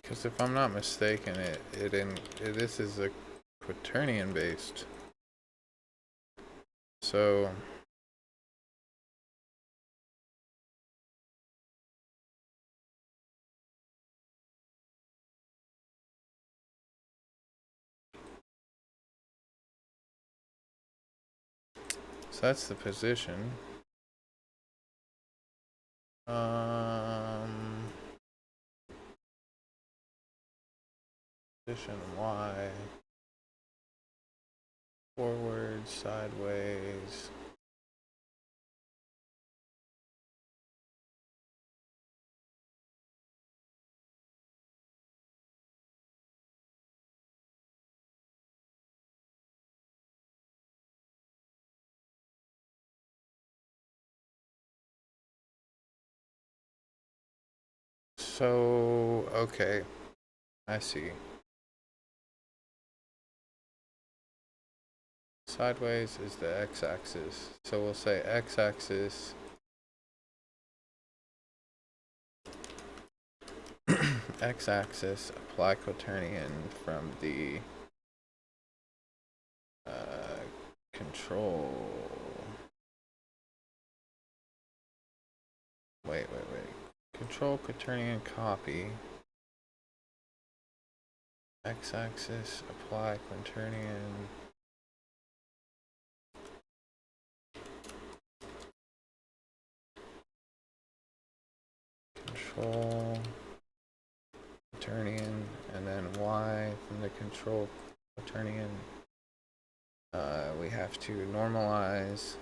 because if I'm not mistaken, this is a quaternion based. So that's the position. Position Y, forward, sideways. So, okay, I see. Sideways is the x-axis. So we'll say x-axis x-axis apply quaternion from the control. Wait. Control quaternion copy. X-axis apply quaternion. Control quaternion, and then Y from the control quaternion. We have to normalize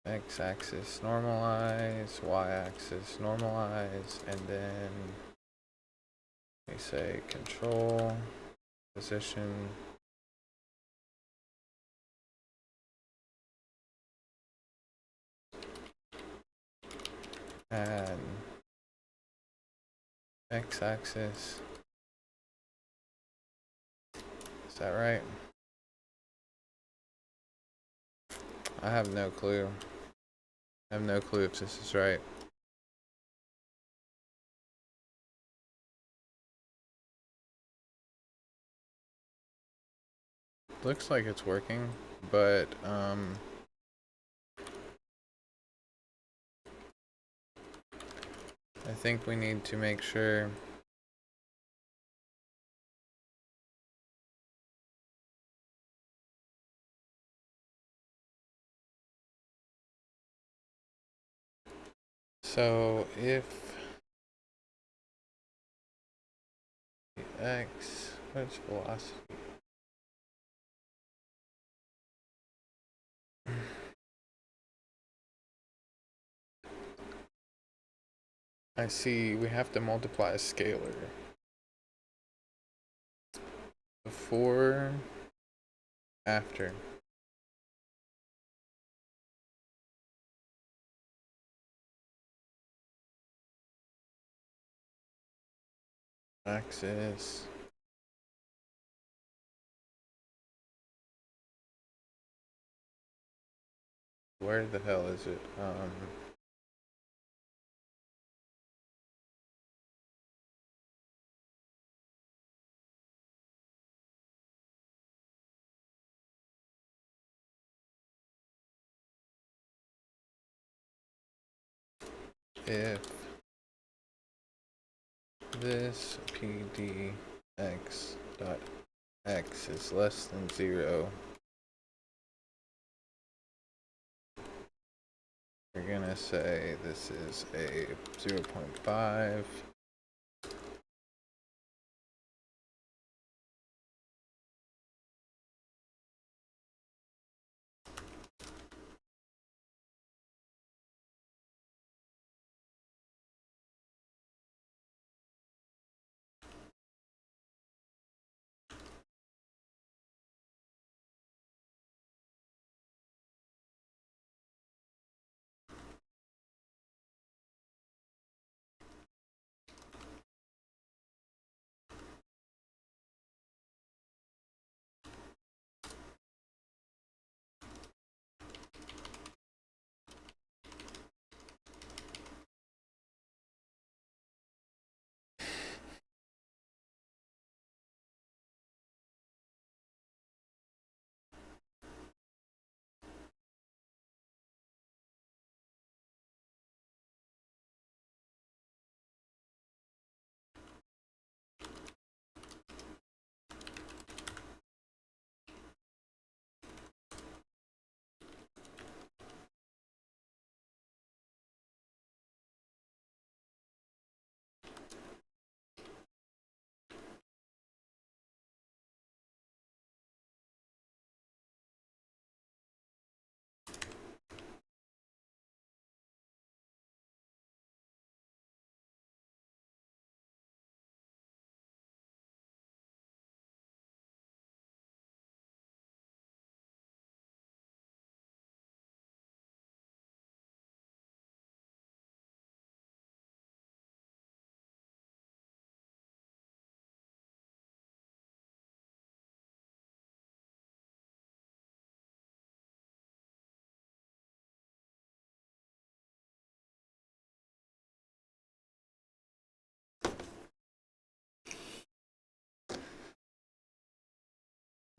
x-axis normalize, y-axis normalize, and then we say control position add x-axis. Is that right? I have no clue. I have no clue if this is right. Looks like it's working, but I think we need to make sure So if the x, what's velocity? I see we have to multiply a scalar. Before, after. Axis. Where the hell is it? If this PDX dot x is less than 0, we're gonna say this is a 0.5.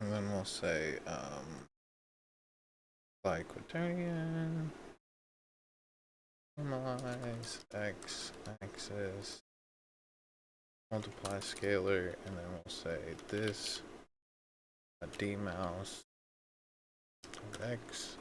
And then we'll say, like quaternion, normalize x axis, multiply scalar, and then we'll say this a d mouse of x.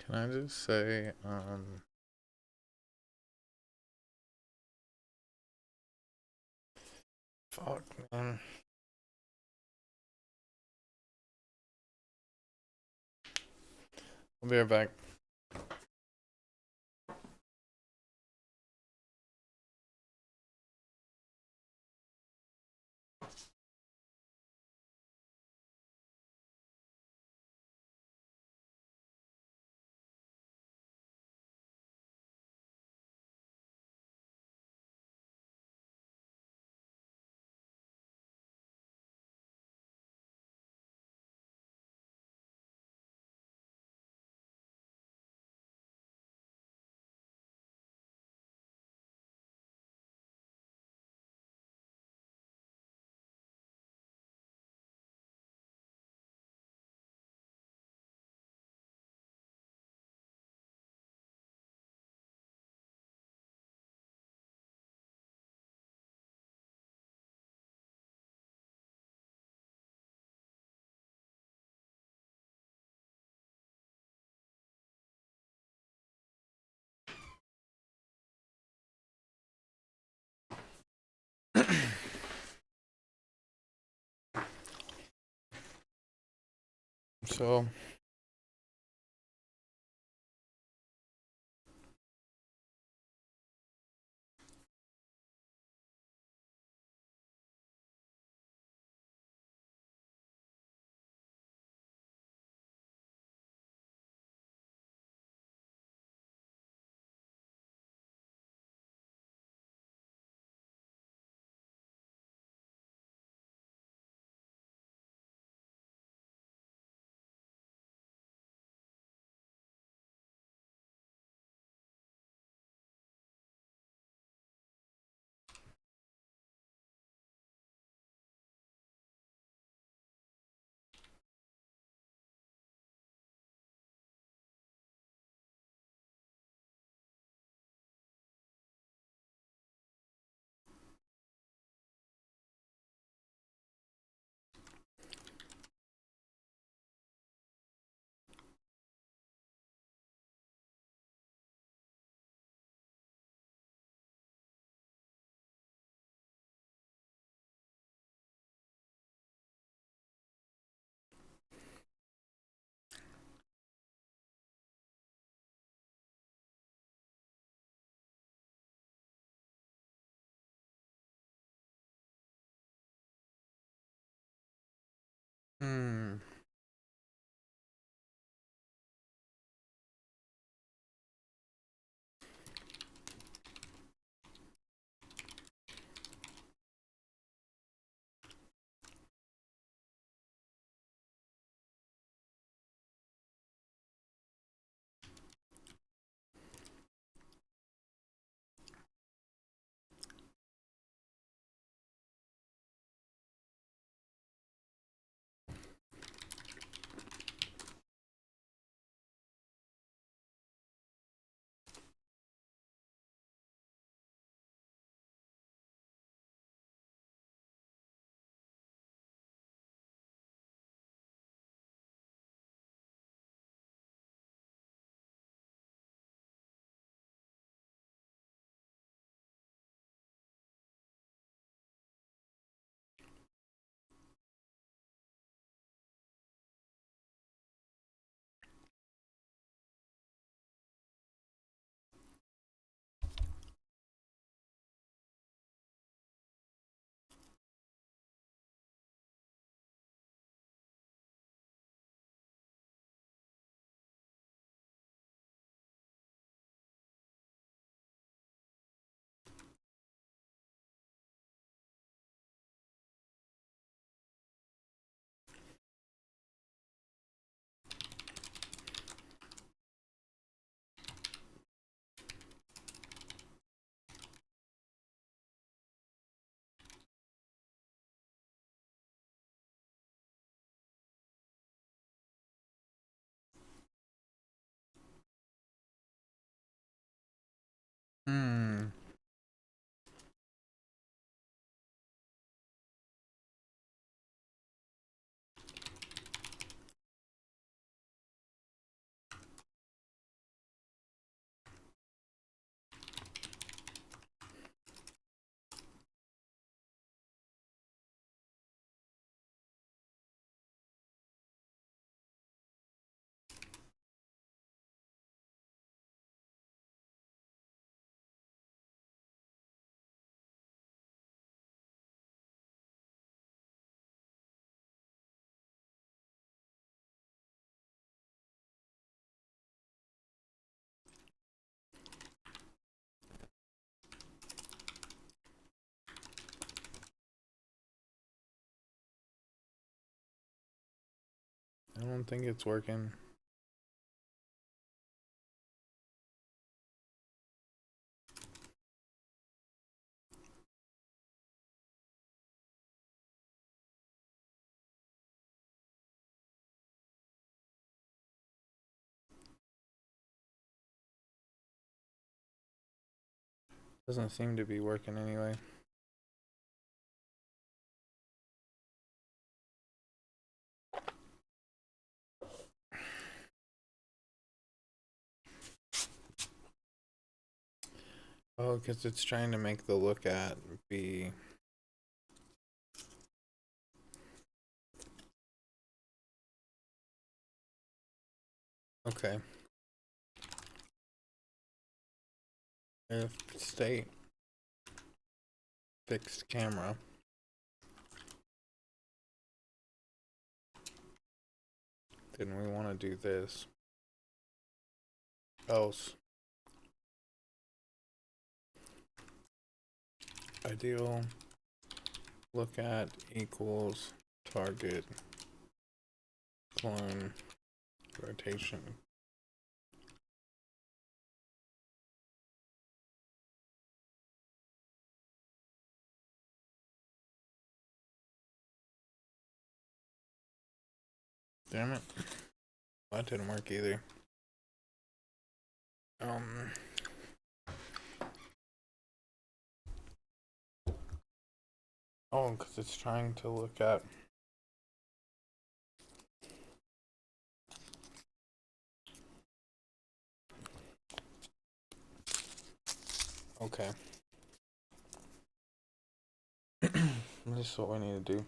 Can I just say, fuck, man. I'll be right back. So I don't think it's working. Doesn't seem to be working anyway. Oh, because it's trying to make the look at be okay. If state fixed camera, then we want to do this. Else, ideal look at equals target clone rotation. Damn it. That didn't work either. Oh, because it's trying to look at okay. This is what we need to do.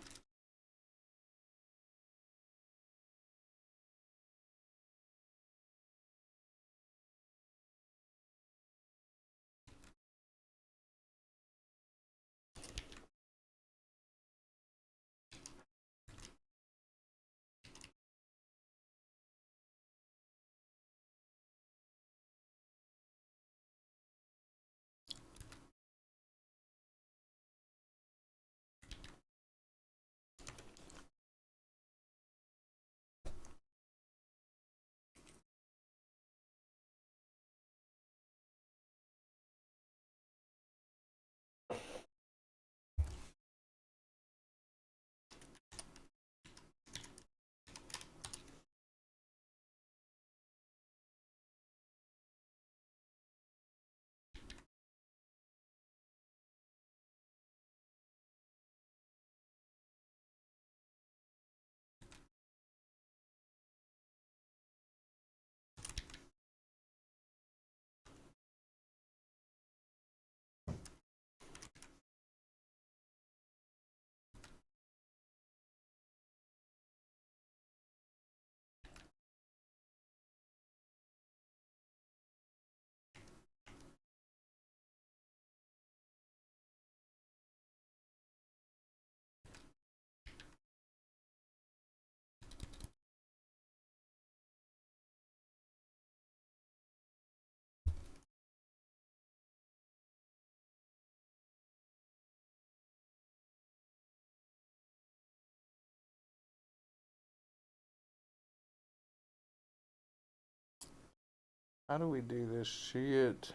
How do we do this shit?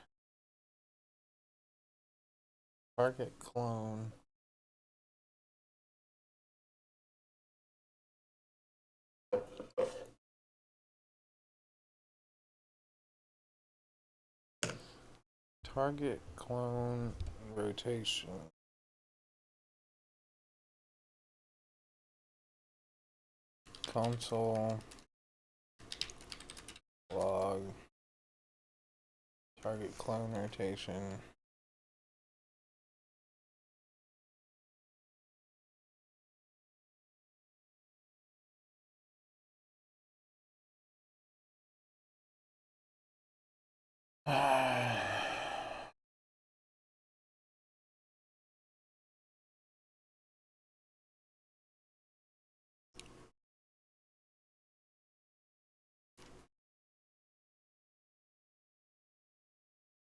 Target clone. Target clone rotation. Console log. Target clone rotation.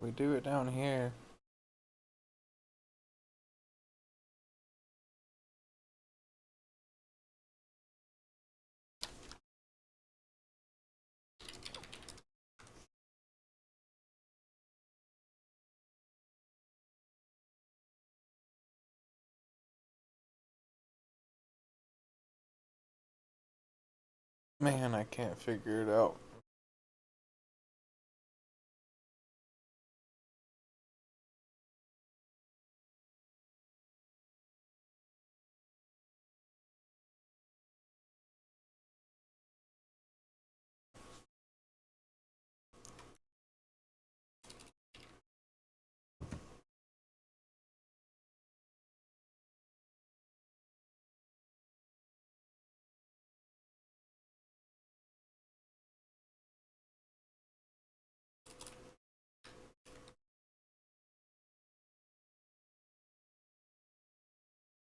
We do it down here. Man, I can't figure it out.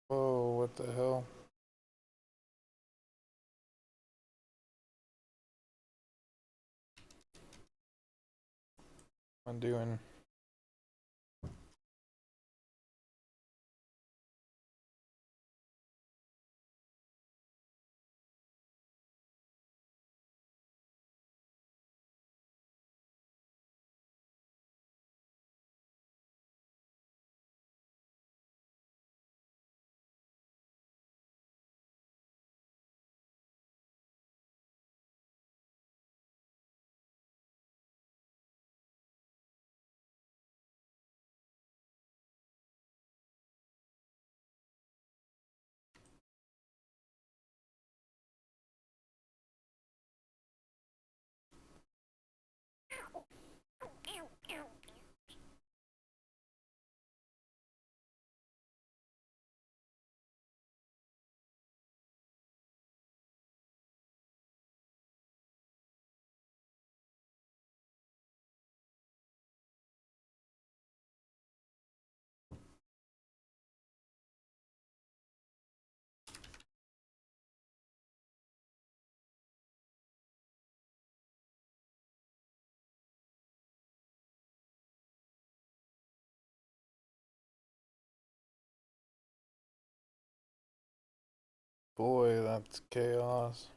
Whoa, what the hell? I'm doing. Boy, that's chaos.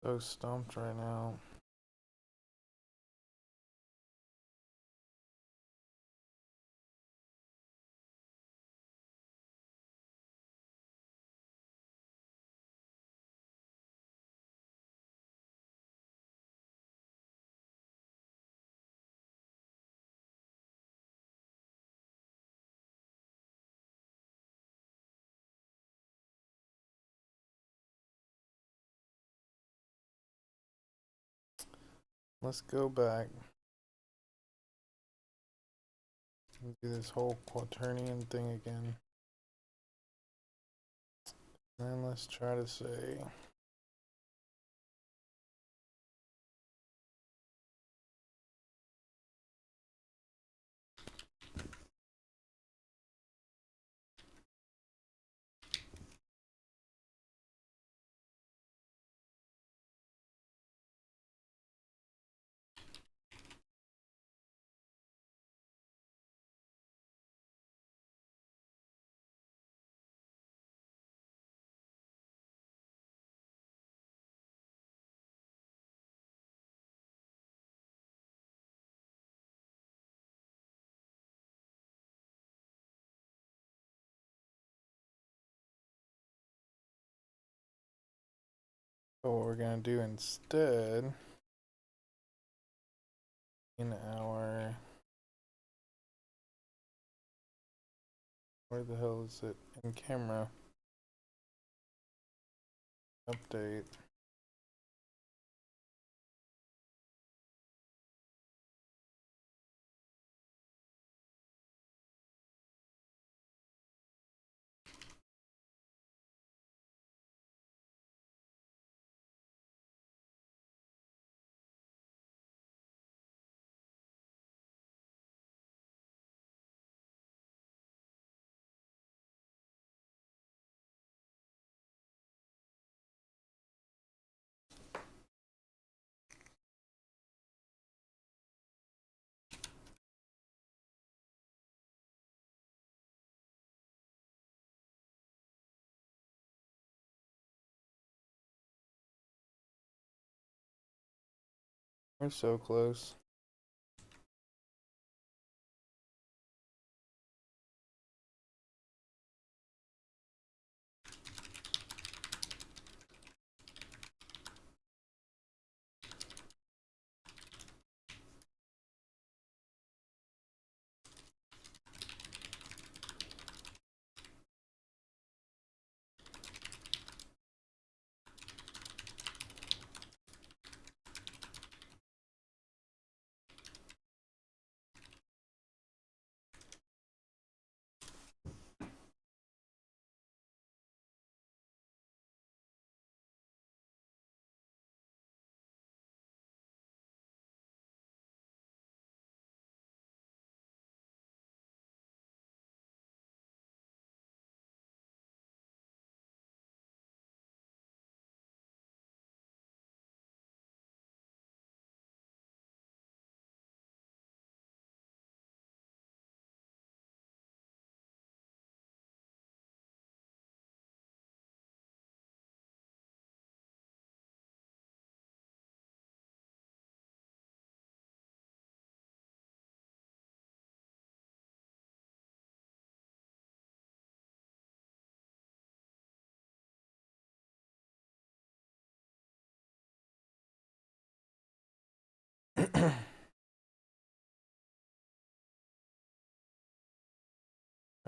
So stumped right now. Let's go back and do this whole quaternion thing again. And let's try to say So what we're gonna do instead in our, where the hell is it? In camera update. We're so close.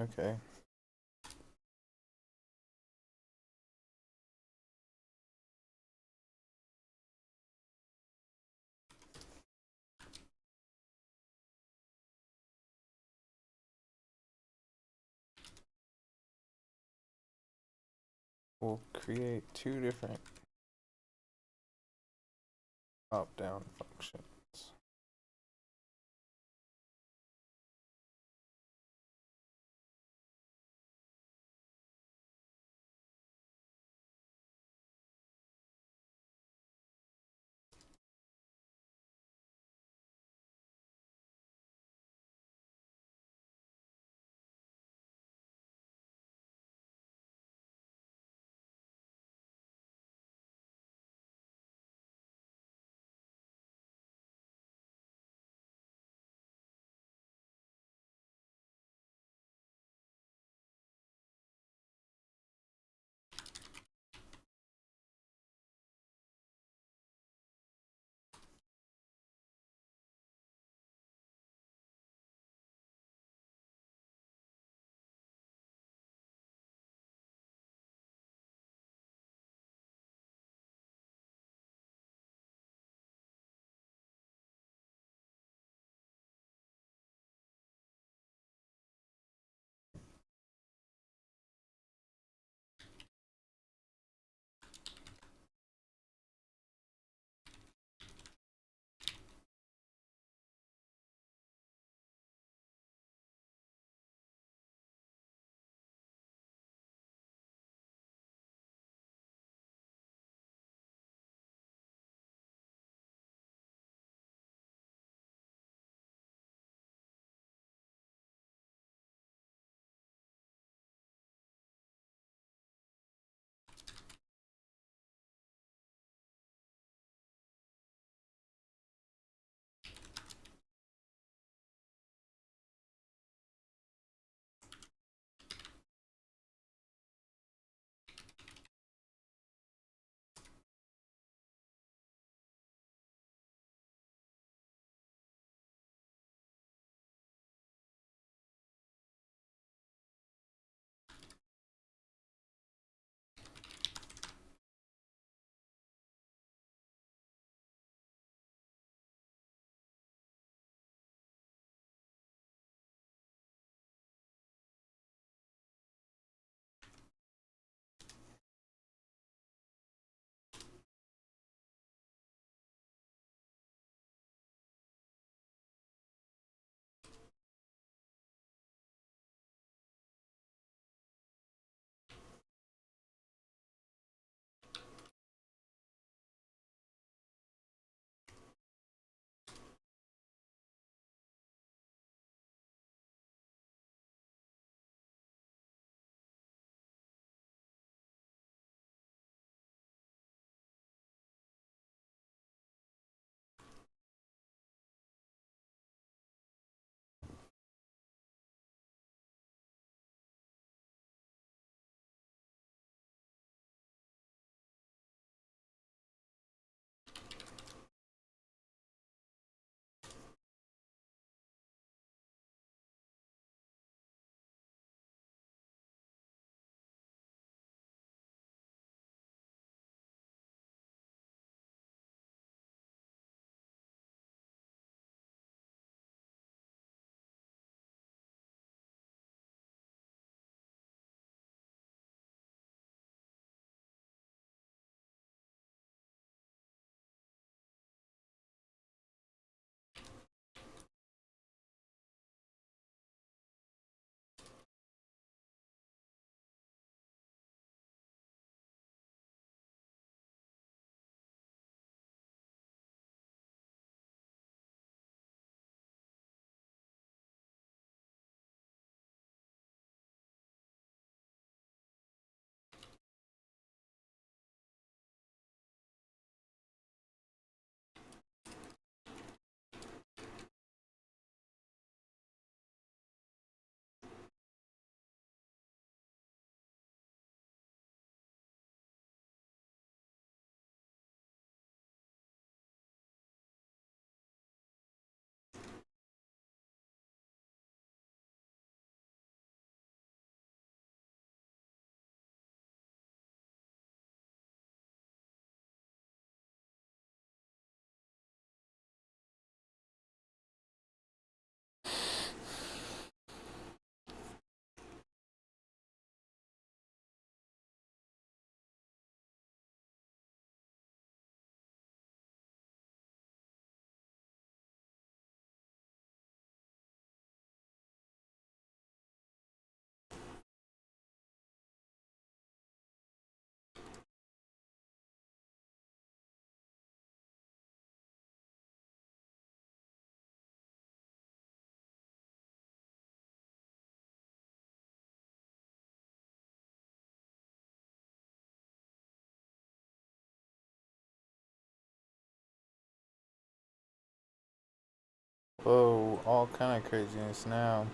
Okay. We'll create two different top-down functions. Whoa, all kind of craziness now.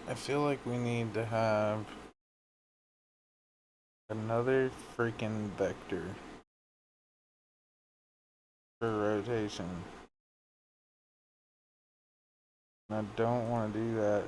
I feel like we need to have another freaking vector for rotation. And I don't want to do that.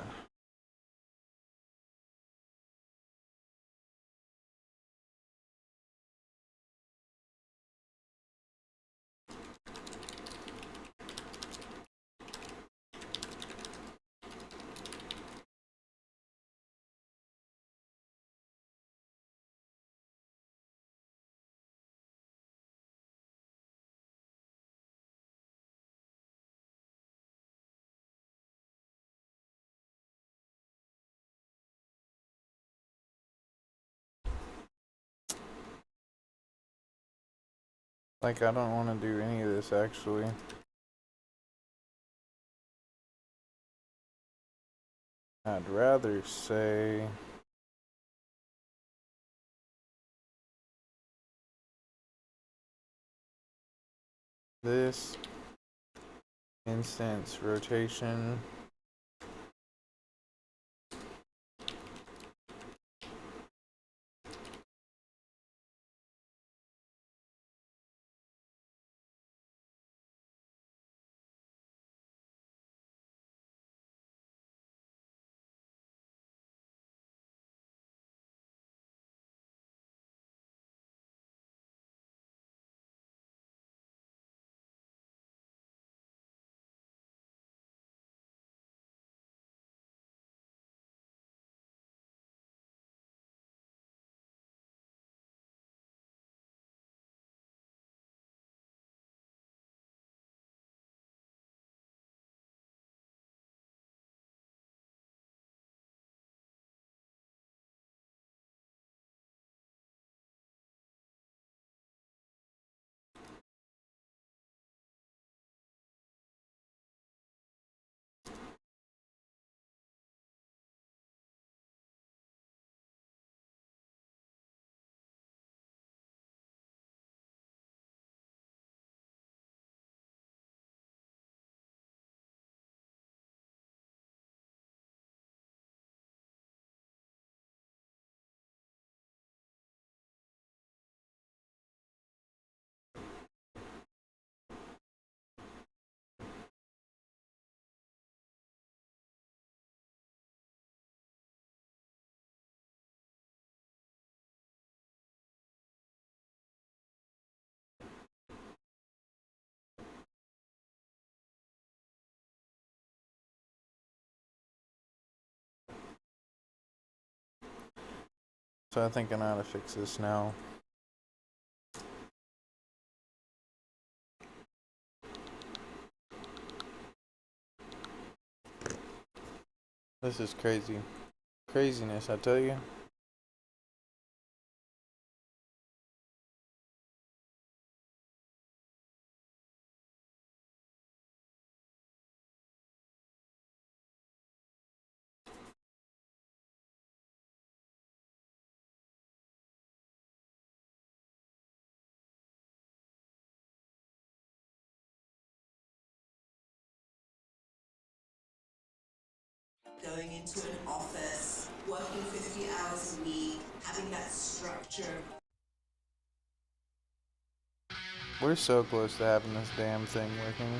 Like, I don't want to do any of this actually. I'd rather say this instance rotation So I think I know how to fix this now. This is crazy. Craziness, I tell you. Going into an office, working 50 hours a week, having that structure. We're so close to having this damn thing working.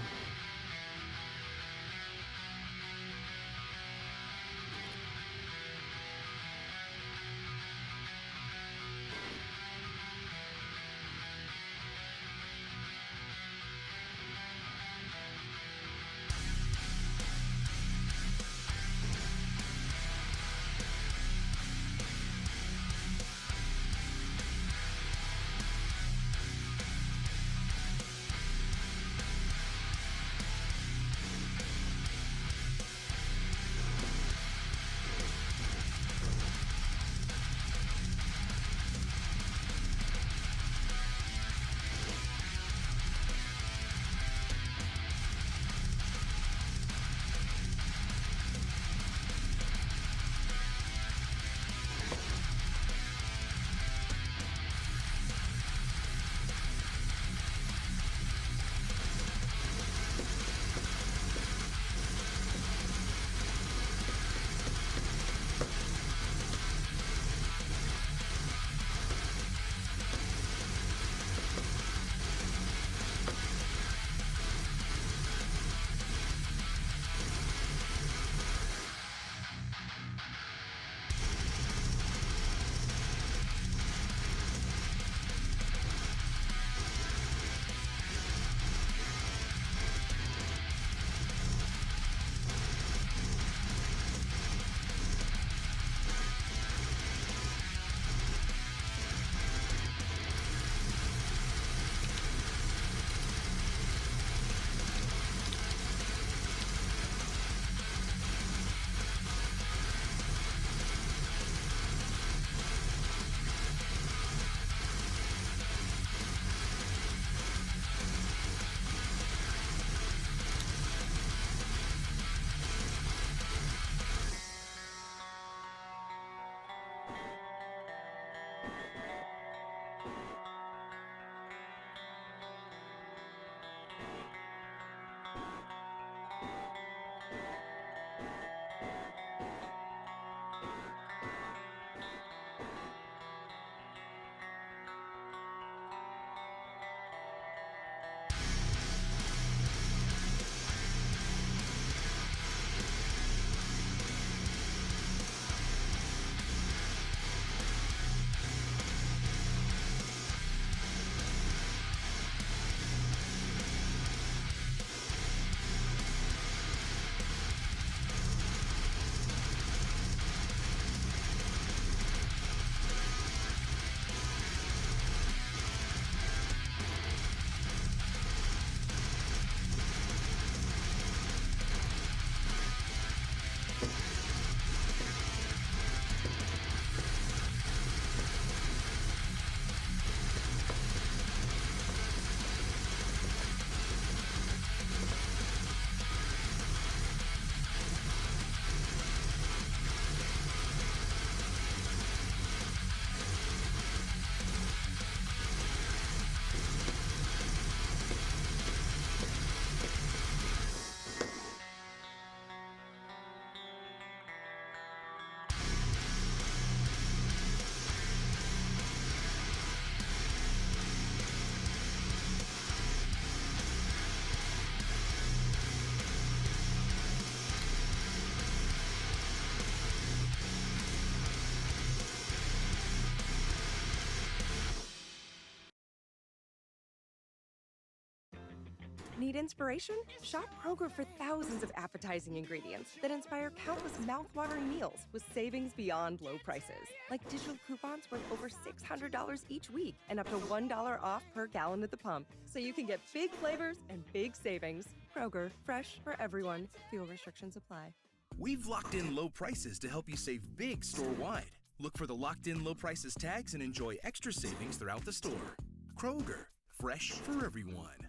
Need inspiration? Shop Kroger for thousands of appetizing ingredients that inspire countless mouth-watering meals with savings beyond low prices. Like digital coupons worth over $600 each week and up to $1 off per gallon at the pump. So you can get big flavors and big savings. Kroger, fresh for everyone. Fuel restrictions apply. We've locked in low prices to help you save big store-wide. Look for the locked in low prices tags and enjoy extra savings throughout the store. Kroger, fresh for everyone.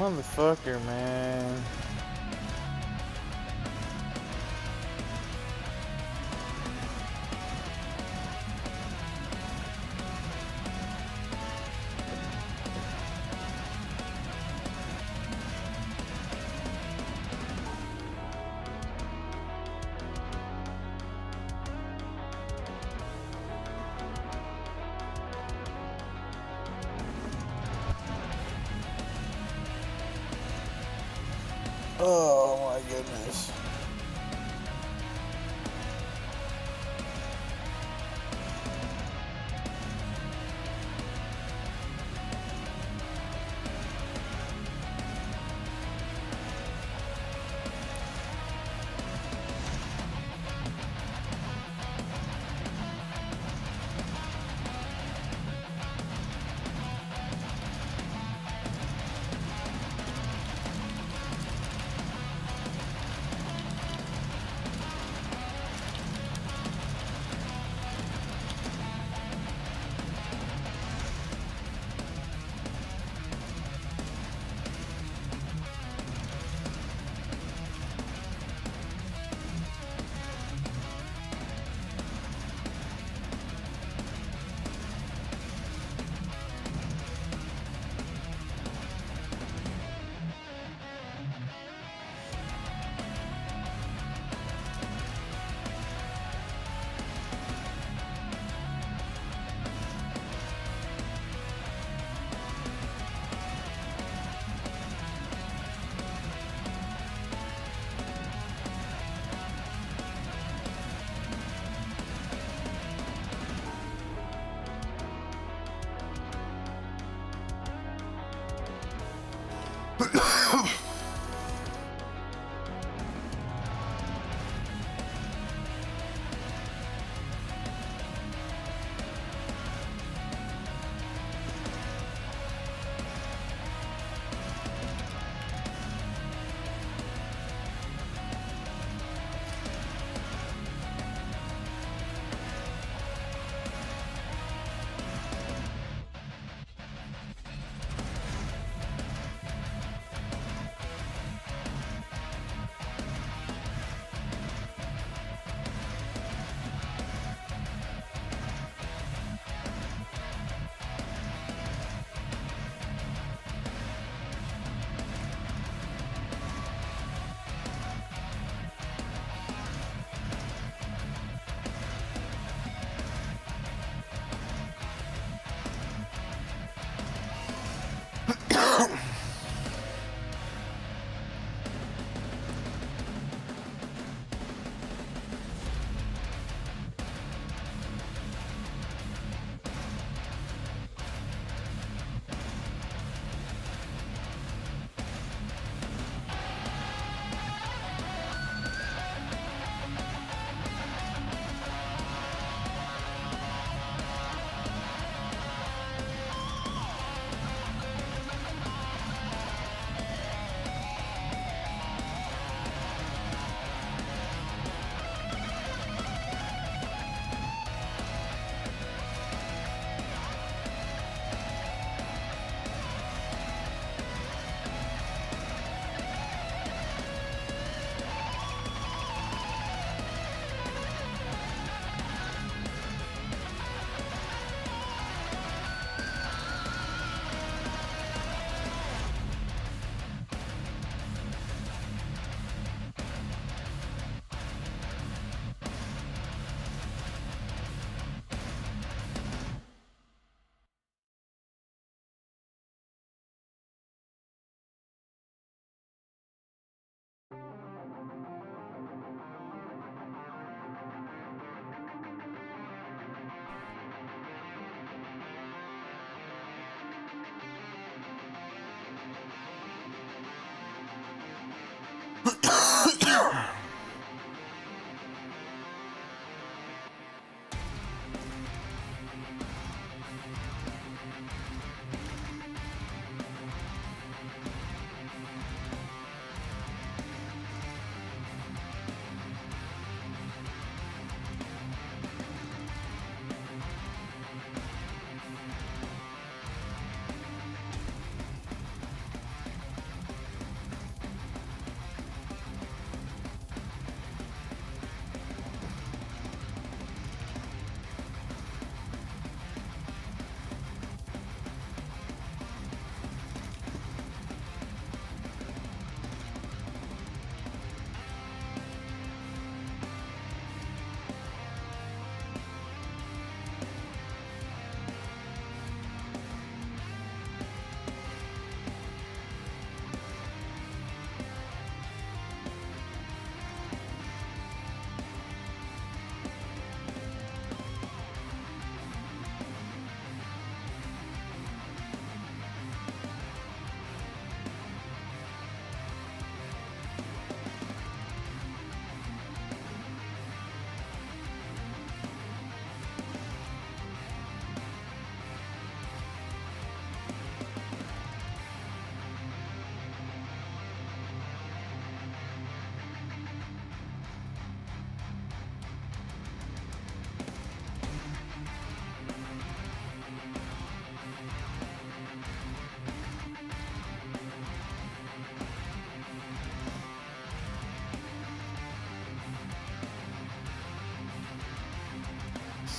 Motherfucker, man. Oh my goodness.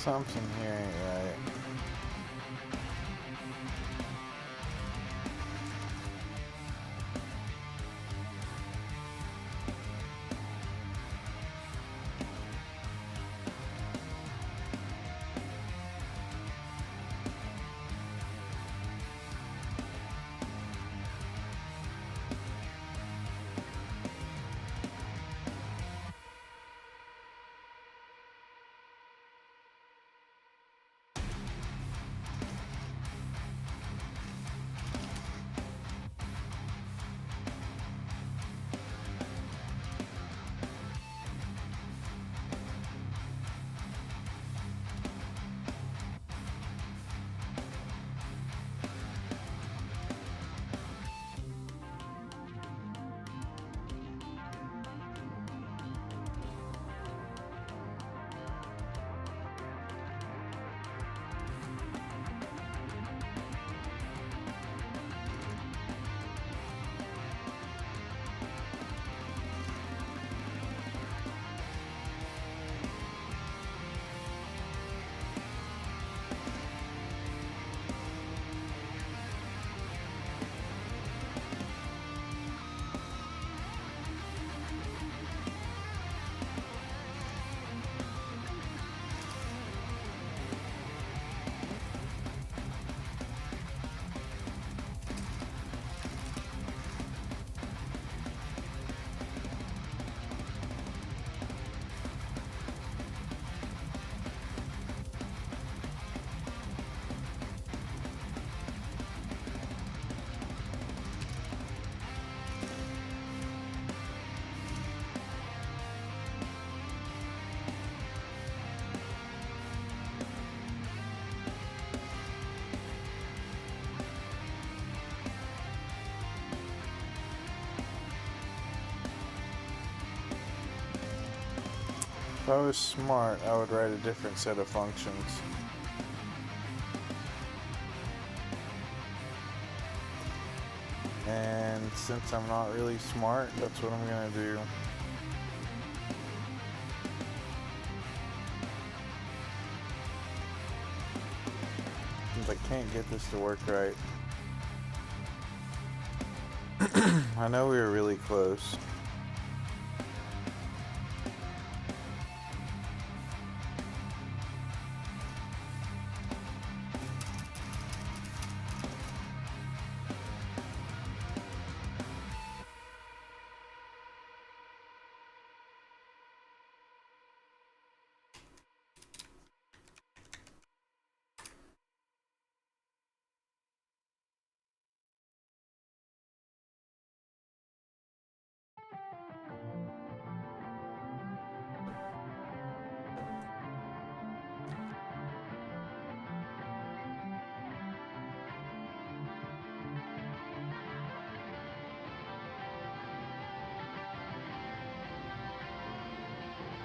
Something here ain't right. If I was smart, I would write a different set of functions. And since I'm not really smart, that's what I'm gonna do. Since I can't get this to work right. I know we were really close.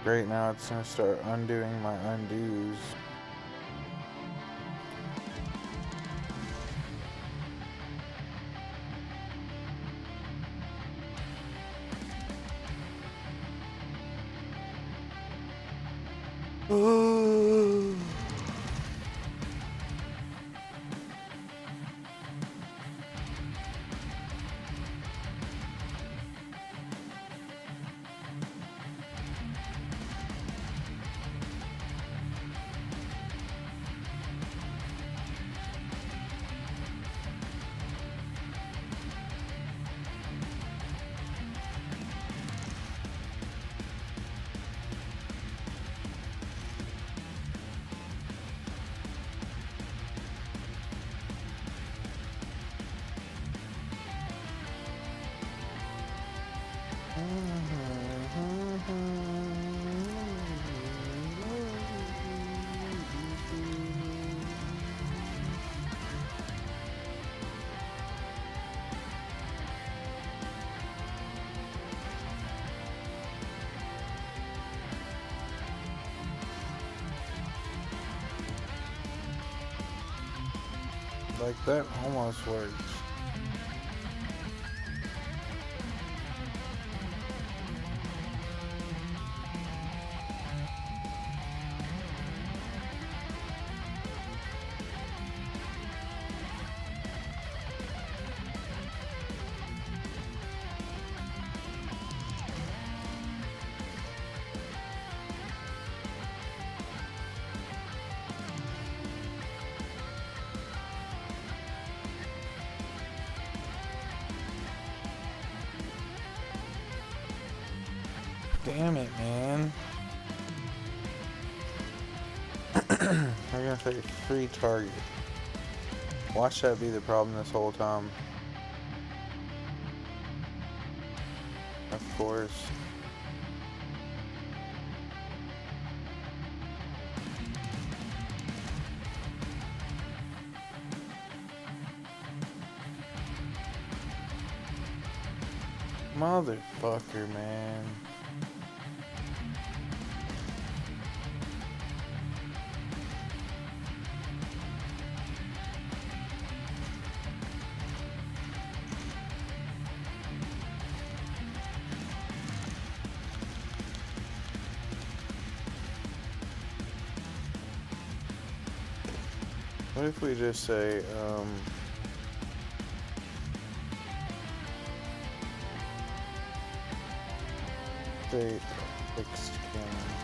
Great, now it's gonna start undoing my undos. Like that almost works. Damn it, man. I'm gonna say free target. Watch that be the problem this whole time. Of course. Motherfucker, man. What if we just say, state fixed camera.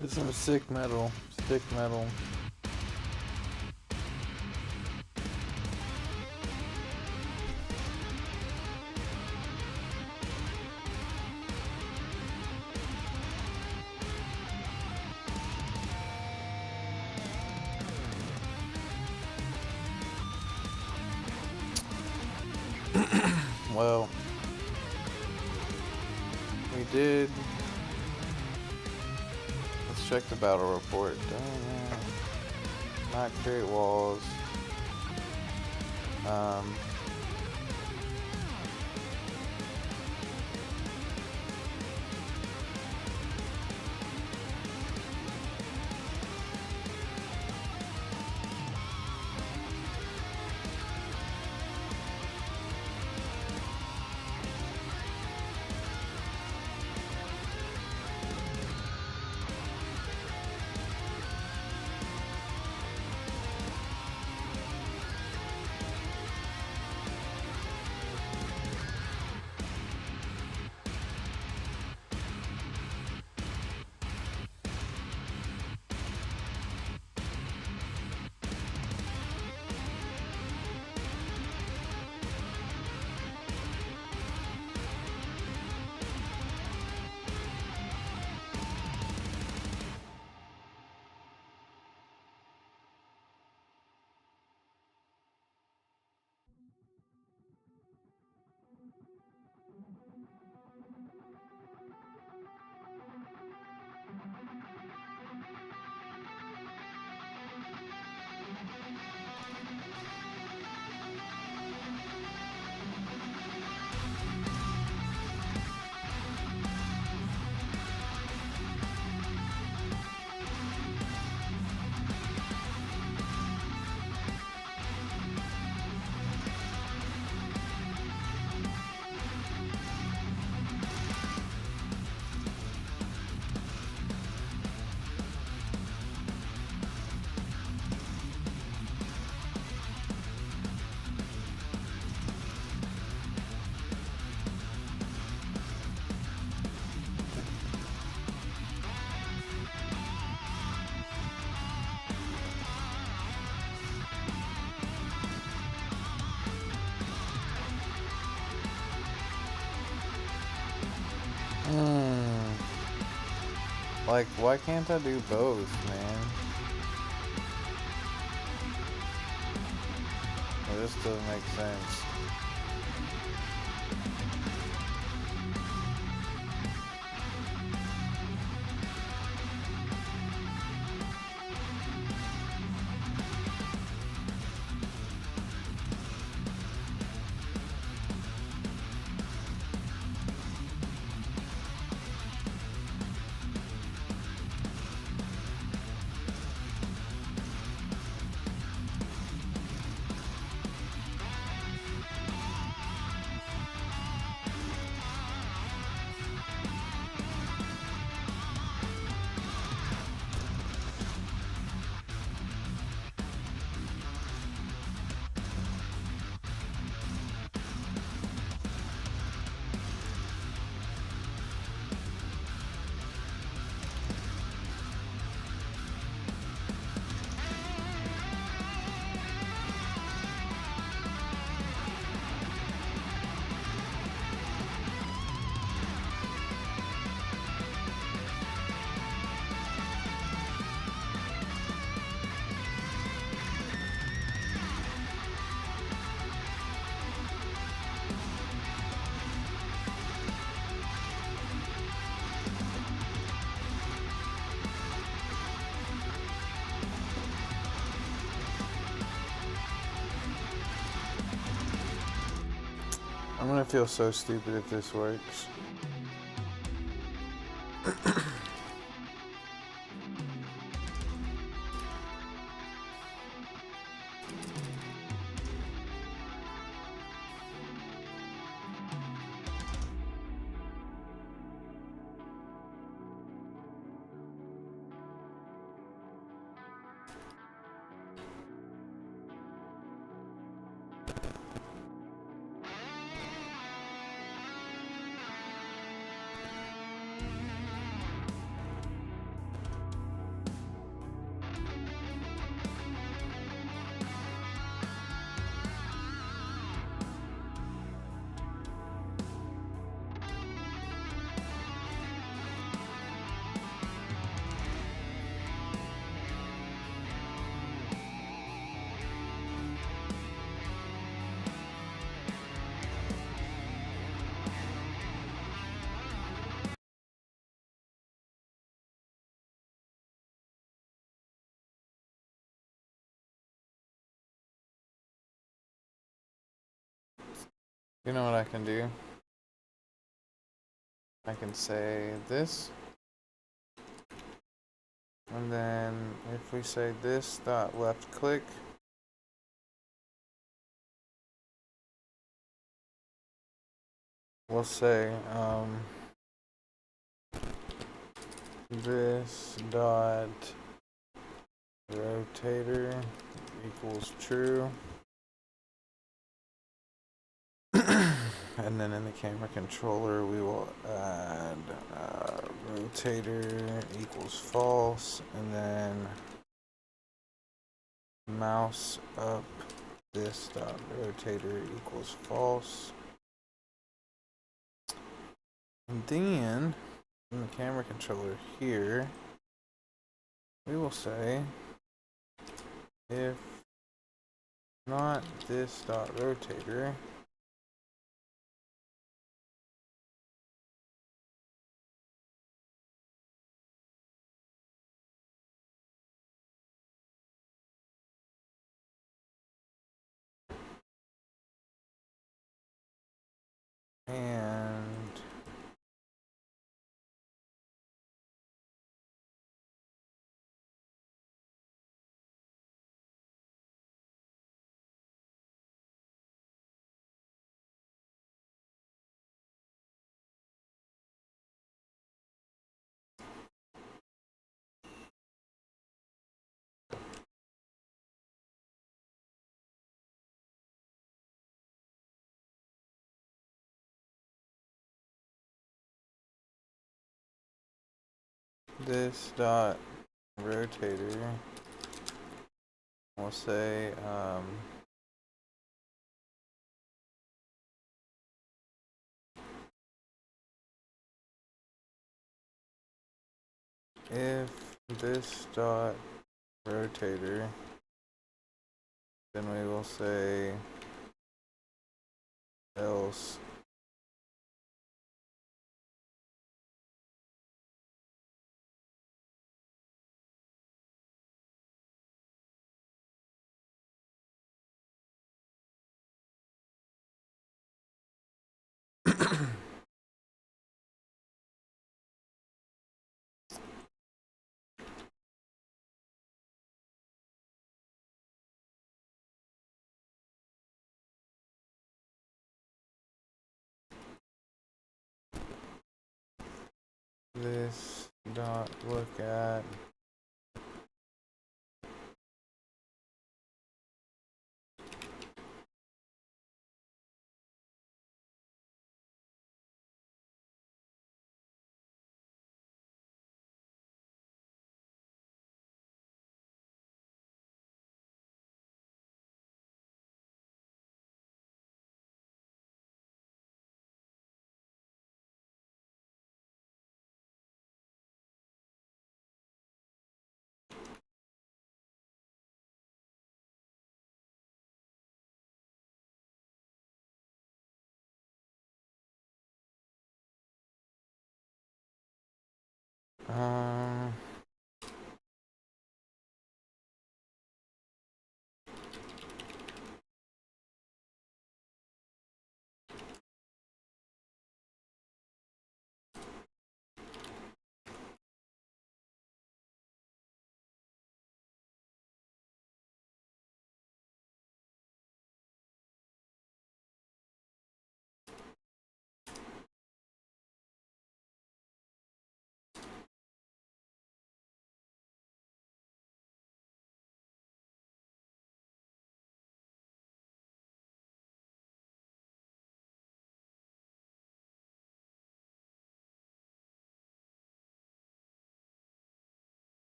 This is some sick metal. Stick metal. Well, we did. Let's check the battle report. Not create walls. Like, why can't I do both, man? Well, this doesn't make sense. I'm gonna feel so stupid if this works. You know what I can do? I can say this. And then if we say this dot left click, we'll say this dot rotator equals true. And then in the camera controller we will add rotator equals false, and then mouse up this dot rotator equals false. And then in the camera controller here we will say if not this dot rotator and this dot rotator, we'll say if this dot rotator, then we will say else this dot look at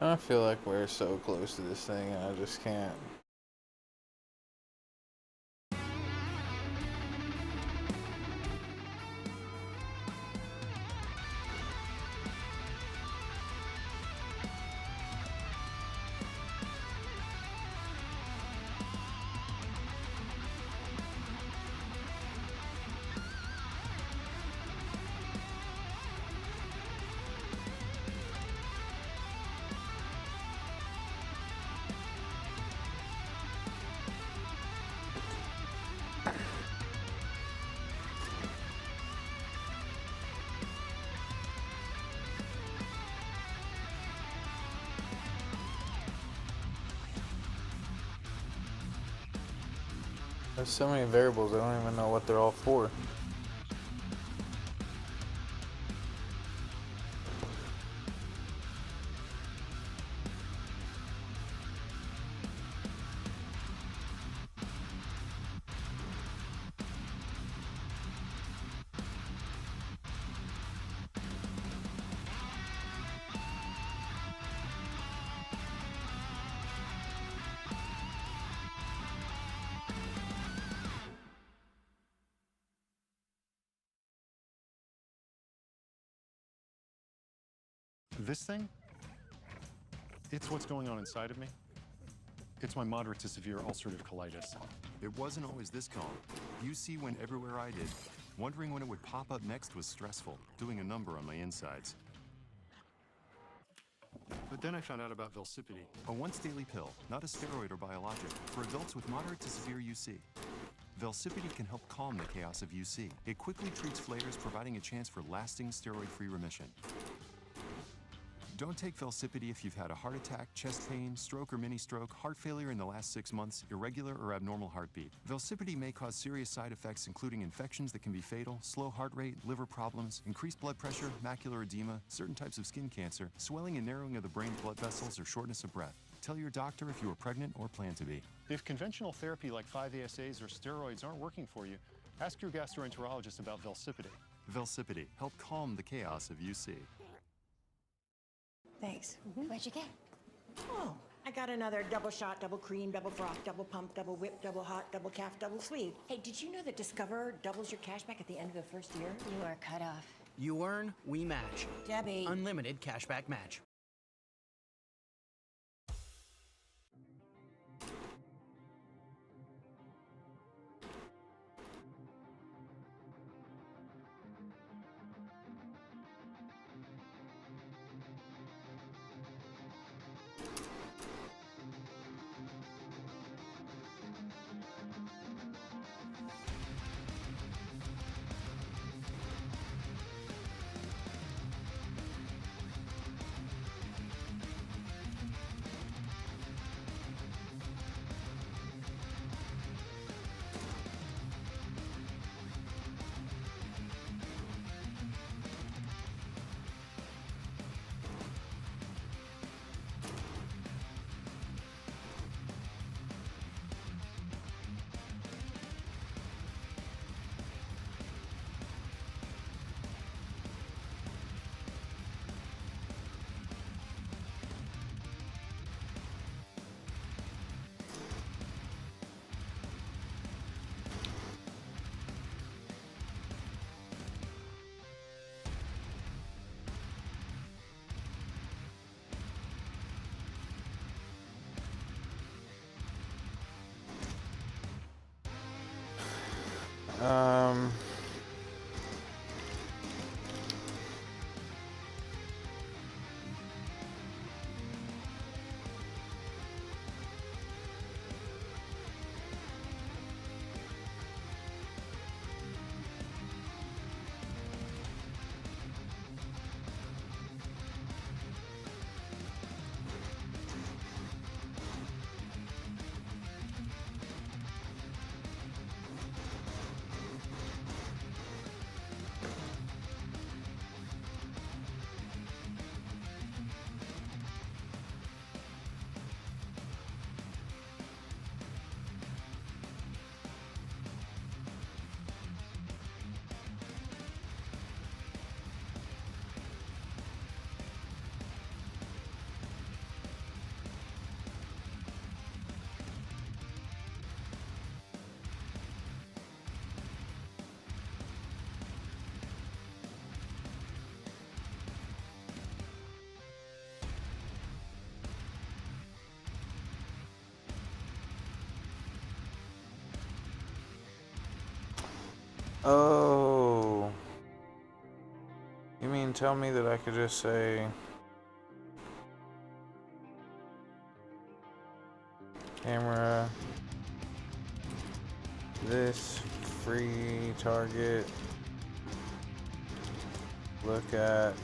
I feel like we're so close to this thing and I just can't. There's so many variables, I don't even know what they're all for. This thing? It's what's going on inside of me. It's my moderate to severe ulcerative colitis. It wasn't always this calm. UC went everywhere I did. Wondering when it would pop up next was stressful, doing a number on my insides. But then I found out about Velsipity. A once-daily pill, not a steroid or biologic, for adults with moderate to severe UC. Velsipity can help calm the chaos of UC. It quickly treats flares, providing a chance for lasting steroid-free remission. Don't take Velsipity if you've had a heart attack, chest pain, stroke or mini-stroke, heart failure in the last 6 months, irregular or abnormal heartbeat. Velsipity may cause serious side effects including infections that can be fatal, slow heart rate, liver problems, increased blood pressure, macular edema, certain types of skin cancer, swelling and narrowing of the brain blood vessels, or shortness of breath. Tell your doctor if you are pregnant or plan to be. If conventional therapy like 5-ASAs or steroids aren't working for you, ask your gastroenterologist about Velsipity. Velsipity, help calm the chaos of UC. Thanks. What'd you get? Oh, I got another double shot, double cream, double froth, double pump, double whip, double hot, double calf, double sleeve. Hey, did you know that Discover doubles your cashback at the end of the first year? You are cut off. You earn, we match. Debbie. Unlimited cashback match. Oh. You mean tell me that I could just say camera, this free target, look at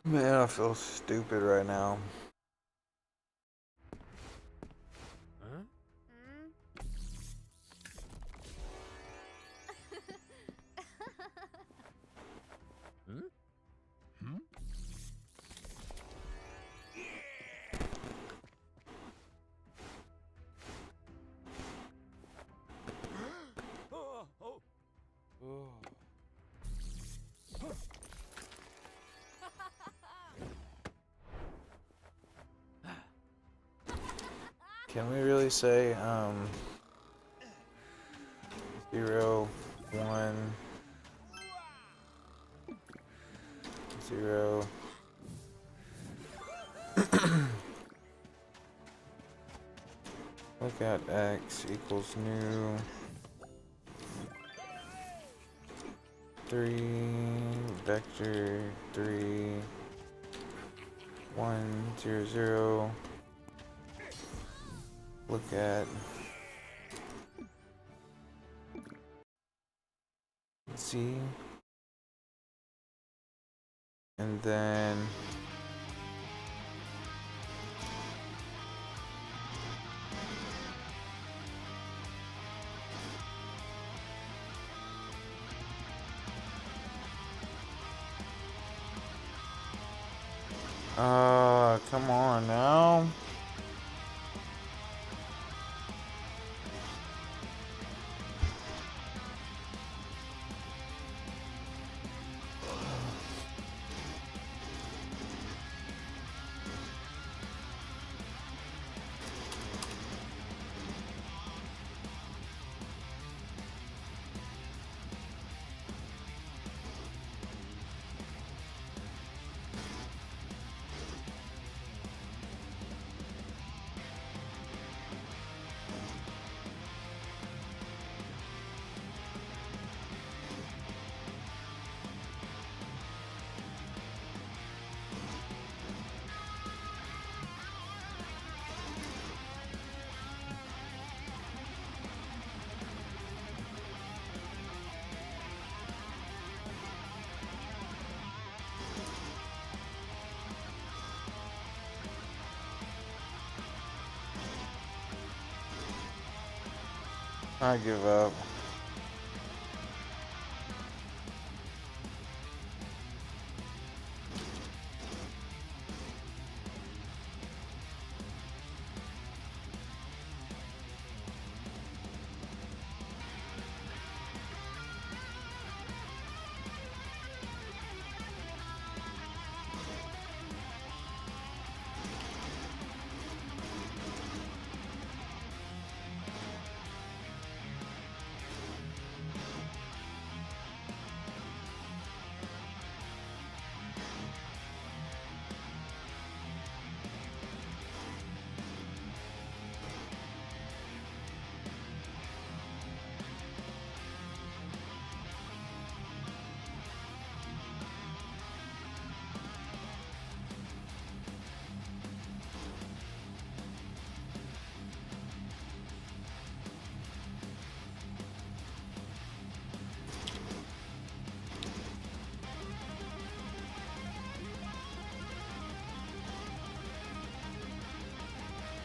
Man, I feel stupid right now. Huh? Hmm? Hmm? Oh, oh. Oh. Can we really say 0, 1, 0? Look at x equals new 3 vector 3 1 0 0. Look at Z, and then come on now. I give up.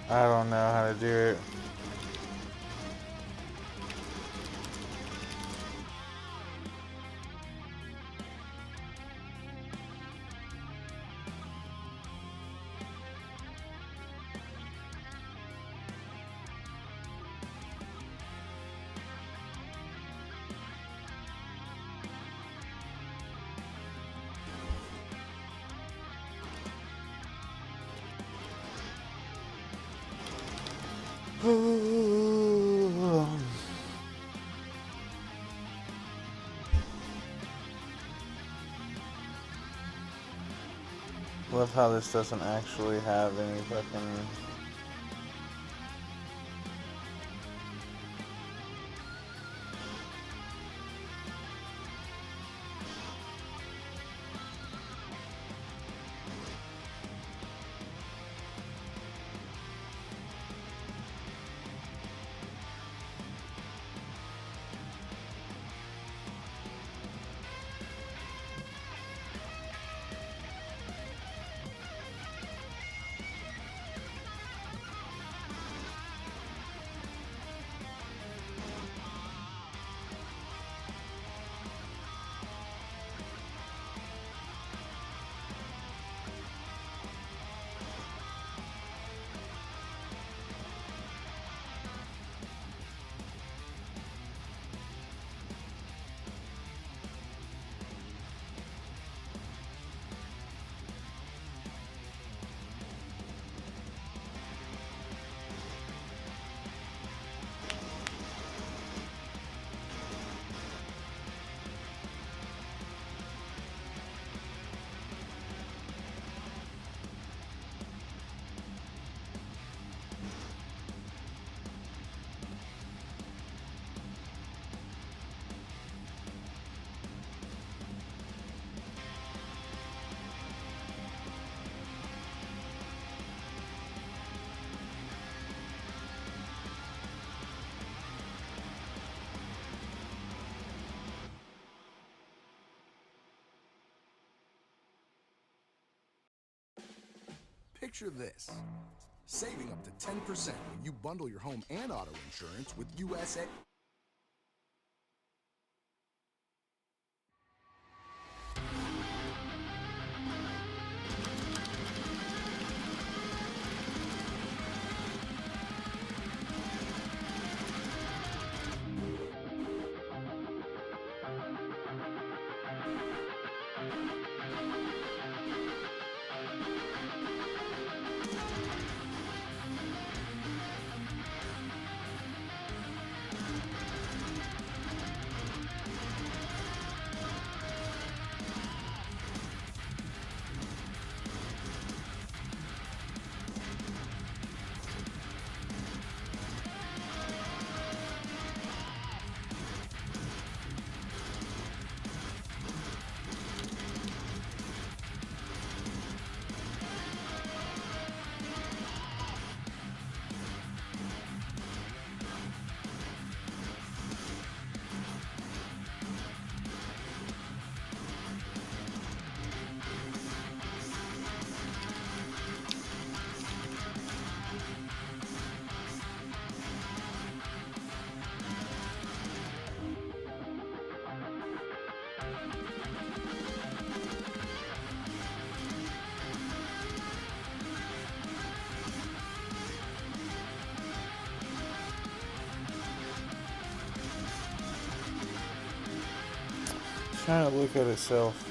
I don't know how to do it. Love how this doesn't actually have any fucking... Picture this. Saving up to 10% when you bundle your home and auto insurance with USA. Trying to look at itself.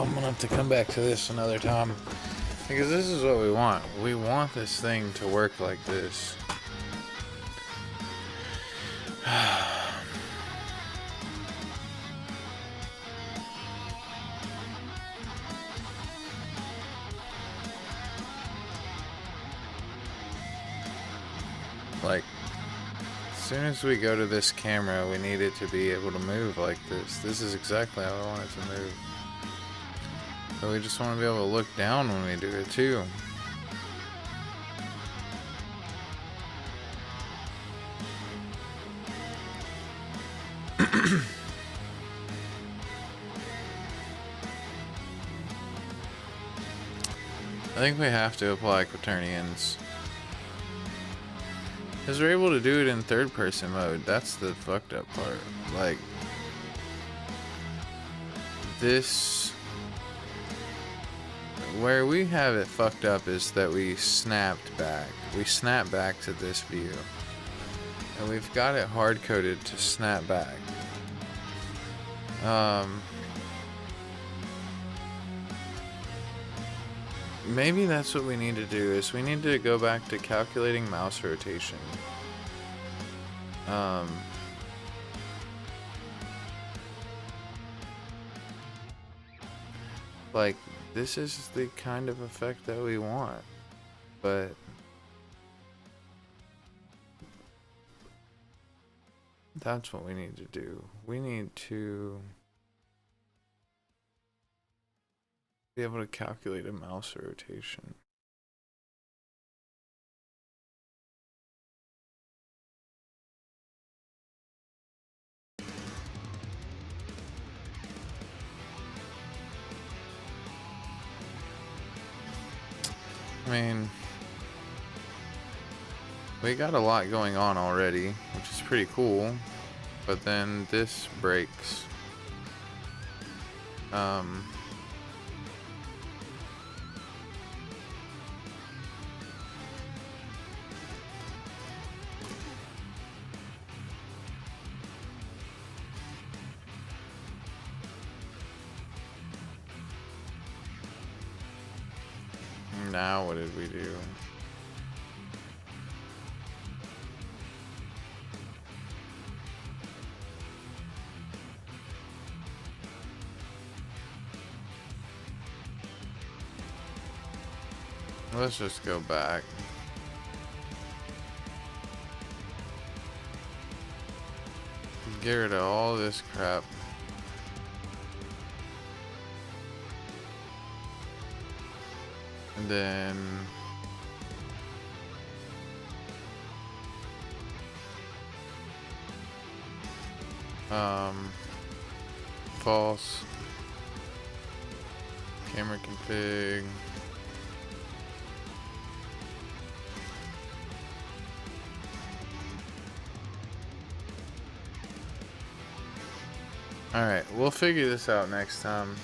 I'm gonna have to come back to this another time. Because this is what we want. We want this thing to work like this. Like, as soon as we go to this camera, we need it to be able to move like this. This is exactly how I want it to move. But we just want to be able to look down when we do it too. I think we have to apply quaternions. Because we're able to do it in third person mode. That's the fucked up part. Like, this... Where we have it fucked up is that we snapped back. We snap back to this view. And we've got it hard-coded to snap back. Maybe that's what we need to do, is we need to go back to calculating mouse rotation. Like, this is the kind of effect that we want, but that's what we need to do. We need to be able to calculate a mouse rotation. I mean, we got a lot going on already, which is pretty cool, but then this breaks. Now what did we do? Let's just go back. Get rid of all this crap. And then false camera config. All right, we'll figure this out next time.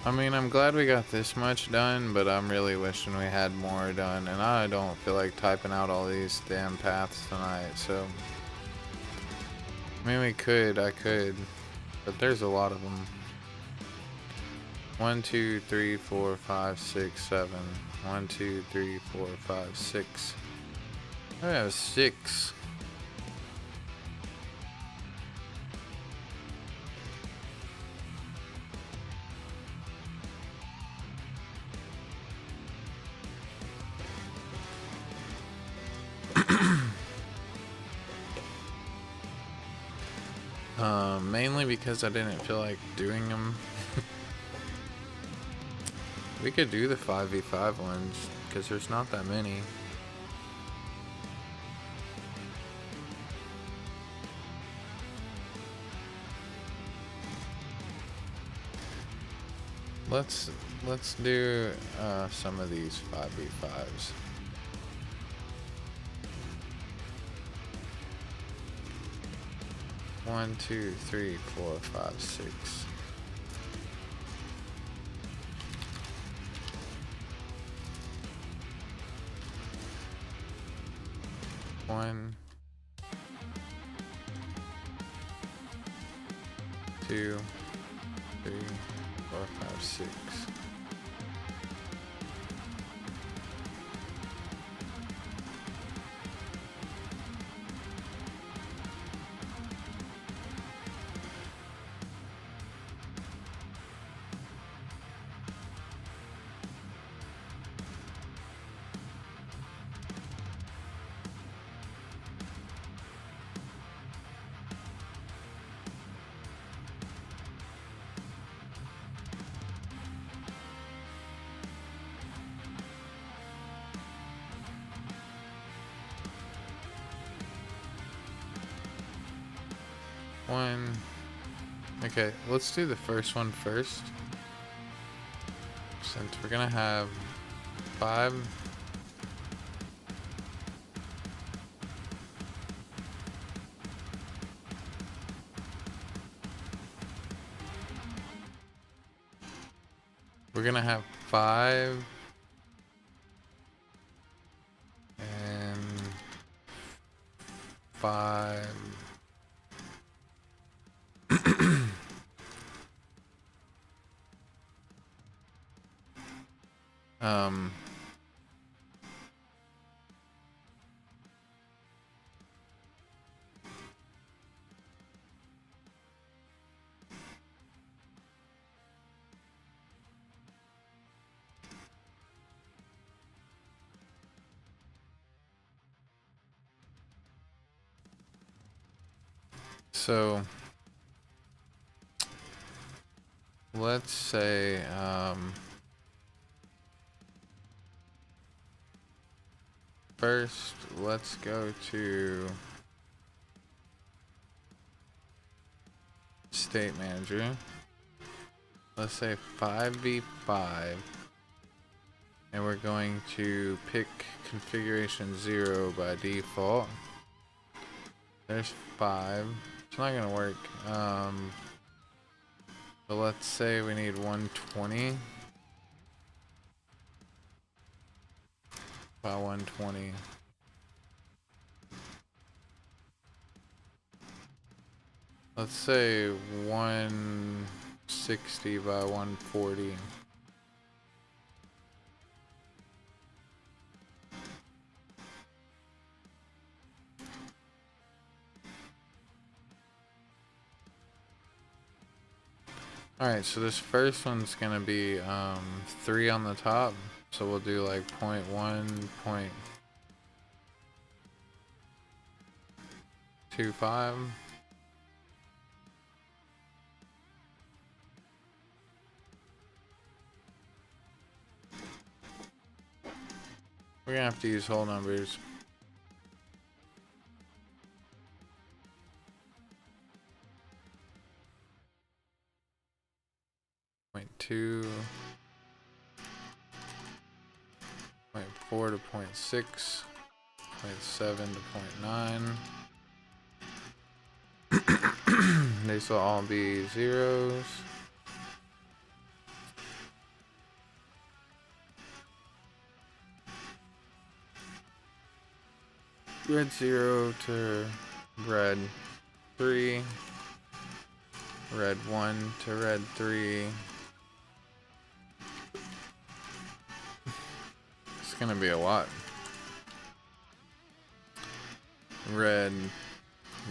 I mean, I'm glad we got this much done, but I'm really wishing we had more done, and I don't feel like typing out all these damn paths tonight, so I mean, I could, but there's a lot of them. 1, 2, 3, 4, 5, 6, 7. 1, 2, 3, 4, 5, 6. I have 6. Mainly because I didn't feel like doing them. We could do the 5v5 ones, because there's not that many. Let's do some of these 5v5s. One, 2, 3, 4, 5, 6. One, 2, 3, 4, 5, 6. One. Okay, let's do the first one first. Since we're gonna have 5. We're gonna have 5 and 5. So let's say first let's go to State Manager. Let's say 5v5, and we're going to pick configuration 0 by default. There's 5. It's not gonna work. But let's say we need 120 by 120. Let's say 160 by 140. Alright, so this first one's gonna be 3 on the top. So we'll do like 0.1, 0.25. We're gonna have to use whole numbers. Point 2, 0.4 to 0.6, 0.7 to 0.9. These will all be zeros. Red 0 to red 3. Red 1 to red 3. It's gonna be a lot. Red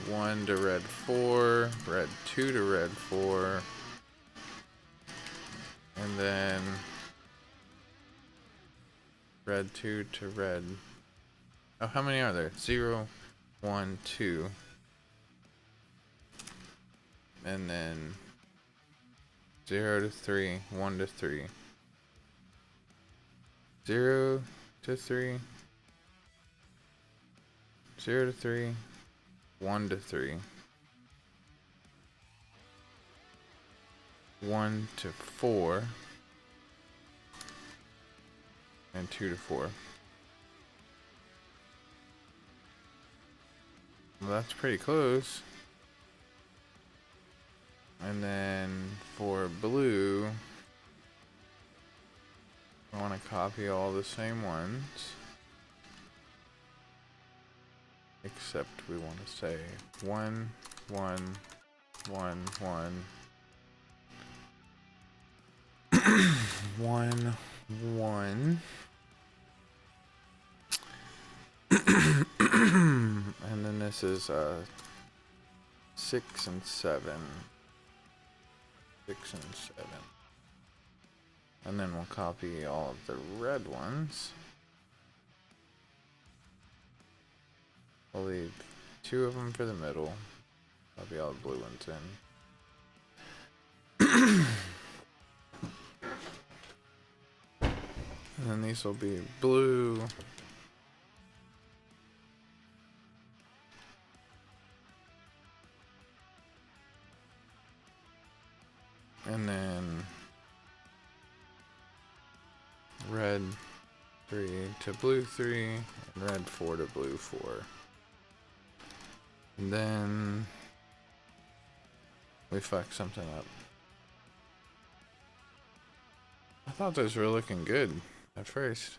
1 to red 4. Red 2 to red 4. And then red 2 to red. Oh, how many are there? 0, 1, 2. And then 0 to 3, 1 to 3. 0 to 3. 0 to 3. 1 to 3. 1 to 4. And 2 to 4. Well, that's pretty close. And then for blue, I want to copy all the same ones. Except we want to say 1, 1, 1, 1. 1, 1. And then this is 6 and 7. 6 and 7. And then we'll copy all of the red ones. We'll leave 2 of them for the middle. Copy all the blue ones in. And then these will be blue. And then red 3 to blue 3, and red 4 to blue 4. And then we fucked something up. I thought those were looking good at first.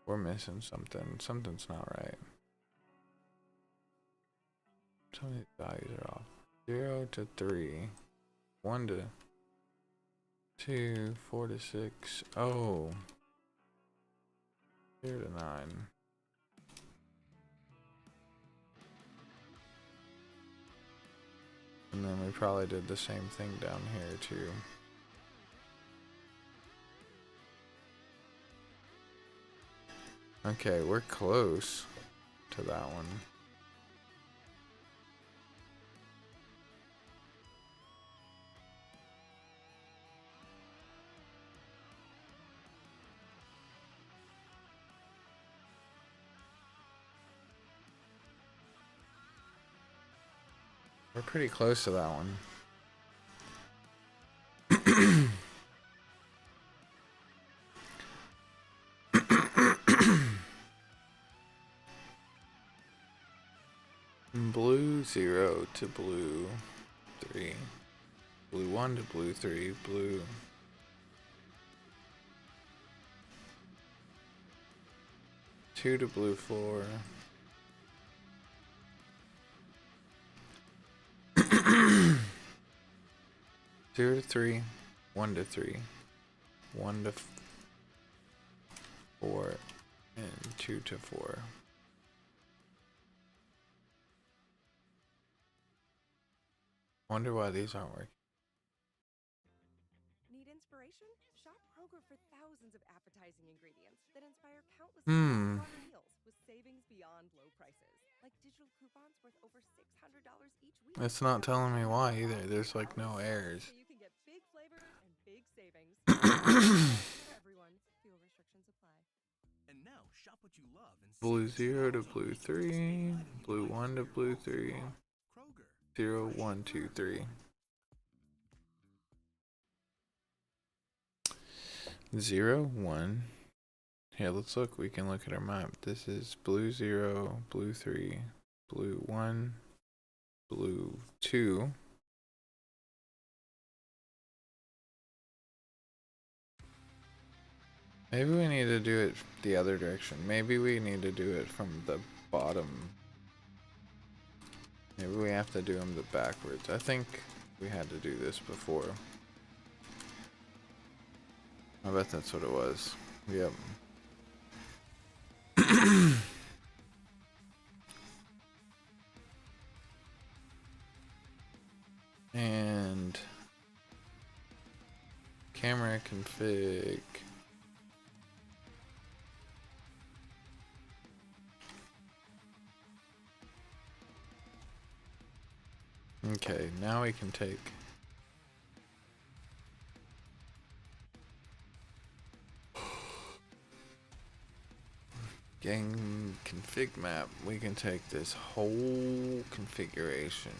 We're missing something. Something's not right. Some of these values are off. 0 to 3. 1 to 2. 4 to 6. Oh. 0 to 9. And then we probably did the same thing down here too. Okay, we're close to that one. We're pretty close to that one. Blue 0 to blue 3. Blue 1 to blue 3. Blue 2 to blue 4. Zero to 3, 1 to 3, 1 to 4, and 2 to 4. Wonder why these aren't working. Need inspiration? Shop Kroger for thousands of appetizing ingredients that inspire countless Hmm. meals with savings beyond low prices, like digital coupons worth over $600 each week. It's not telling me why either. There's like no errors. So you can get big flavors and big savings. For everyone, fuel restrictions apply. And now shop what you love and Blue 0 to blue 3, blue 1 to blue 3, 0, 1, 2, 3. 0, 1. Here, let's look. We can look at our map. This is blue 0, blue 3, blue 1, blue 2. Maybe we need to do it the other direction. Maybe we need to do it from the bottom Maybe we have to do them the backwards. I think we had to do this before. I bet that's what it was. Yep. And camera config. Okay, now we can take gang config map. We can take this whole configuration.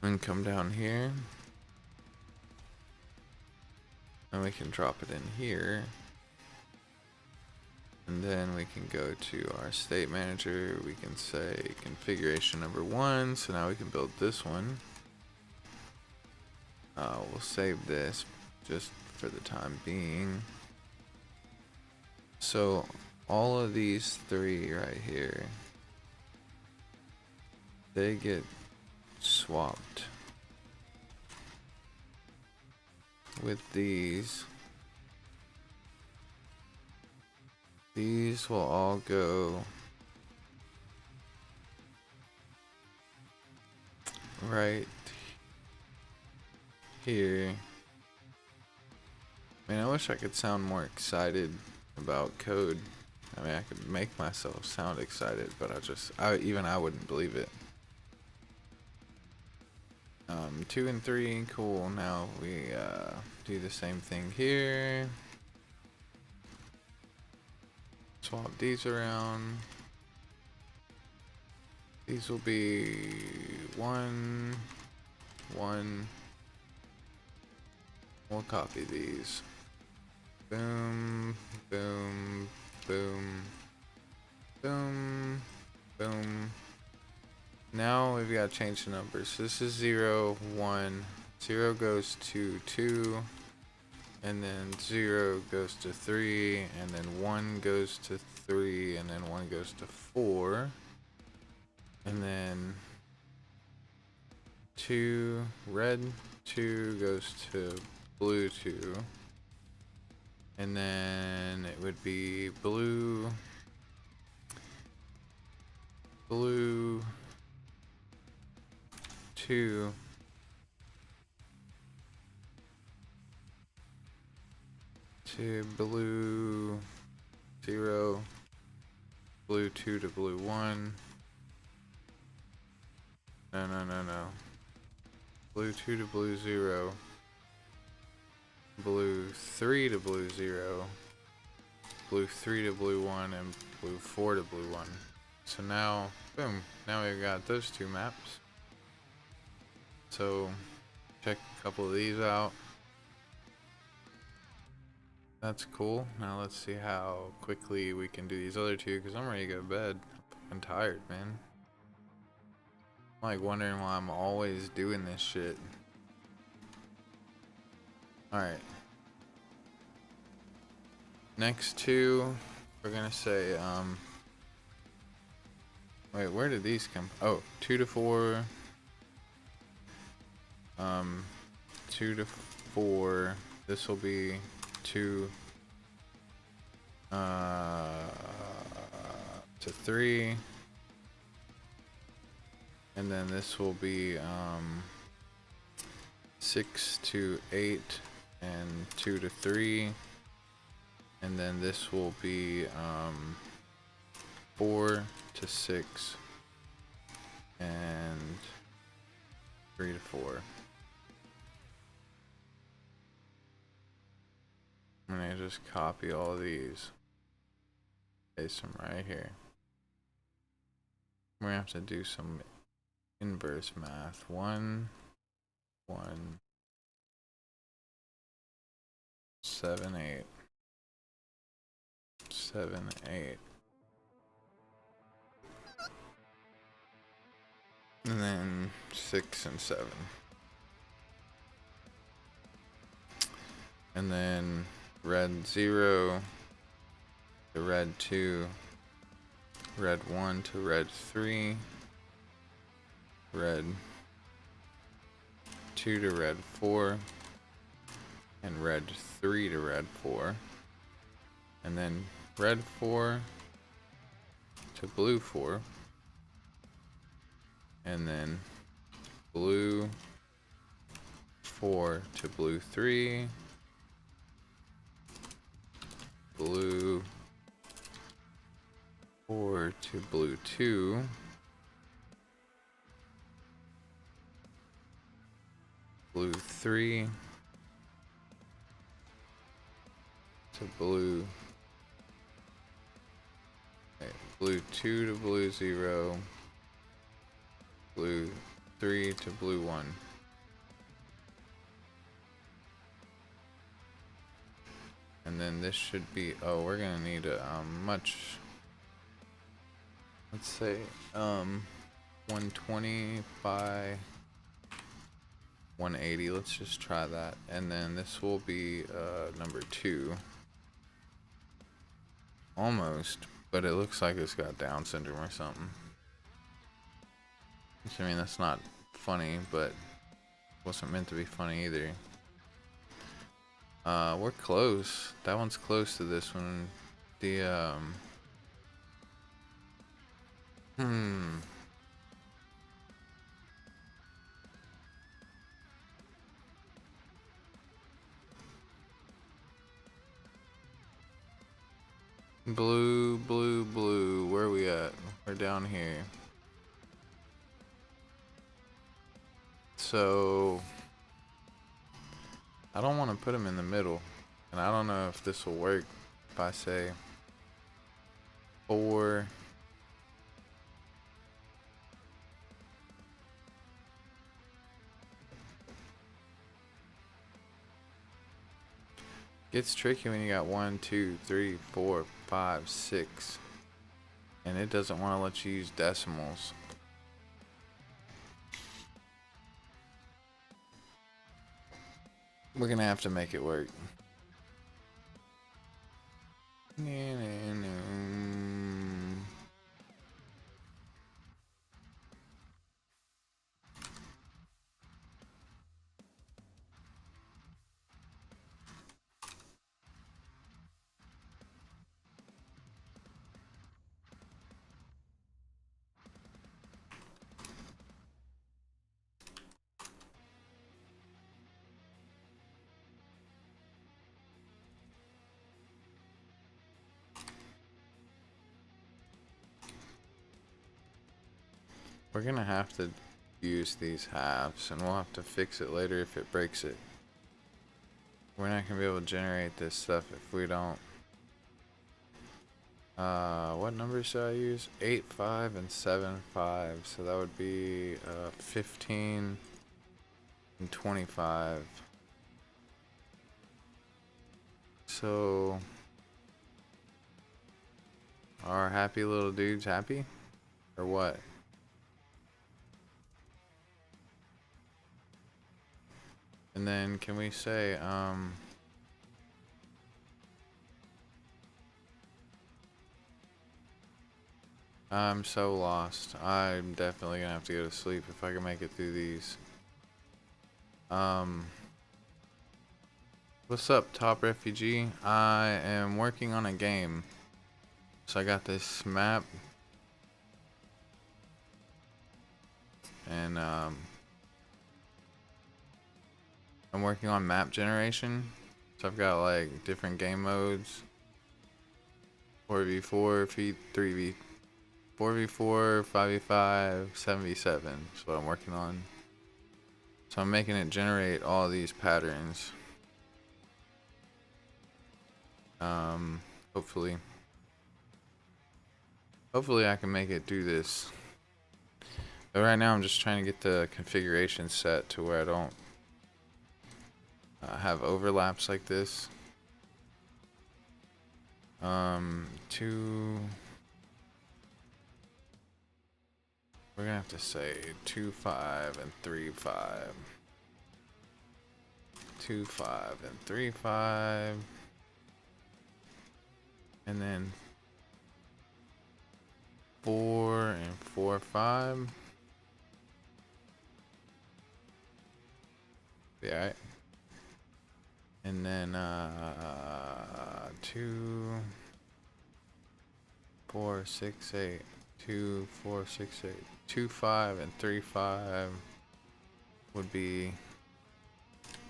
And come down here. And we can drop it in here. And then we can go to our state manager. We can say configuration number 1. So now we can build this one. We'll save this just for the time being. So all of these 3 right here, they get swapped with these. These will all go right here. Man, I wish I could sound more excited about code. I mean, I could make myself sound excited, but even I wouldn't believe it. 2 and 3, cool. Now we do the same thing here. Swap these around. These will be 1, 1. We'll copy these. Boom, boom, boom, boom, boom. Now we've got to change the numbers. So this is 0, 1. 0 goes to 2. And then 0 goes to 3. And then 1 goes to 3. And then 1 goes to 4. And then 2, red 2 goes to blue 2. And then it would be blue 2 to blue 0, blue 2 to blue 1. No. Blue 2 to blue 0. Blue 3 to blue 0. Blue 3 to blue 1 and blue 4 to blue 1. So now, boom, now we've got those 2 maps. So check a couple of these out. That's cool. Now let's see how quickly we can do these other 2 because I'm ready to go to bed. I'm tired, man. I'm like wondering why I'm always doing this shit. Alright. Next 2, we're gonna say, wait, where did these come? Oh, 2 to 4. 2 to 4. This will be 2 to 3. And then this will be 6 to 8 and 2 to 3. And then this will be 4 to 6 and 3 to 4. I'm gonna just copy all of these. Paste them right here. We're gonna have to do some inverse math. 1, 1, 7, 8. 7, 8. And then 6 and 7. And then red 0 to red 2, red 1 to red 3, red 2 to red 4, and red 3 to red 4. And then red 4 to blue 4. And then blue 4 to blue 3. Blue 4 to blue 2. Blue 3 to blue. Blue 2 to blue 0. Blue 3 to blue 1. And then this should be, oh, we're gonna need a much, let's say 120 by 180. Let's just try that. And then this will be number 2. Almost, but it looks like it's got Down syndrome or something. Which, I mean, that's not funny, but wasn't meant to be funny either. We're close. That one's close to this one. The blue, blue, blue. Where are we at? We're down here. So I don't want to put them in the middle, and I don't know if this will work if I say 4. Gets tricky when you got 1, 2, 3, 4, 5, 6, and it doesn't want to let you use decimals. We're gonna have to make it work. We're gonna have to use these halves, and we'll have to fix it later if it breaks it. We're not gonna be able to generate this stuff if we don't. What numbers should I use? 8, 5, and 7, 5. So that would be 15 and 25. So are happy little dudes happy? Or what? And then can we say I'm so lost. I'm definitely gonna have to go to sleep if I can make it through these. What's up, Top Refugee? I am working on a game. So I got this map. And I'm working on map generation. So I've got like different game modes. 4v4, 3v 4v4, 5v5, 7v7 is what I'm working on. So I'm making it generate all these patterns. Hopefully I can make it do this. But right now I'm just trying to get the configuration set to where I don't have overlaps like this. We're gonna have to say 2.5 and 3.5. 2.5 and 3.5. And then 4 and 4.5. Yeah, right. And then 2, 4, 6, 8. 2, 4, 6, 8. 2.5 and 3.5 would be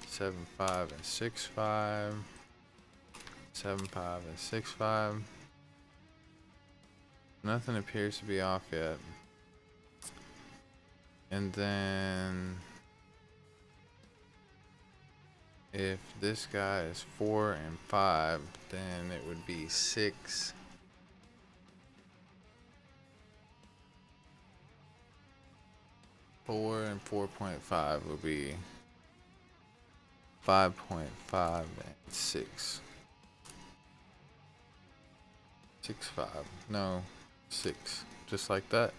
7.5 and 6.5. 7.5 and 6.5. Nothing appears to be off yet. And then if this guy is 4 and 5, then it would be 6. Four and 4.5 would be 5.5 and 6. 6.5. No, 6. Just like that.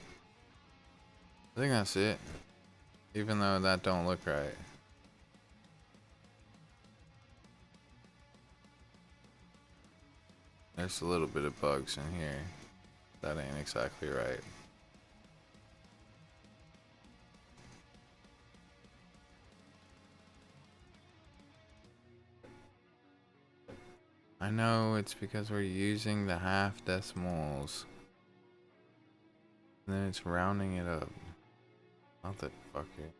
I think that's it. Even though that don't look right. There's a little bit of bugs in here. That ain't exactly right. I know it's because we're using the half decimals. And then it's rounding it up. Not that fucker.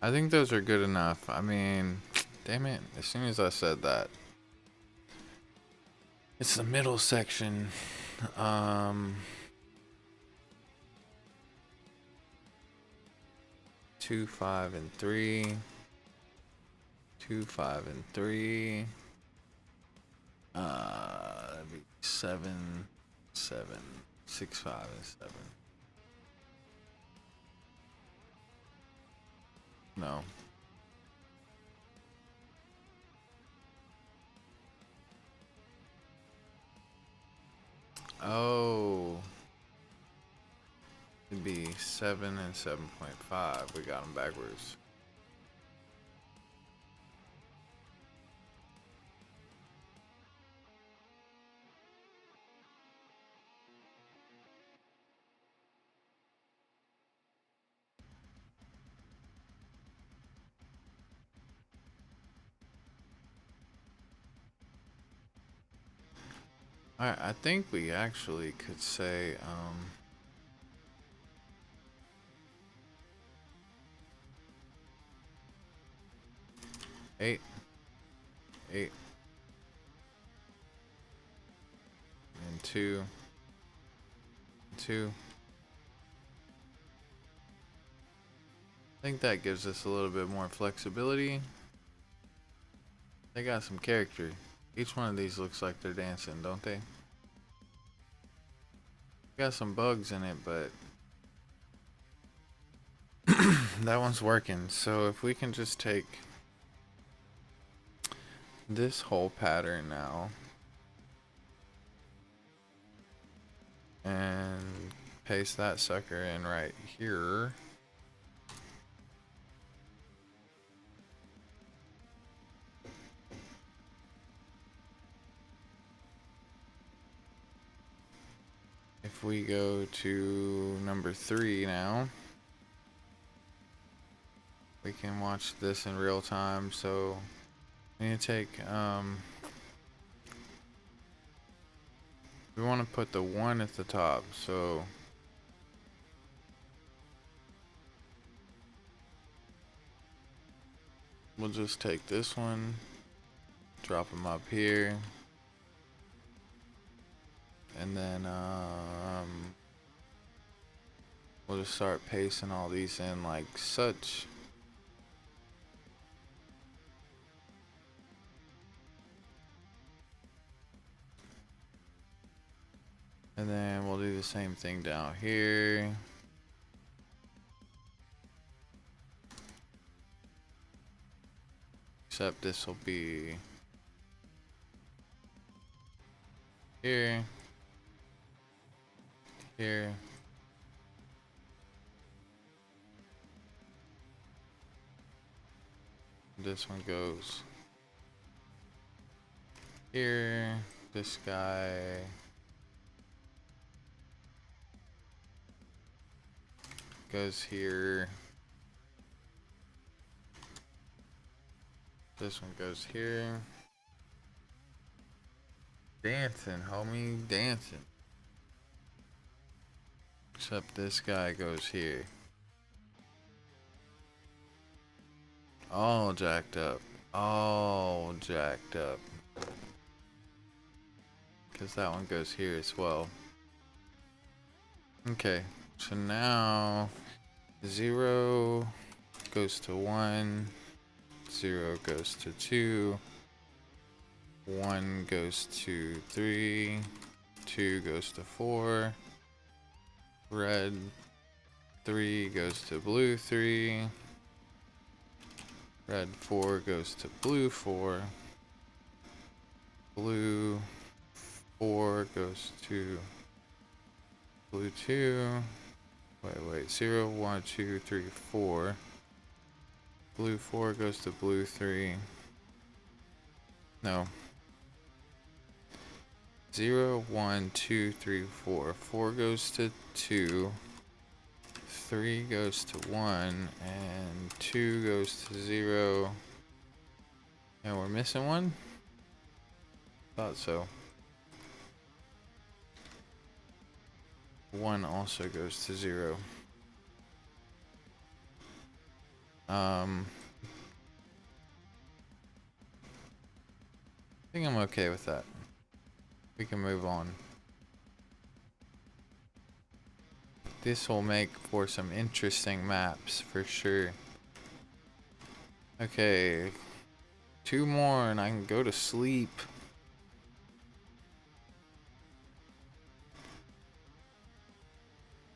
I think those are good enough. I mean, damn it. As soon as I said that. It's the middle section. 2, 5, and 3. 2, 5, and 3. That'd be 7, 7. 6, 5, and 7. No. Oh. It'd be 7 and 7.5. We got them backwards. Alright, I think we actually could say, 8, 8, and 2, 2. I think that gives us a little bit more flexibility. They got some character. Each one of these looks like they're dancing, don't they? Got some bugs in it, but that one's working. So if we can just take this whole pattern now and paste that sucker in right here. If we go to number 3 now, we can watch this in real time. So we need to take, we want to put the 1 at the top. So we'll just take this one, drop them up here. And then we'll just start pasting all these in like such. And then we'll do the same thing down here. Except this will be here, here. This one goes here. This guy goes here. This one goes here. Dancing, homie, dancing. Except this guy goes here. All jacked up. All jacked up. Because that one goes here as well. Okay, so now 0 goes to 1. 0 goes to 2. 1 goes to 3. 2 goes to 4. Red 3 goes to blue 3. Red 4 goes to blue 4. Blue 4 goes to blue 2. Wait. 0, 1, 2, 3, 4. Blue 4 goes to blue 3. No. 0, 1, 2, 3, 4. 4 goes to 2. 3 goes to 1. And 2 goes to 0. And we're missing one? Thought so. 1 also goes to 0. I think I'm okay with that. We can move on. This will make for some interesting maps for sure. Okay, 2 more and I can go to sleep.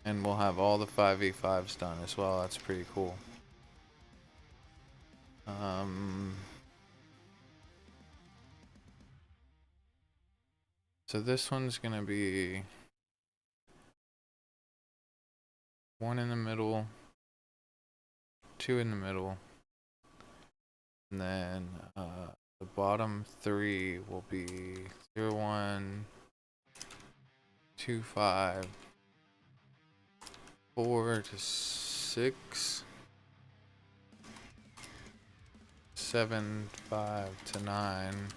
And we'll have all the 5v5s done as well. That's pretty cool. So this one's gonna be 1 in the middle, 2 in the middle, and then the bottom 3 will be 0, 1, 2, 5, 4 to 6, 7, 5 to 9.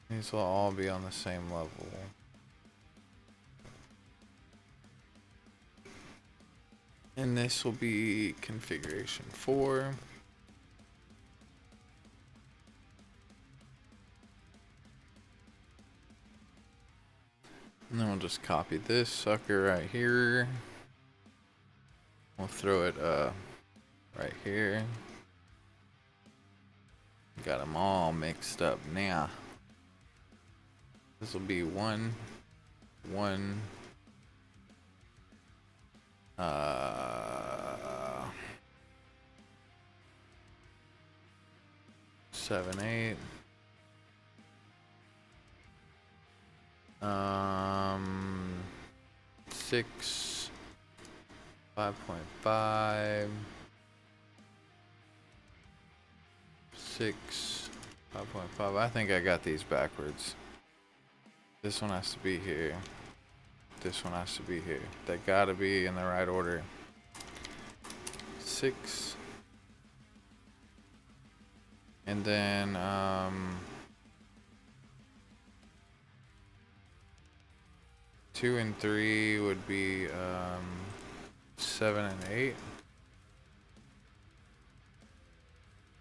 These will all be on the same level. And this will be configuration 4. And then we'll just copy this sucker right here. We'll throw it right here. Got them all mixed up now. This will be 1, 1, 7, 8. 6, 5.5, 6, 5.5. I think I got these backwards. This one has to be here. This one has to be here. They gotta be in the right order. 6. And then, 2 and 3 would be, 7 and 8.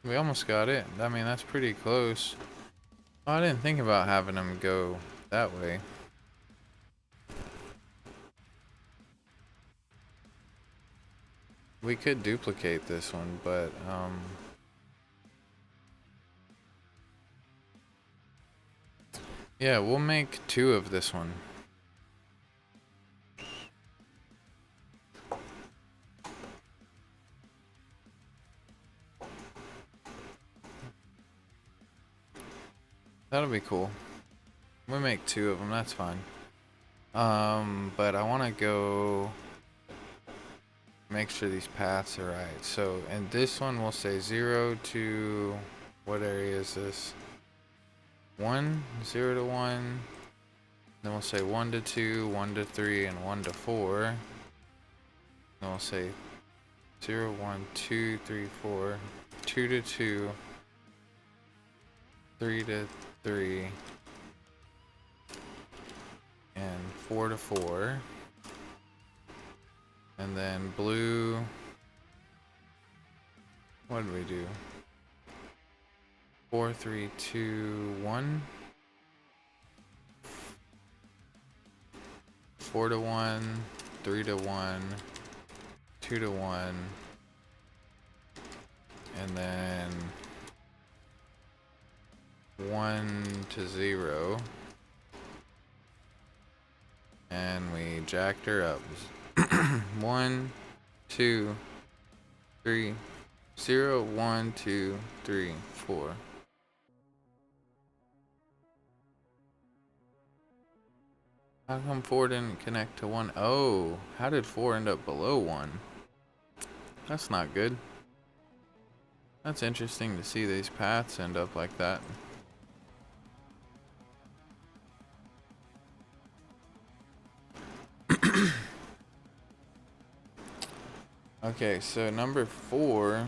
We almost got it. I mean, that's pretty close. Oh, I didn't think about having them go that way. We could duplicate this one, but yeah, we'll make 2 of this one. That'll be cool. We make 2 of them, that's fine. But I want to go make sure these paths are right. So in this one, we'll say 0 to, what area is this? 1, 0 to 1. Then we'll say 1 to 2, 1 to 3, and 1 to 4. Then we'll say 0, 1, 2, 3, 4, 2 to 2, 3 to 3, and 4 to 4. And then blue, what did we do? 4, 3, 2, 1. 4 to 1, 3 to 1, 2 to 1, and then 1 to 0. And we jacked her up. 1, 2, 3, 0, 1, 2, 3, 4. How come 4 didn't connect to 1? Oh, how did 4 end up below 1? That's not good. That's interesting to see these paths end up like that. Okay, so number 4.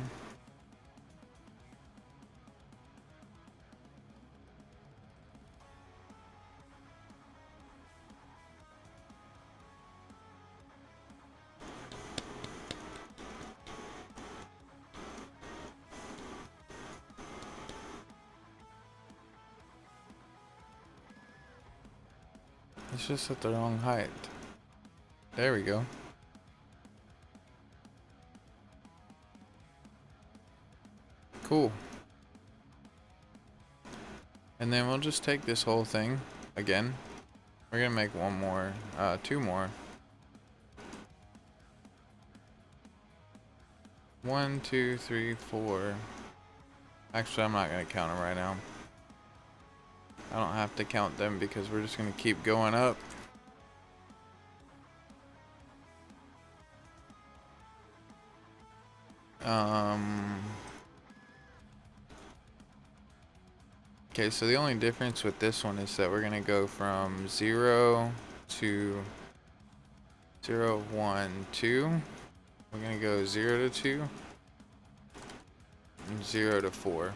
It's just at the wrong height. There we go. Cool. And then we'll just take this whole thing again. We're gonna make 1 more, 2 more. 1, 2, 3, 4. Actually, I'm not gonna count them right now. I don't have to count them because we're just gonna keep going up. Okay, so the only difference with this one is that we're gonna go from 0 to 0, 1, 2. We're gonna go 0 to 2 and 0 to 4.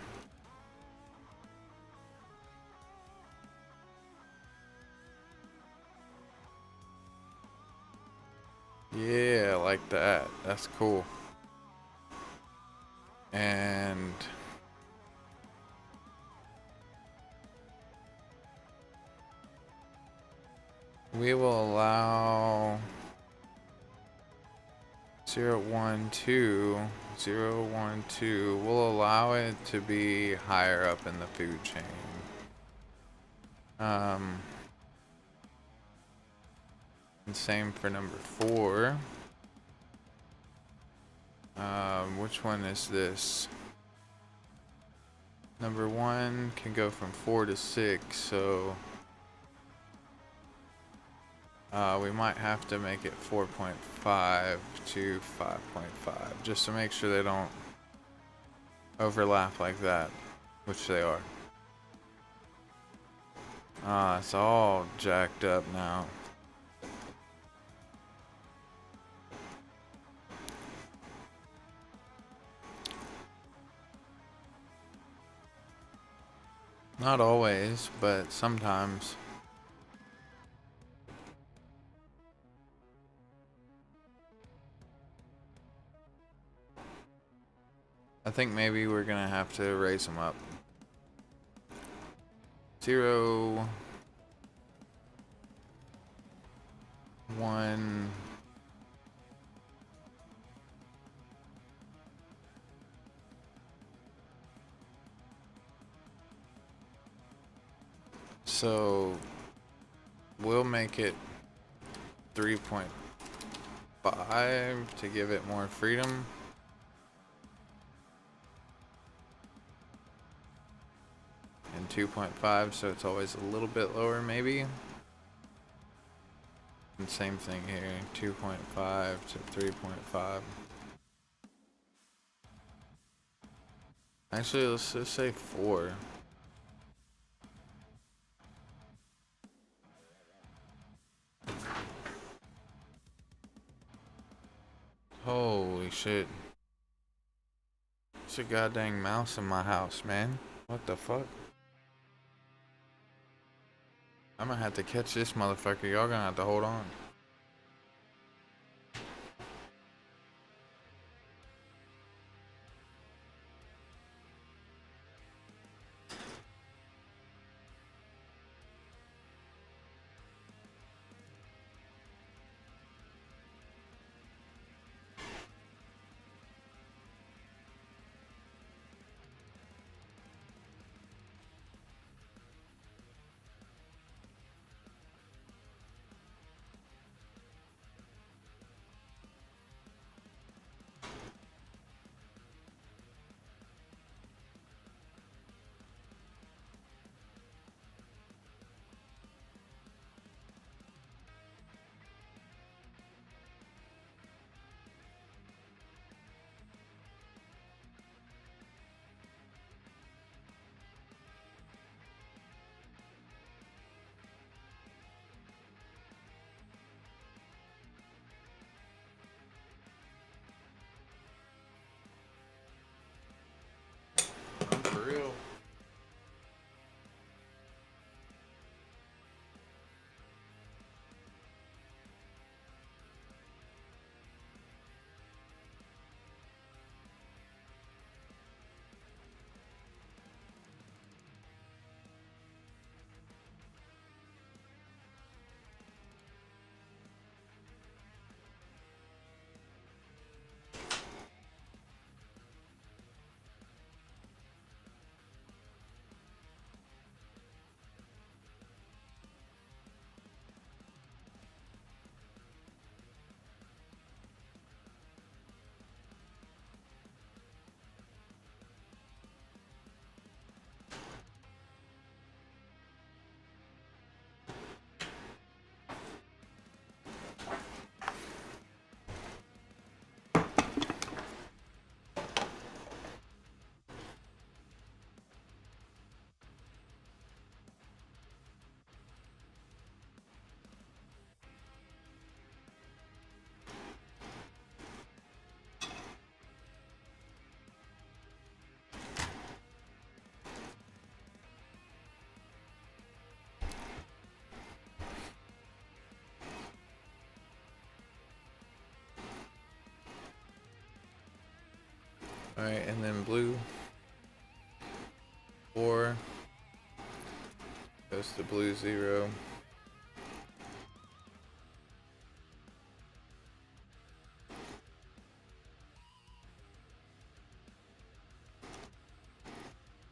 Yeah, like that. That's cool. And we will allow 0, 1, 2, 0, 1, 2. We'll allow it to be higher up in the food chain. And same for number 4. Which one is this? Number 1 can go from 4 to 6, so we might have to make it 4.5 to 5.5 just to make sure they don't overlap like that, which they are. It's all jacked up now. Not always, but sometimes. I think maybe we're gonna have to raise them up. 0, 1. So we'll make it 3.5 to give it more freedom. And 2.5, so it's always a little bit lower maybe. And same thing here, 2.5 to 3.5. Actually, let's just say 4. Holy shit. There's a goddamn mouse in my house, man. What the fuck? I'm gonna have to catch this motherfucker. Y'all gonna have to hold on. For real. Alright, and then blue 4 goes to blue 0.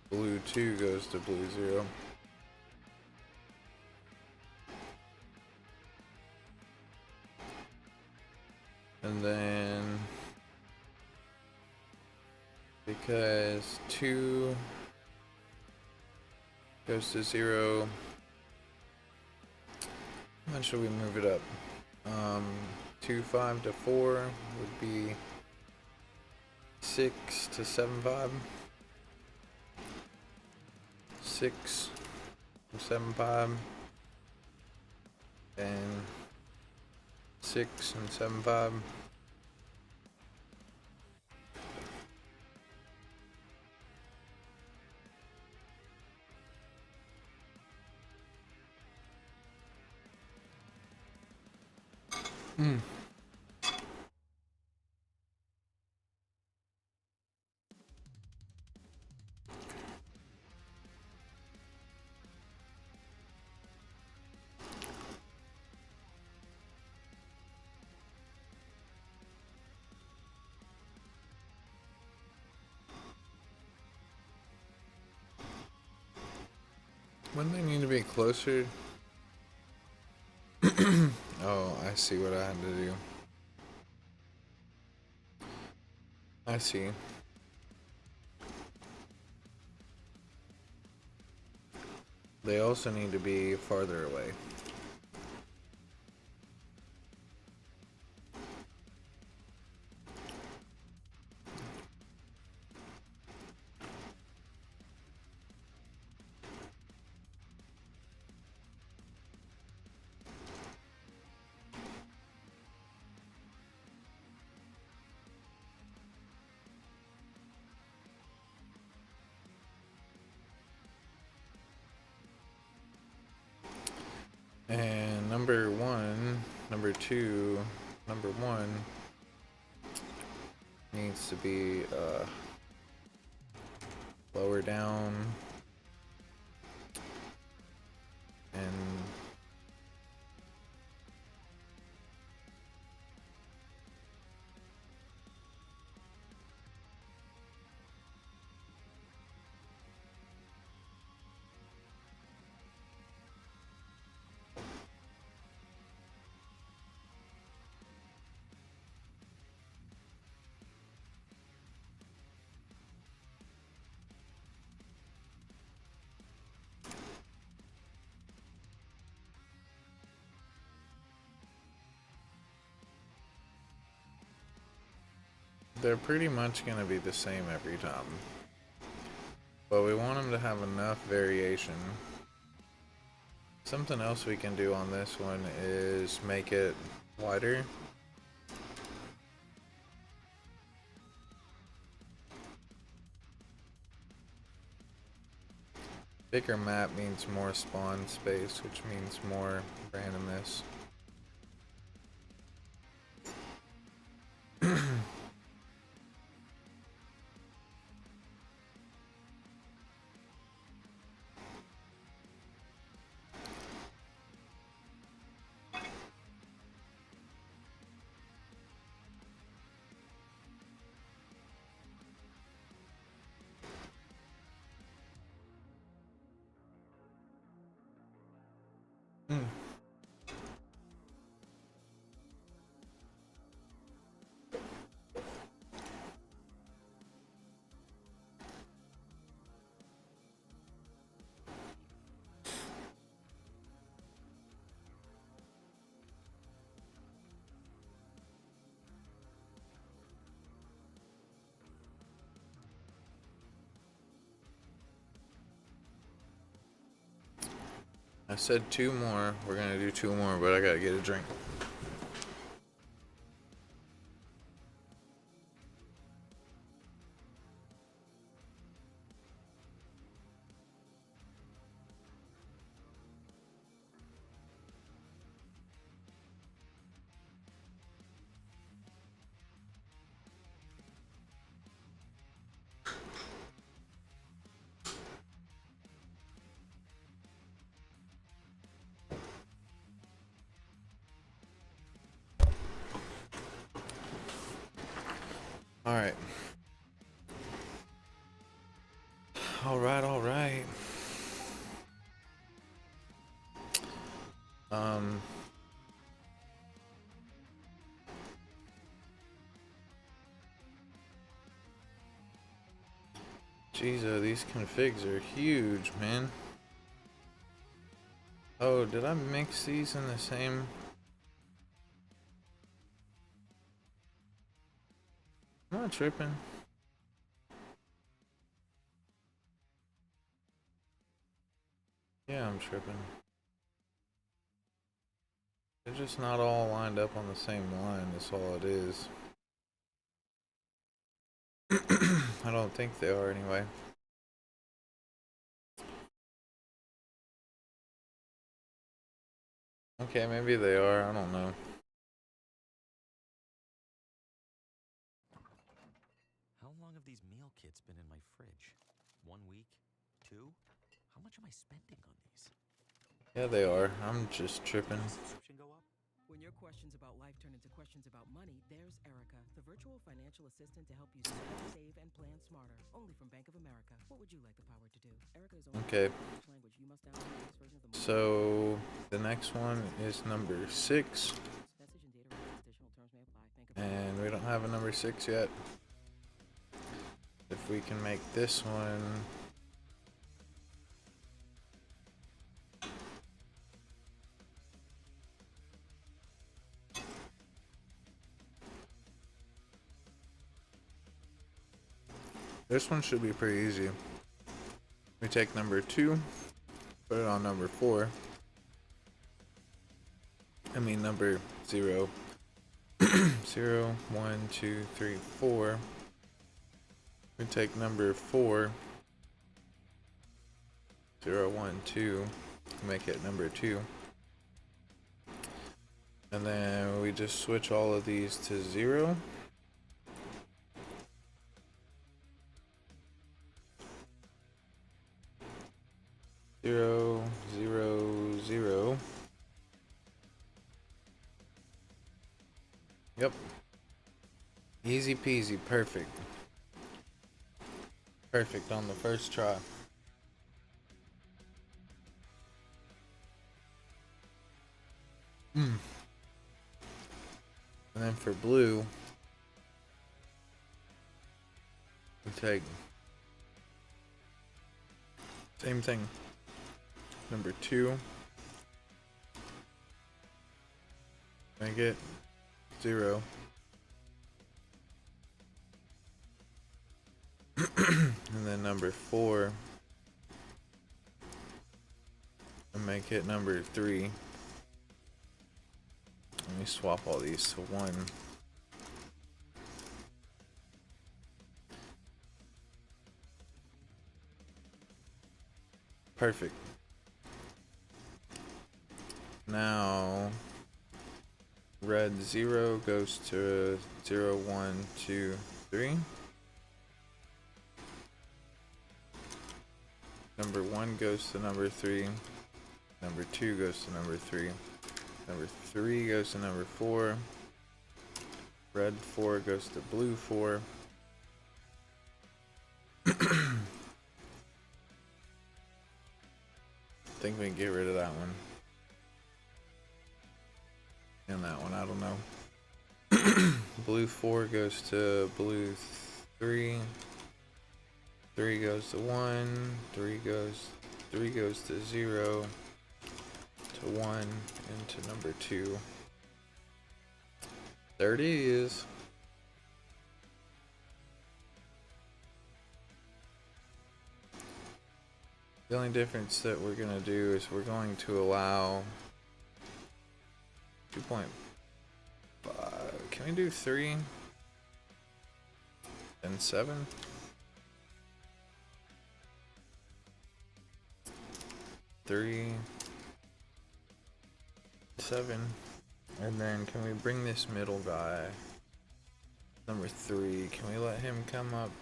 Blue 2 goes to blue 0. And then because 2 goes to 0, how should we move it up? 2, 5 to 4 would be 6 to 7, 5. 6 to 7, 5. And 6 and 7, 5. Hmm. Wouldn't they need to be closer? Oh, I see what I had to do. I see. They also need to be farther away. And number one, number two, number one needs to be lower down and they're pretty much going to be the same every time. But we want them to have enough variation. Something else we can do on this one is make it wider. Bigger map means more spawn space, which means more randomness. I said 2 more. We're gonna do 2 more, but I gotta get a drink. Alright. Alright. Jeez, these configs are huge, man. Oh, did I mix these in the same? I'm not tripping. Yeah, I'm tripping. They're just not all lined up on the same line, that's all it is. I don't think they are anyway. Okay, maybe they are, I don't know. How long have these meal kits been in my fridge? 1 week? 2? How much am I spending on these? Yeah, they are. I'm just tripping. When your questions about life turn into questions about money, there's Erica, the virtual financial assistant to help you save and plan smarter. Only from Bank of America. What would you like the power to do? Erica is only Okay. language. You must download this version of the So the next one is number 6. message and data rates. Additional terms may apply. Bank of And we don't have a number 6 yet. If we can make this one This one should be pretty easy. We take number 2, put it on number 4. I mean number 0. 0, 1, 2, 3, 4. We take number 4. 0, 1, 2. Make it number 2. And then we just switch all of these to 0. Zero, zero, zero. Yep. Easy peasy, perfect. Perfect on the first try. And then for blue, we take same thing. Number 2. Make it 0. And then number 4. And make it number 3. Let me swap all these to 1. Perfect. Now, red 0 goes to 0, 1, 2, 3. Number 1 goes to number 3. Number 2 goes to number 3. Number 3 goes to number 4. Red 4 goes to blue 4. I think we can get rid of that one. And that one, I don't know. Blue 4 goes to blue 3. 3 goes to 1. 3 goes to 0. To 1 into number 2. There it is. The only difference that we're going to do is we're going to allow 2.5. Can we do 3 and 7? Three, 7, and then can we bring this middle guy, number 3? Can we let him come up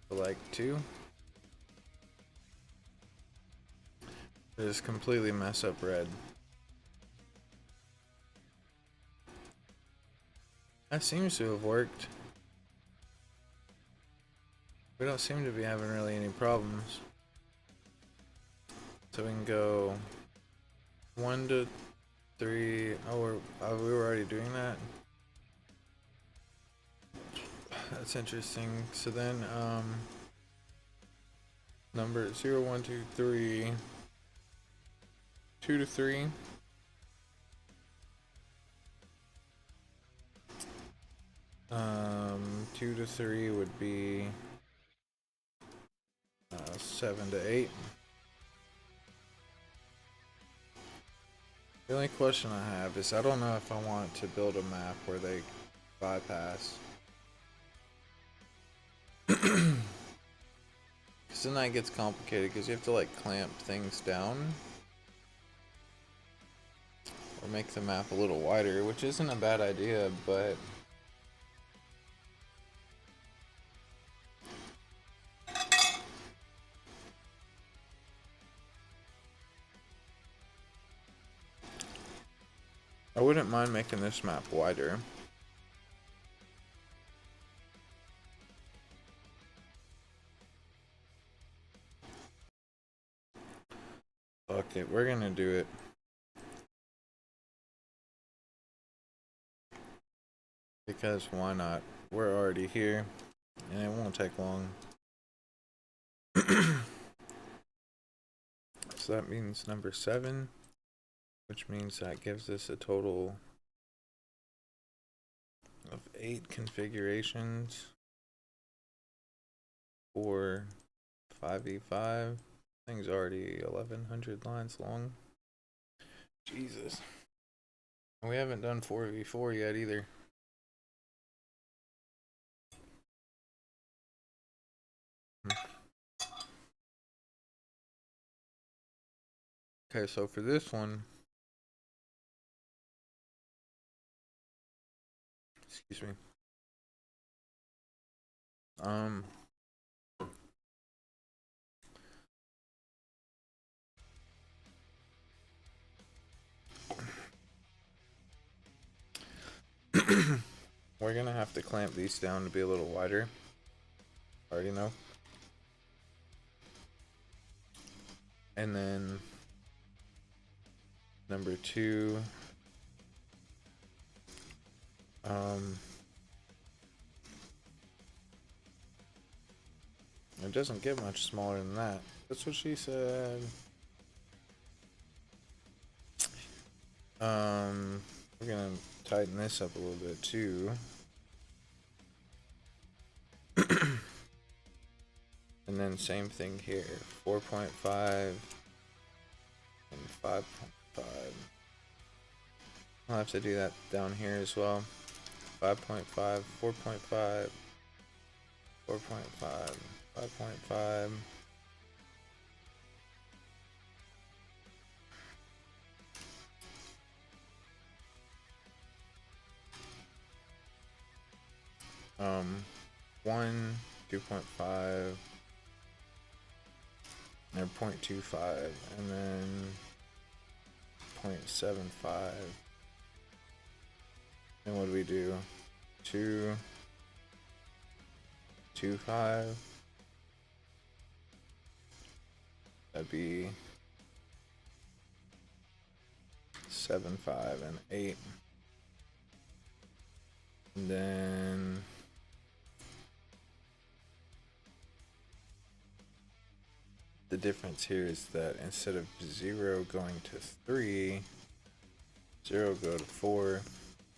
to like 2? Just completely mess up red. That seems to have worked. We don't seem to be having really any problems. So we can go 1 to 3. Oh, we were already doing that. That's interesting. So then, number 0, 1, 2, 3. 2 to 3. Two to 3 would be 7 to 8. The only question I have is I don't know if I want to build a map where they bypass. Because then that gets complicated because you have to like clamp things down. Or make the map a little wider, which isn't a bad idea, but I wouldn't mind making this map wider. Okay, we're gonna do it. Because why not? We're already here, and it won't take long. So that means number 7, which means that gives us a total of 8 configurations. for 5v5. Thing's already 1100 lines long. Jesus. And we haven't done 4v4 yet either. Okay, so for this one, excuse me. We're gonna have to clamp these down to be a little wider. Already know. And then number 2, it doesn't get much smaller than that. That's what she said. We're gonna tighten this up a little bit too. And then same thing here, 4.5 and 5.5. I'll have to do that down here as well. 5.5, 4.5, 4.5, 5.5. One, 2.5, or 0.25, and then 0.75. And what do we do? 2, 2.5. That'd be 7.5 and 8. And then the difference here is that instead of 0 going to 3, 0 will go to 4,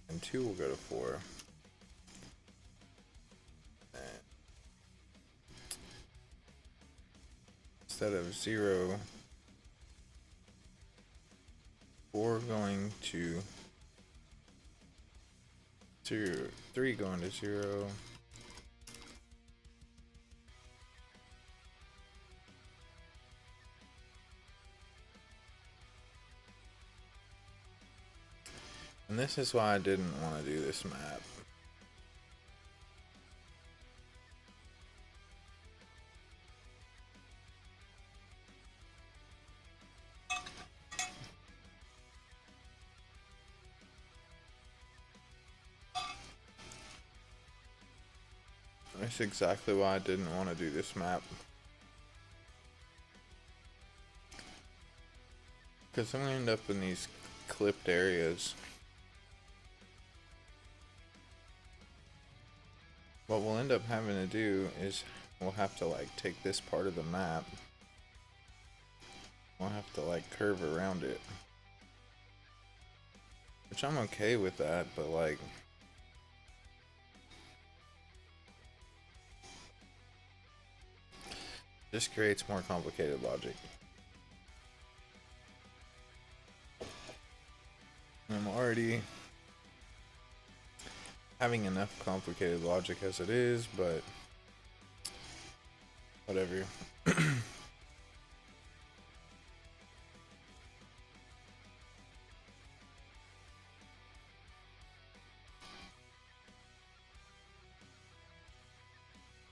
and 2 will go to 4. And instead of 0, 4 going to 0, 3 going to 0. And this is why I didn't want to do this map. That's exactly why I didn't want to do this map. Because I'm going to end up in these clipped areas. What we'll end up having to do is we'll have to like take this part of the map. We'll have to like curve around it. Which I'm okay with that, but like just creates more complicated logic. I'm already having enough complicated logic as it is, but whatever.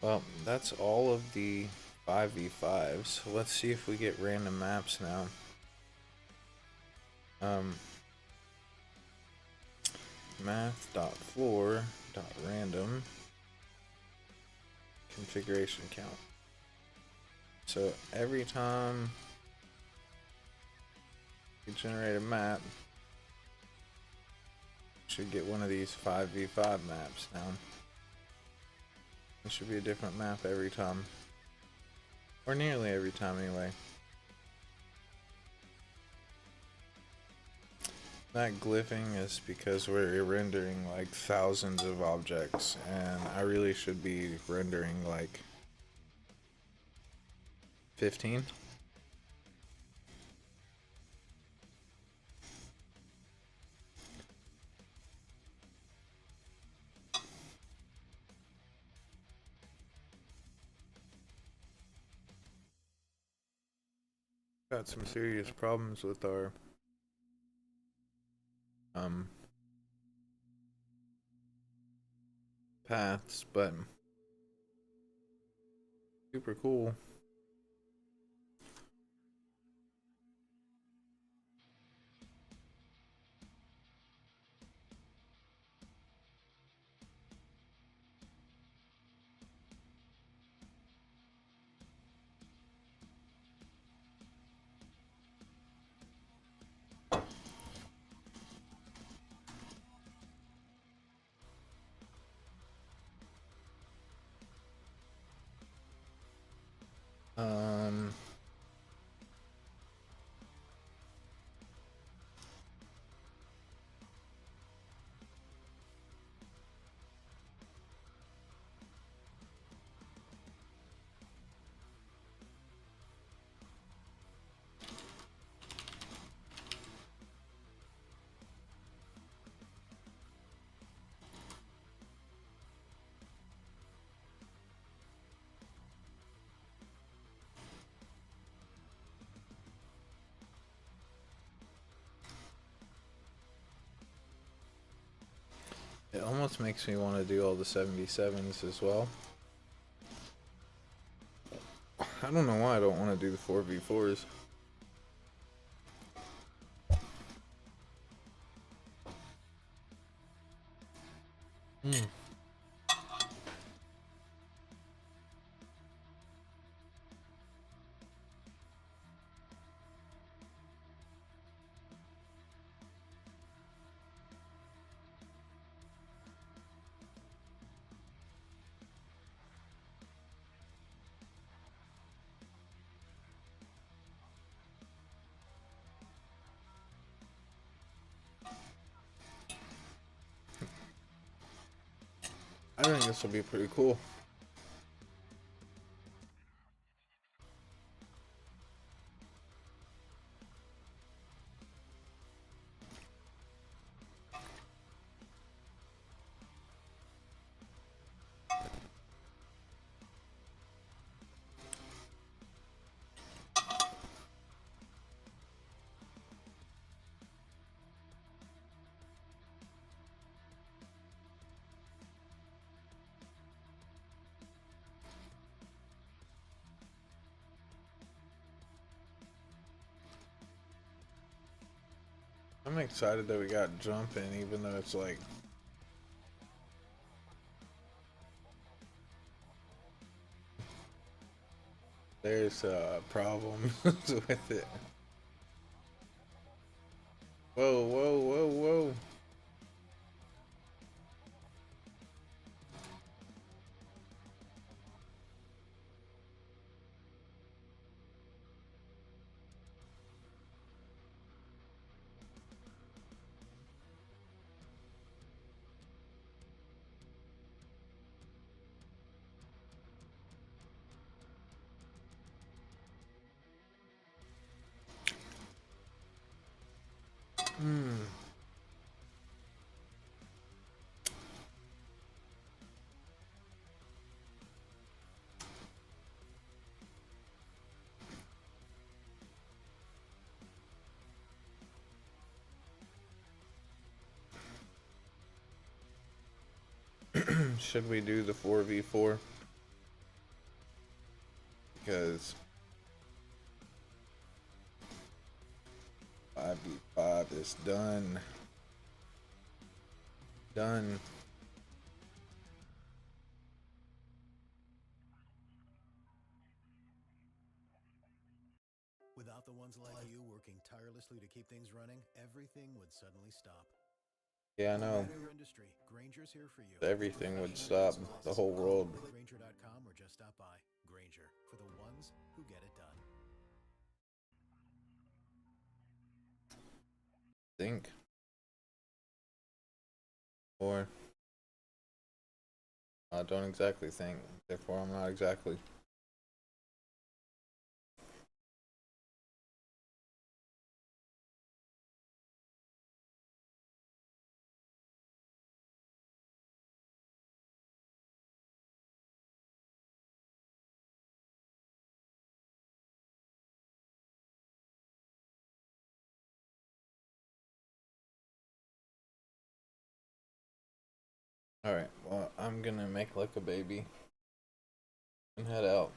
Well, that's all of the 5v5s. Let's see if we get random maps now. Math.floor.random configuration count. So every time you generate a map, you should get one of these 5v5 maps now. It should be a different map every time. Or nearly every time anyway. That glyphing is because we're rendering like thousands of objects, and I really should be rendering like 15. Got some serious problems with our paths, but super cool. Um, it almost makes me want to do all the 77s as well. I don't know why I don't want to do the 4v4s. I think this will be pretty cool. I'm excited that we got jumping, even though it's like there's problems with it. Whoa, whoa, whoa, whoa. Should we do the 4v4? Because 5v5 is done. Done. Without the ones like you working tirelessly to keep things running, everything would suddenly stop. Yeah, I know. No matter your industry, Granger's here for you. Everything would stop. The whole world. Granger.com or just stop by. Granger, for the ones who get it done. Think. Or I don't exactly think. Therefore, I'm not exactly. Alright, well, I'm gonna make like a baby and head out.